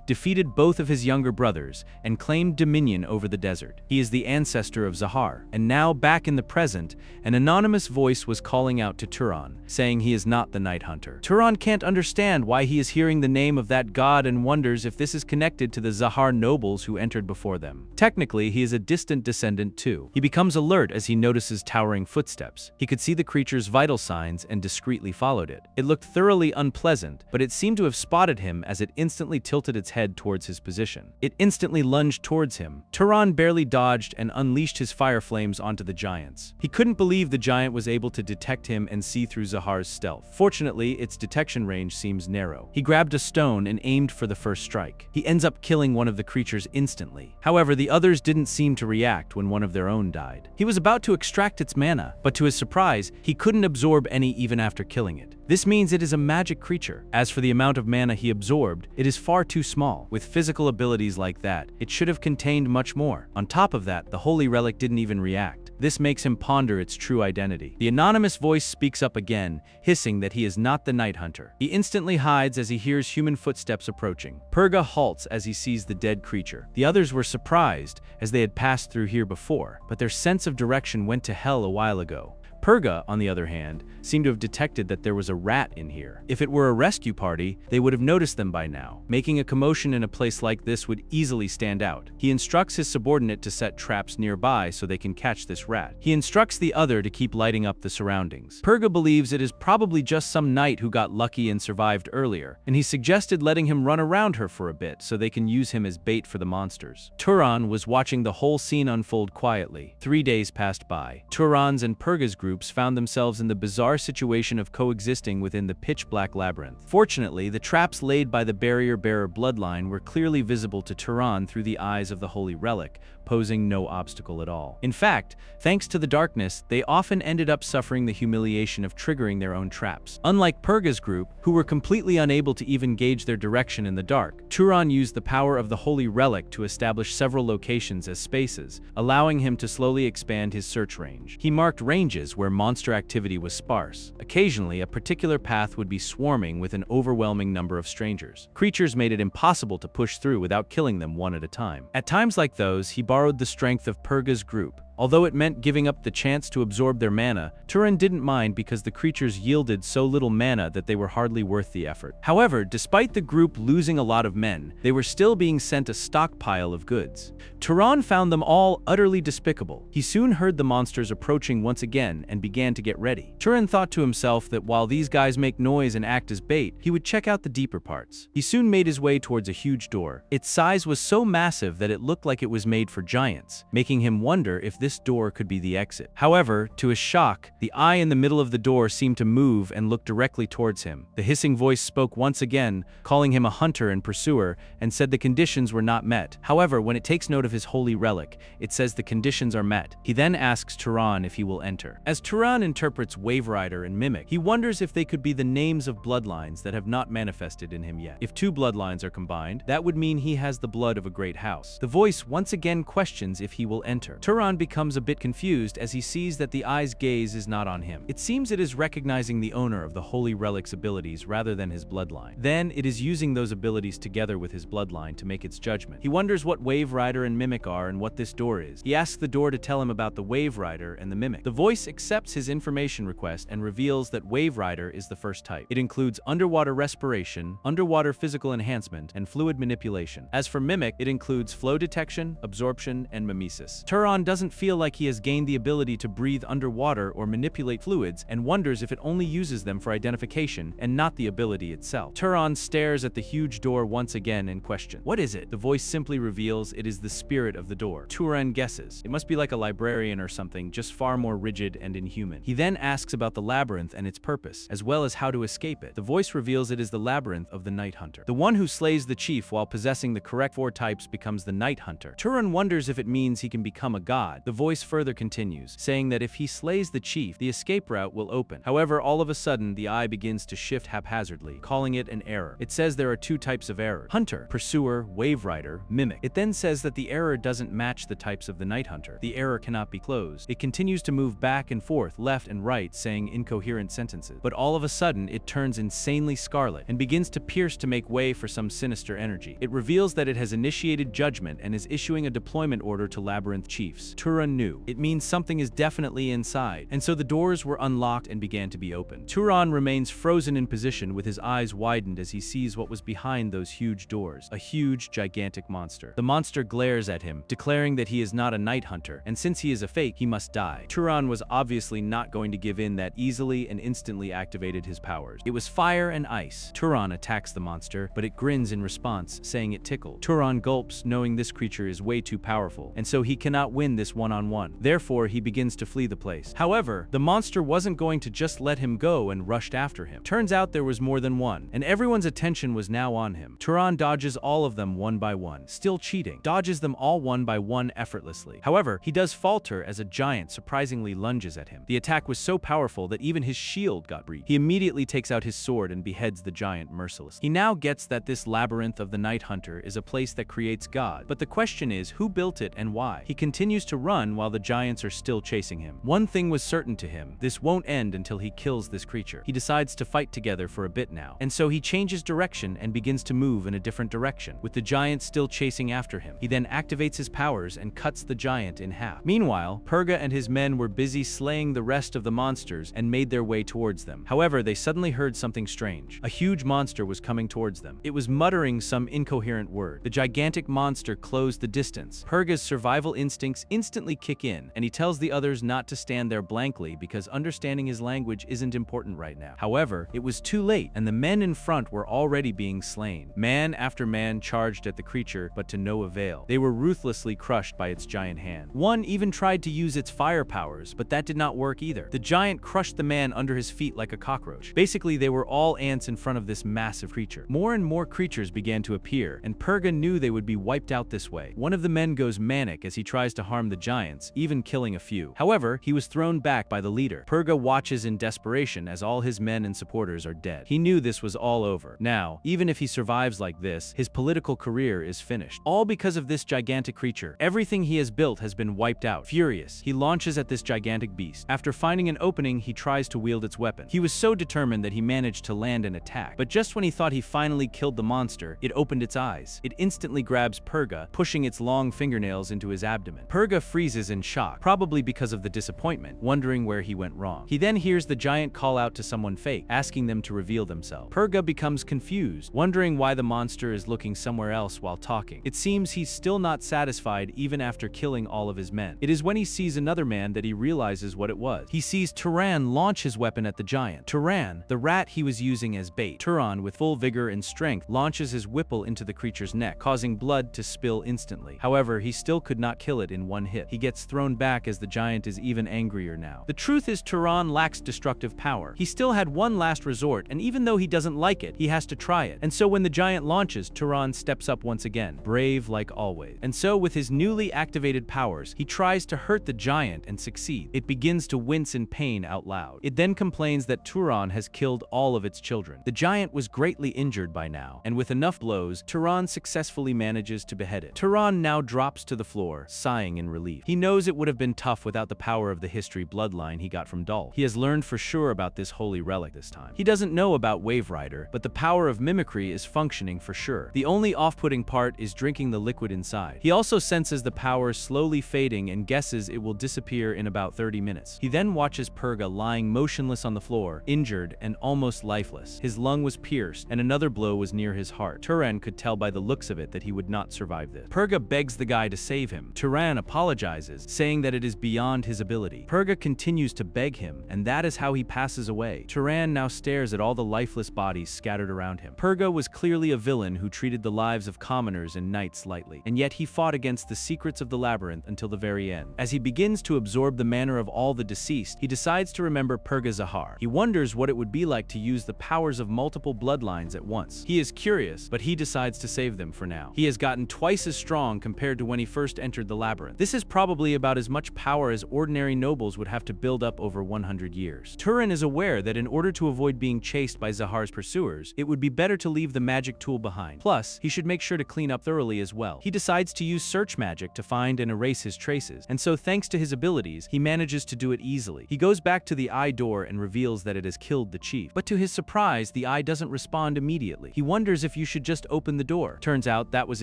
defeated both of his younger brothers, and claimed dominion over the desert. He is the ancestor of Zahar. And now, back in the present, an anonymous voice was calling out to Turan, saying he is not the Night Hunter. Turan can't understand why he is hearing the name of that god and wonders if this is connected to the Zahar nobles who entered before them. Technically, he is a distant descendant too. He becomes alert as he notices towering footsteps. He could see the creature's vital signs and discreetly followed it. It looked thoroughly unpleasant, but it seemed to have spotted him as it instantly tilted its head towards his position. It instantly lunged towards him. Turan barely dodged and unleashed his fire flames onto the giants. He couldn't believe the giant was able to detect him and see through Zahar's stealth. Fortunately, its detection range seems narrow. He grabbed a stone and aimed for the first strike. He ends up killing one of the creatures instantly. However, the others didn't seem to react when one of their own died. He was about to extract its mana, but to his surprise, he couldn't absorb any even after killing it. This means it is a magic creature. As for the amount of mana he absorbed, it is far too small. With physical abilities like that, it should have contained much more. On top of that, the holy relic didn't even react. This makes him ponder its true identity. The anonymous voice speaks up again, hissing that he is not the Night Hunter. He instantly hides as he hears human footsteps approaching. Purga halts as he sees the dead creature. The others were surprised, as they had passed through here before, but their sense of direction went to hell a while ago. Purga, on the other hand, seemed to have detected that there was a rat in here. If it were a rescue party, they would have noticed them by now. Making a commotion in a place like this would easily stand out. He instructs his subordinate to set traps nearby so they can catch this rat. He instructs the other to keep lighting up the surroundings. Purga believes it is probably just some knight who got lucky and survived earlier, and he suggested letting him run around her for a bit so they can use him as bait for the monsters. Turan was watching the whole scene unfold quietly. 3 days passed by. Turan's and Purga's group found themselves in the bizarre situation of coexisting within the pitch-black labyrinth. Fortunately, the traps laid by the barrier-bearer bloodline were clearly visible to Turan through the eyes of the holy relic, posing no obstacle at all. In fact, thanks to the darkness, they often ended up suffering the humiliation of triggering their own traps. Unlike Purga's group, who were completely unable to even gauge their direction in the dark, Turan used the power of the holy relic to establish several locations as spaces, allowing him to slowly expand his search range. He marked ranges where monster activity was sparse. Occasionally, a particular path would be swarming with an overwhelming number of strangers. Creatures made it impossible to push through without killing them one at a time. At times like those, he borrowed the strength of Purga's group, Although it meant giving up the chance to absorb their mana, Turan didn't mind because the creatures yielded so little mana that they were hardly worth the effort. However, despite the group losing a lot of men, they were still being sent a stockpile of goods. Turan found them all utterly despicable. He soon heard the monsters approaching once again and began to get ready. Turan thought to himself that while these guys make noise and act as bait, he would check out the deeper parts. He soon made his way towards a huge door. Its size was so massive that it looked like it was made for giants, making him wonder if this door could be the exit. However, to his shock, the eye in the middle of the door seemed to move and look directly towards him. The hissing voice spoke once again, calling him a hunter and pursuer, and said the conditions were not met. However, when it takes note of his holy relic, it says the conditions are met. He then asks Turan if he will enter. As Turan interprets Wave Rider and Mimic, he wonders if they could be the names of bloodlines that have not manifested in him yet. If two bloodlines are combined, that would mean he has the blood of a great house. The voice once again questions if he will enter. Turan becomes a bit confused as he sees that the eye's gaze is not on him. It seems it is recognizing the owner of the holy relic's abilities rather than his bloodline. Then it is using those abilities together with his bloodline to make its judgment. He wonders what Wave Rider and Mimic are and what this door is. He asks the door to tell him about the Wave Rider and the Mimic. The voice accepts his information request and reveals that Wave Rider is the first type. It includes underwater respiration, underwater physical enhancement, and fluid manipulation. As for Mimic, it includes flow detection, absorption, and mimesis. Turan doesn't feel like he has gained the ability to breathe underwater or manipulate fluids and wonders if it only uses them for identification and not the ability itself. Turan stares at the huge door once again and questions, "What is it?" The voice simply reveals it is the spirit of the door. Turan guesses. It must be like a librarian or something, just far more rigid and inhuman. He then asks about the labyrinth and its purpose, as well as how to escape it. The voice reveals it is the labyrinth of the Night Hunter. The one who slays the chief while possessing the correct 4 types becomes the Night Hunter. Turan wonders if it means he can become a god. The voice further continues, saying that if he slays the chief, the escape route will open. However, all of a sudden, the eye begins to shift haphazardly, calling it an error. It says there are 2 types of error: Hunter, Pursuer, Wave Rider, Mimic. It then says that the error doesn't match the types of the Night Hunter. The error cannot be closed. It continues to move back and forth, left and right, saying incoherent sentences. But all of a sudden, it turns insanely scarlet and begins to pierce to make way for some sinister energy. It reveals that it has initiated judgment and is issuing a deployment order to Labyrinth chiefs. Turan knew. It means something is definitely inside, and so the doors were unlocked and began to be opened. Turan remains frozen in position with his eyes widened as he sees what was behind those huge doors. A huge, gigantic monster. The monster glares at him, declaring that he is not a night hunter, and since he is a fake, he must die. Turan was obviously not going to give in that easily and instantly activated his powers. It was fire and ice. Turan attacks the monster, but it grins in response, saying it tickled. Turan gulps, knowing this creature is way too powerful, and so he cannot win this one-on-one. Therefore, he begins to flee the place. However, the monster wasn't going to just let him go and rushed after him. Turns out there was more than one, and everyone's attention was now on him. Turan dodges all of them one by one, still cheating, dodges them all one by one effortlessly. However, he does falter as a giant surprisingly lunges at him. The attack was so powerful that even his shield got breached. He immediately takes out his sword and beheads the giant mercilessly. He now gets that this labyrinth of the Night Hunter is a place that creates God, but the question is who built it and why? He continues to run while the giants are still chasing him. One thing was certain to him: this won't end until he kills this creature. He decides to fight together for a bit now, and so he changes direction and begins to move in a different direction, with the giant still chasing after him. He then activates his powers and cuts the giant in half. Meanwhile, Purga and his men were busy slaying the rest of the monsters and made their way towards them. However, they suddenly heard something strange. A huge monster was coming towards them. It was muttering some incoherent word. The gigantic monster closed the distance. Purga's survival instincts instantly kick in, and he tells the others not to stand there blankly because understanding his language isn't important right now. However, it was too late, and the men in front were already being slain. Man after man charged at the creature, but to no avail. They were ruthlessly crushed by its giant hand. One even tried to use its fire powers, but that did not work either. The giant crushed the man under his feet like a cockroach. Basically, they were all ants in front of this massive creature. More and more creatures began to appear, and Purga knew they would be wiped out this way. One of the men goes manic as he tries to harm the giants, even killing a few. However, he was thrown back by the leader. Purga watches in desperation as all his men and supporters are dead. He knew this was all over. Now, even if he survives like this, his political career is finished. All because of this gigantic creature. Everything he has built has been wiped out. Furious, he launches at this gigantic beast. After finding an opening, he tries to wield its weapon. He was so determined that he managed to land an attack. But just when he thought he finally killed the monster, it opened its eyes. It instantly grabs Purga, pushing its long fingernails into his abdomen. Purga frees freezes in shock, probably because of the disappointment, wondering where he went wrong. He then hears the giant call out to someone fake, asking them to reveal themselves. Purga becomes confused, wondering why the monster is looking somewhere else while talking. It seems he's still not satisfied even after killing all of his men. It is when he sees another man that he realizes what it was. He sees Turan launch his weapon at the giant. Turan, the rat he was using as bait. Turan, with full vigor and strength, launches his whipple into the creature's neck, causing blood to spill instantly. However, he still could not kill it in one hit. He gets thrown back as the giant is even angrier now. The truth is Turan lacks destructive power. He still had one last resort, and even though he doesn't like it, he has to try it. And so when the giant launches, Turan steps up once again, brave like always. And so with his newly activated powers, he tries to hurt the giant and succeeds. It begins to wince in pain out loud. It then complains that Turan has killed all of its children. The giant was greatly injured by now, and with enough blows, Turan successfully manages to behead it. Turan now drops to the floor, sighing in relief. He knows it would have been tough without the power of the history bloodline he got from Dol. He has learned for sure about this holy relic this time. He doesn't know about Wave Rider, but the power of mimicry is functioning for sure. The only off-putting part is drinking the liquid inside. He also senses the power slowly fading and guesses it will disappear in about 30 minutes. He then watches Purga lying motionless on the floor, injured and almost lifeless. His lung was pierced, and another blow was near his heart. Turan could tell by the looks of it that he would not survive this. Purga begs the guy to save him. Turan apologizes, saying that it is beyond his ability. Purga continues to beg him, and that is how he passes away. Turan now stares at all the lifeless bodies scattered around him. Purga was clearly a villain who treated the lives of commoners and knights lightly, and yet he fought against the secrets of the labyrinth until the very end. As he begins to absorb the manner of all the deceased, he decides to remember Purga Zahar. He wonders what it would be like to use the powers of multiple bloodlines at once. He is curious, but he decides to save them for now. He has gotten twice as strong compared to when he first entered the labyrinth. This is probably about as much power as ordinary nobles would have to build up over 100 years. Turan is aware that in order to avoid being chased by Zahar's pursuers, it would be better to leave the magic tool behind. Plus, he should make sure to clean up thoroughly as well. He decides to use search magic to find and erase his traces, and so thanks to his abilities, he manages to do it easily. He goes back to the eye door and reveals that it has killed the chief. But to his surprise, the eye doesn't respond immediately. He wonders if you should just open the door. Turns out that was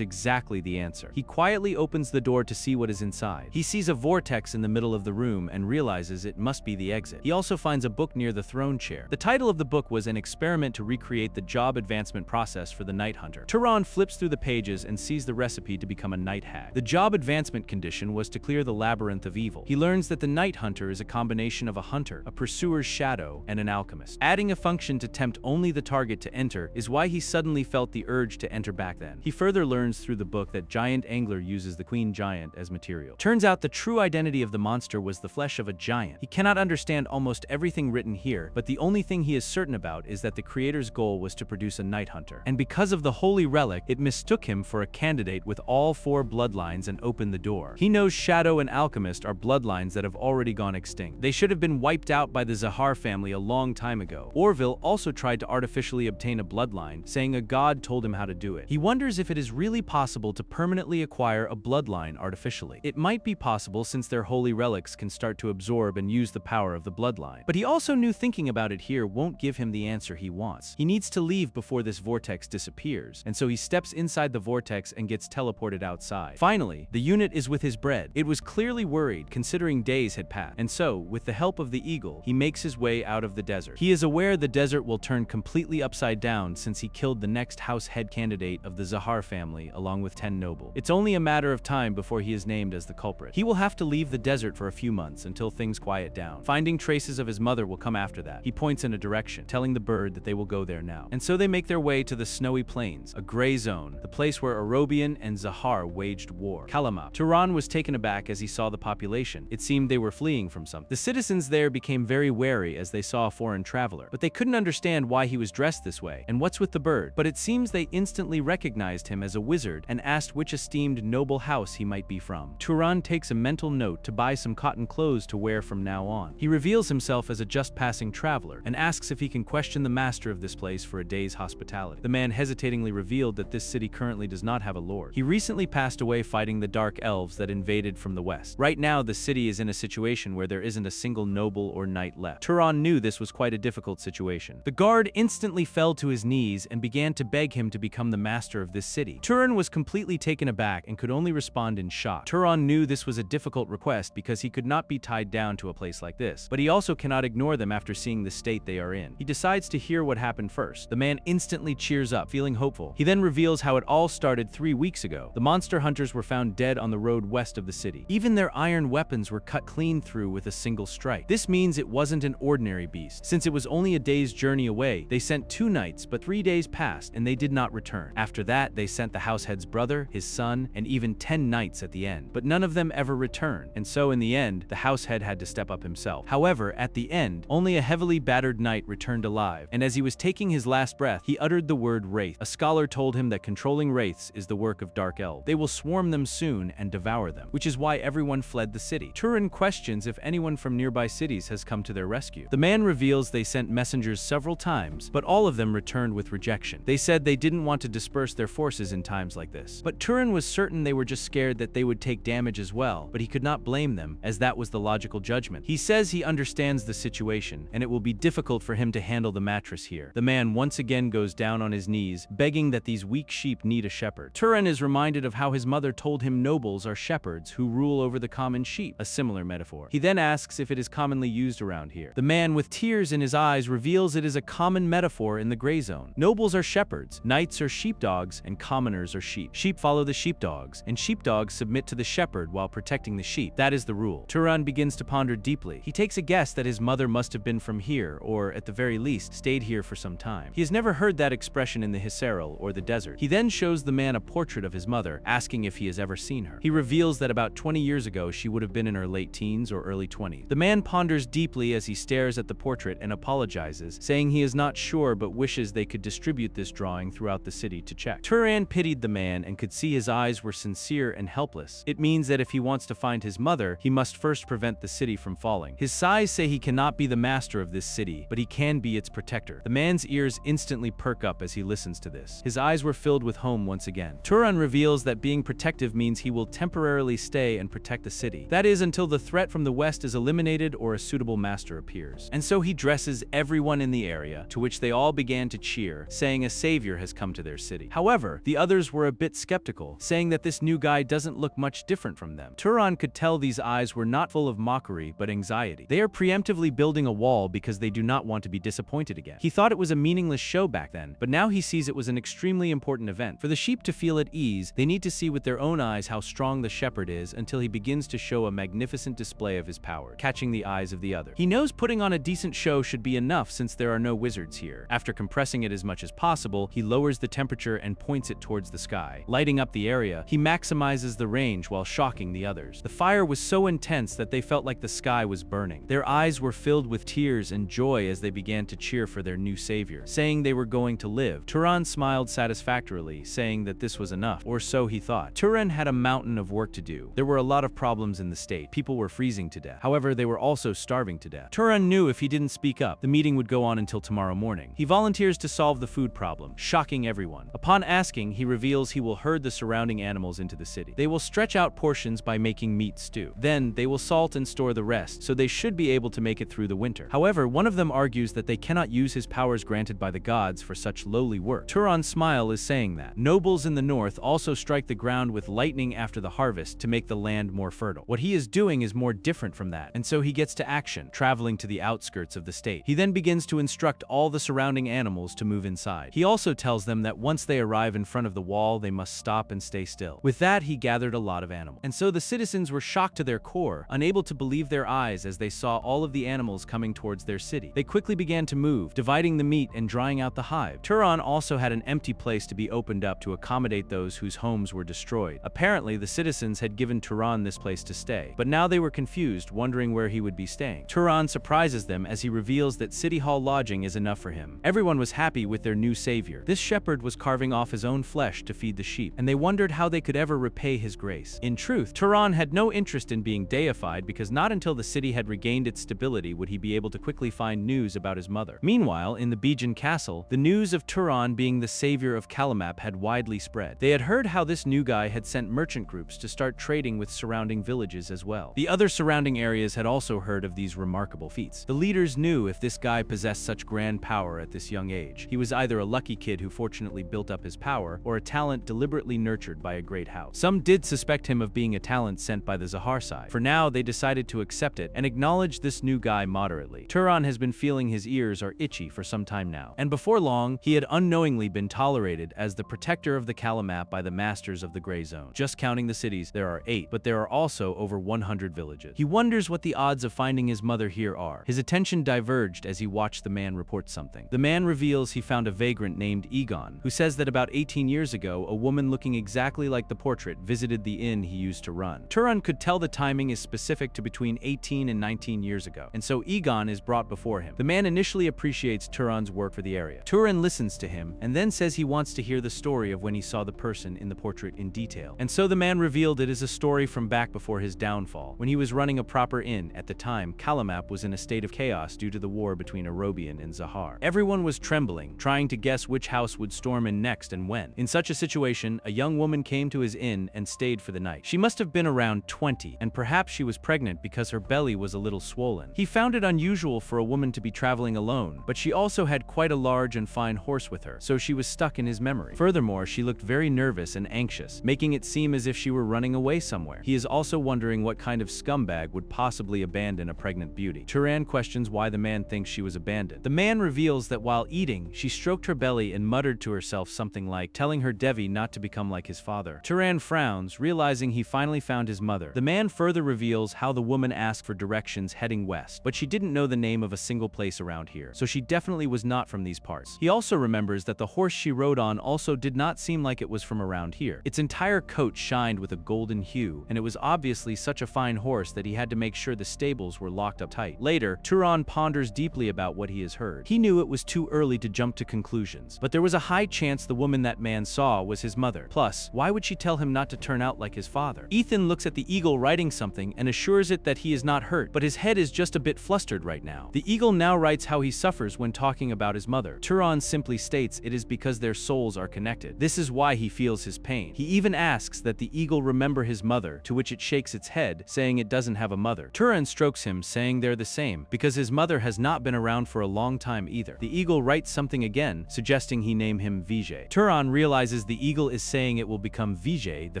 exactly the answer. He quietly opens the door to see what is inside. He sees a vortex in the middle of the room and realizes it must be the exit. He also finds a book near the throne chair. The title of the book was an experiment to recreate the job advancement process for the Night Hunter. Turan flips through the pages and sees the recipe to become a night hag. The job advancement condition was to clear the labyrinth of evil. He learns that the Night Hunter is a combination of a hunter, a pursuer's shadow, and an alchemist. Adding a function to tempt only the target to enter is why he suddenly felt the urge to enter back then. He further learns through the book that Giant Angler uses the Queen Giant as material. Turns out the true identity of the monster was the flesh of a giant. He cannot understand almost everything written here, but the only thing he is certain about is that the creator's goal was to produce a Night Hunter. And because of the holy relic, it mistook him for a candidate with all 4 bloodlines and opened the door. He knows Shadow and Alchemist are bloodlines that have already gone extinct. They should have been wiped out by the Zahar family a long time ago. Orville also tried to artificially obtain a bloodline, saying a god told him how to do it. He wonders if it is really possible to permanently acquire a bloodline artificially. It might be possible since their holy relics can start to absorb and use the power of the bloodline. But he also knew thinking about it here won't give him the answer he wants. He needs to leave before this vortex disappears, and so he steps inside the vortex and gets teleported outside. Finally, the unit is with his bread. It was clearly worried considering days had passed, and so, with the help of the eagle, he makes his way out of the desert. He is aware the desert will turn completely upside down since he killed the next house head candidate of the Zahar family along with 10 noble. It's only a matter of time before he is named as the culprit. He will have to leave the desert for a few months until things quiet down. Finding traces of his mother will come after that. He points in a direction, telling the bird that they will go there now. And so they make their way to the snowy plains, a gray zone, the place where Arobian and Zahar waged war. Kalamap. Turan was taken aback as he saw the population. It seemed they were fleeing from something. The citizens there became very wary as they saw a foreign traveler, but they couldn't understand why he was dressed this way and what's with the bird. But it seems they instantly recognized him as a wizard and asked which esteemed noble house he might be from. Turan takes a mental note to buy some cotton clothes to wear from now on. He reveals himself as a just passing traveler and asks if he can question the master of this place for a day's hospitality. The man hesitatingly revealed that this city currently does not have a lord. He recently passed away fighting the dark elves that invaded from the west. Right now, the city is in a situation where there isn't a single noble or knight left. Turan knew this was quite a difficult situation. The guard instantly fell to his knees and began to beg him to become the master of this city. Turan was completely taken aback and could only respond in shock. Turan knew this was a difficult request because he could not be tied down to a place like this, but he also cannot ignore them after seeing the state they are in. He decides to hear what happened first. The man instantly cheers up, feeling hopeful. He then reveals how it all started 3 weeks ago. The monster hunters were found dead on the road west of the city. Even their iron weapons were cut clean through with a single strike. This means it wasn't an ordinary beast. Since it was only a day's journey away, they sent 2 knights, but 3 days passed and they did not return. After that, they sent the househead's brother, his son, and even 10 knights at the end, but none of them ever returned. And so in the end, the househead had to step up himself. However, at the end, only a heavily battered knight returned alive, and as he was taking his last breath, he uttered the word wraith. A scholar told him that controlling wraiths is the work of dark elves. They will swarm them soon and devour them, which is why everyone fled the city. Turan questions if anyone from nearby cities has come to their rescue. The man reveals they sent messengers several times, but all of them returned with rejection. They said they didn't want to disperse their forces in times like this. But Turan was certain they were just scared that they would take damage as well, but he could not blame them, as that was the logical judgment. He says he understands the situation, and it will be difficult for him to handle the mattress here. The man once again goes down on his knees, begging that these weak sheep need a shepherd. Turan is reminded of how his mother told him nobles are shepherds who rule over the common sheep, a similar metaphor. He then asks if it is commonly used around here. The man with tears in his eyes reveals it is a common metaphor in the gray zone. Nobles are shepherds, knights are sheepdogs, and commoners are sheep. Sheep follow the sheepdogs, and sheepdogs submit to the shepherd while protecting the sheep. That is the rule. Turan begins to ponder deeply. He takes a guess that his mother must have been from here, or at the very least, stayed here for some time. He has never heard that expression in the Hisaril or the desert. He then shows the man a portrait of his mother, asking if he has ever seen her. He reveals that about 20 years ago she would have been in her late teens or early 20s. The man ponders deeply as he stares at the portrait and apologizes, saying he is not sure but wishes they could distribute this drawing throughout the city to check. Turan pitied the man and could see his eyes were sincere and helpless. It means that if he wants to find his mother, he must first prevent the city from falling. His sighs say he cannot be the master of this city, but he can be its protector. The man's ears instantly perk up as he listens to this. His eyes were filled with home once again. Turan reveals that being protective means he will temporarily stay and protect the city. That is, until the threat from the west is eliminated or a suitable master appears. And so he dresses everyone in the area, to which they all began to cheer, saying a savior has come to their city. However, the others were a bit skeptical, saying that this new guy doesn't look much different from them. Turan could tell these eyes were not full of mockery, but anxiety. They are preemptively building a wall because they do not want to be disappointed again. He thought it was a meaningless show back then, but now he sees it was an extremely important event. For the sheep to feel at ease, they need to see with their own eyes how strong the shepherd is until he begins to show a magnificent display of his power, catching the eyes of the other. He knows putting on a decent show should be enough since there are no wizards here. After compressing it as much as possible, he lowers the temperature and points it towards the sky. Lighting up the area, he maximizes the range while shocking the others. The fire was so intense that they felt like the sky was burning. Their eyes were filled with tears and joy as they began to cheer for their new savior, saying they were going to live. Turan smiled satisfactorily, saying that this was enough, or so he thought. Turan had a mountain of work to do. There were a lot of problems in the state. People were freezing to death. However, they were also starving to death. Turan knew if he didn't speak up, the meeting would go on until tomorrow morning. He volunteers to solve the food problem, shocking everyone. Upon asking, he reveals he will herd the surrounding animals into the city. They will stretch out portions by making meat stew. Then, they will salt and store the rest, so they should be able to make it through the winter. However, one of them argues that they cannot use his powers granted by the gods for such lowly work. Turan's smile is saying that. Nobles in the north also strike the ground with lightning after the harvest to make the land more fertile. What he is doing is more different from that, and so he gets to action, traveling to the outskirts of the state. He then begins to instruct all the surrounding animals to move inside. He also tells them that once they arrive in front of the wall, they must stop and stay still. With that, he gathered a lot of animals. And so the citizens were shocked to their core, unable to believe their eyes as they saw all of the animals coming towards their city. They quickly began to move, dividing the meat and drying out the hive. Turan also had an empty place to be opened up to accommodate those whose homes were destroyed. Apparently, the citizens had given Turan this place to stay, but now they were confused, wondering where he would be staying. Turan surprises them as he reveals that City Hall lodging is enough for him. Everyone was happy with their new savior. This shepherd was carving off his own flesh to feed the sheep, and they wondered how they could ever repay his grace. In truth, Turan had no interest in being deified because not until the city had regained its stability would he be able to quickly find news about his mother. Meanwhile, in the Bijan castle, the news of Turan being the savior of Kalamap had widely spread. They had heard how this new guy had sent merchant groups to start trading with surrounding villages as well. The other surrounding areas had also heard of these remarkable feats. The leaders knew if this guy possessed such grand power at this young age, he was either a lucky kid who fortunately built up his power, or a talent deliberately nurtured by a great house. Some did suspect him of being a talent sent by the Zahar side. For now, they decided to accept it and acknowledge this new guy moderately. Turan has been feeling his ears are itchy for some time now, and before long, he had unknowingly been tolerated as the protector of the Kalamap by the masters of the Gray Zone. Just counting the cities, there are 8, but there are also over 100 villages. He wonders what the odds of finding his mother here are. His attention diverged as he watched the man report something. The man reveals he found a vagrant named Egon, who says that about 18 years ago, a woman looking exactly like the portrait visited the inn he used to run. Turan could tell the timing is specific to between 18 and 19 years ago, and so Egon is brought before him. The man initially appreciates Turan's work for the area. Turan listens to him and then says he wants to hear the story of when he saw the person in the portrait in detail. And so the man revealed it is a story from back before his downfall, when he was running a proper inn. At the time, Kalamap was in a state of chaos due to the war between Arobian and Zahar. Everyone was trembling, trying to guess which house would storm in next and when. In such a situation, a young woman came to his inn and stayed for the night. She must have been around 20, and perhaps she was pregnant because her belly was a little swollen. He found it unusual for a woman to be traveling alone, but she also had quite a large and fine horse with her, so she was stuck in his memory. Furthermore, she looked very nervous and anxious, making it seem as if she were running away somewhere. He is also wondering what kind of scumbag would possibly abandon a pregnant beauty. Turan questions why the man thinks she was abandoned. The man reveals that while eating, she stroked her belly and muttered to herself something like, telling her Devi not to become like his father. Turan frowns, realizing he finally found his mother. The man further reveals how the woman asked for directions heading west, but she didn't know the name of a single place around here, so she definitely was not from these parts. He also remembers that the horse she rode on also did not seem like it was from around here. Its entire coat shined with a golden hue, and it was obviously such a fine horse that he had to make sure the stables were locked up tight. Later, Turan ponders deeply about what he has heard. He knew it was too early to jump to conclusions, but there was a high chance the woman that man saw was his mother. Plus, why would she tell him not to turn out like his father? Ethan looks at the eagle writing something and assures it that he is not hurt, but his head is just a bit flustered right now. The eagle now writes how he suffers when talking about his mother. Turan simply states it is because their souls are connected. This is why he feels his pain. He even asks that the eagle remember his mother, to which it shakes its head, saying it doesn't have a mother. Turan strokes him, saying they're the same, because his mother has not been around for a long time either. The eagle writes something again, suggesting he name him Vijay. Turan realizes the eagle is saying it will become Vijay, the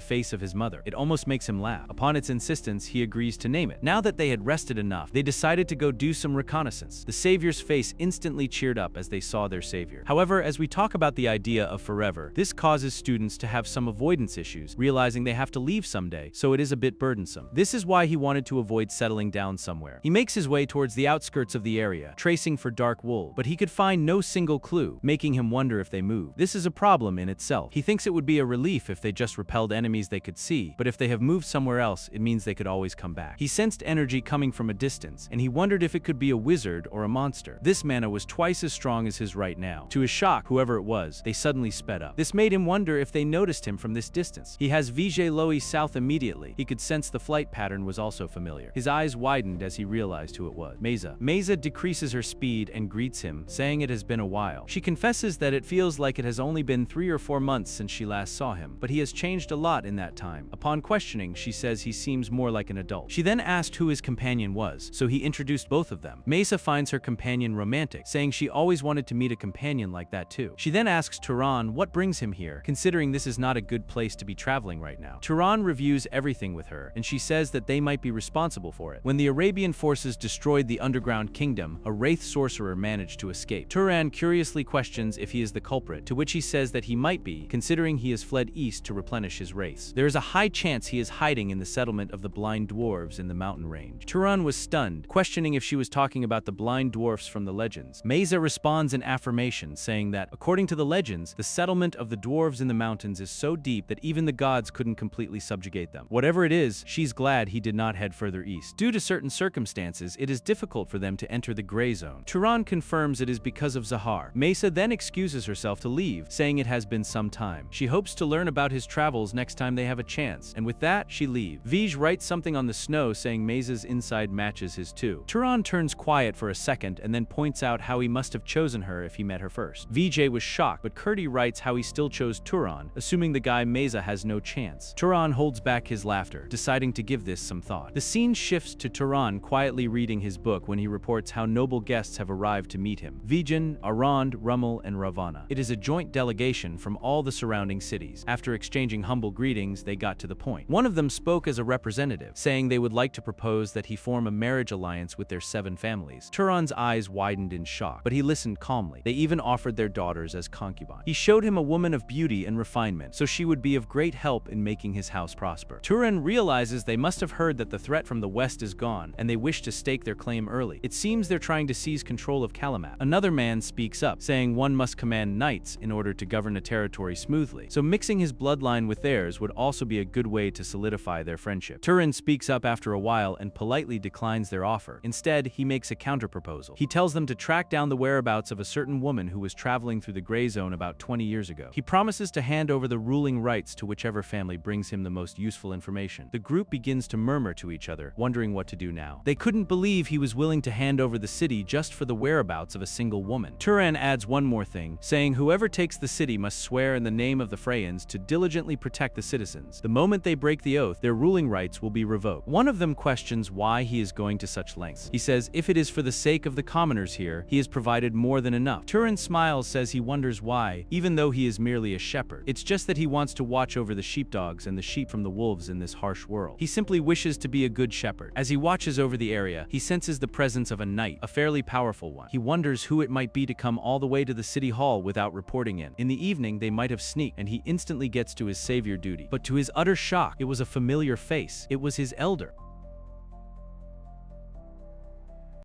face of his mother. It almost makes him laugh. Upon its insistence, he agrees to name it. Now that they had rested enough, they decided to go do some reconnaissance. The savior's face instantly cheered up as they saw their savior. However, as we talk about the idea of forever, this causes students to have some avoidance issues, realizing they have to leave someday, so it is a bit burdensome. This is why he wanted to avoid settling down somewhere. He makes his way towards the outskirts of the area, tracing for dark wool, but he could find no single clue, making him wonder if they moved. This is a problem in itself. He thinks it would be a relief if they just repelled enemies they could see, but if they have moved somewhere else, it means they could always come back. He sensed energy coming from a distance, and he wondered if it could be a wizard or a monster. This mana was twice as strong as his right now. To his shock, whoever it was, they suddenly sped up. This made him wonder if they noticed him from this distance. He has Vijay Loi south immediately. He could sense the flight pattern was also familiar. His eyes widened as he realized who it was. Meza decreases her speed and greets him, saying it has been a while. She confesses that it feels like it has only been 3 or 4 months since she last saw him, but he has changed a lot in that time. Upon questioning, she says he seems more like an adult. She then asked who his companion was, so he introduced both of them. Mesa finds her companion romantic, saying she always wanted to meet a companion like that too. She then asks Turan what brings him here, considering this is not a good place to be traveling right now. Turan reviews everything with her, and she says that they might be responsible for it. When the Arabian forces destroyed the underground kingdom, a wraith sorcerer managed to escape. Turan curiously questions if he is the culprit, to which he says that he might be, considering he has fled east to replenish his wraiths. There is a high chance he is hiding in the settlement of the blind dwarves in the mountain range. Turan was stunned, questioning if she was talking about the blind dwarfs from the legends. Meza responds in affirmation, saying that, according to the legends, the settlement of the dwarves in the mountains is so deep that even the gods couldn't completely subjugate them. Whatever it is, she's glad he did not head further east. Due to certain circumstances, it is difficult for them to enter the gray zone. Turan confirms it is because of Zahar. Mesa then excuses herself to leave, saying it has been some time. She hopes to learn about his travels next time they have a chance, and with that, she leaves. Vij writes something on the snow saying Mesa's inside matches his too. Turan turns quiet for a second and then points out how he must have chosen her if he met her first. Vijay was shocked, but Kurti writes how he still chose Turan, assuming the guy Mesa has no chance. Turan holds back his laughter, deciding to give this some thought. The scene shifts to Turan quietly reading his book when he reports how noble guests have arrived to meet him. Vijan, Arand, Rummel, and Ravana. It is a joint delegation from all the surrounding cities. After exchanging humble greetings, they got to the point. One of them spoke as a representative, saying they would like to propose that he form a marriage alliance with their 7 families. Turan's eyes widened in shock, but he listened calmly. They even offered their daughters as concubines. He showed him a woman of beauty and refinement, so she would be of great help in making his house prosper. Turan realizes they must have heard that the threat from the west is gone, and they wish to stake their claim early. It seems they're trying to seize control of Kalamat. Another man speaks up, saying one must command knights in order to govern a territory smoothly, so mixing his bloodline with theirs would also be a good way to solidify their friendship. Turan speaks up after a while and politely declines their offer. Instead, he makes a counterproposal. He tells them to track down the whereabouts of a certain woman who was traveling through the gray zone about 20 years ago. He promises to hand over the ruling rights to whichever family brings him the most useful information. The group begins to murmur to each other, wondering what to do now. They couldn't believe he was willing to hand over the city just for the whereabouts of a single woman. Turan adds one more thing, saying whoever takes the city must swear in the name of the Freyans to diligently protect the citizens. The moment they break the oath, their ruling rights will be revoked. One of them questions why he is going to such lengths. He says if it is for the sake of the commoners here, he has provided more than enough. Turan smiles, says he wonders why, even though he is merely a shepherd. It's just that he wants to watch over the sheepdogs and the sheep from the wolves in this harsh world. He simply wishes to be a good shepherd. As he watches over the area, he senses the presence of a knight, a fairly powerful one. He wonders who it might be to come all the way to the city hall without reporting in. In the evening, they might have sneaked, and he instantly gets to his savior duty. But to his utter shock, it was a familiar face. It was his elder.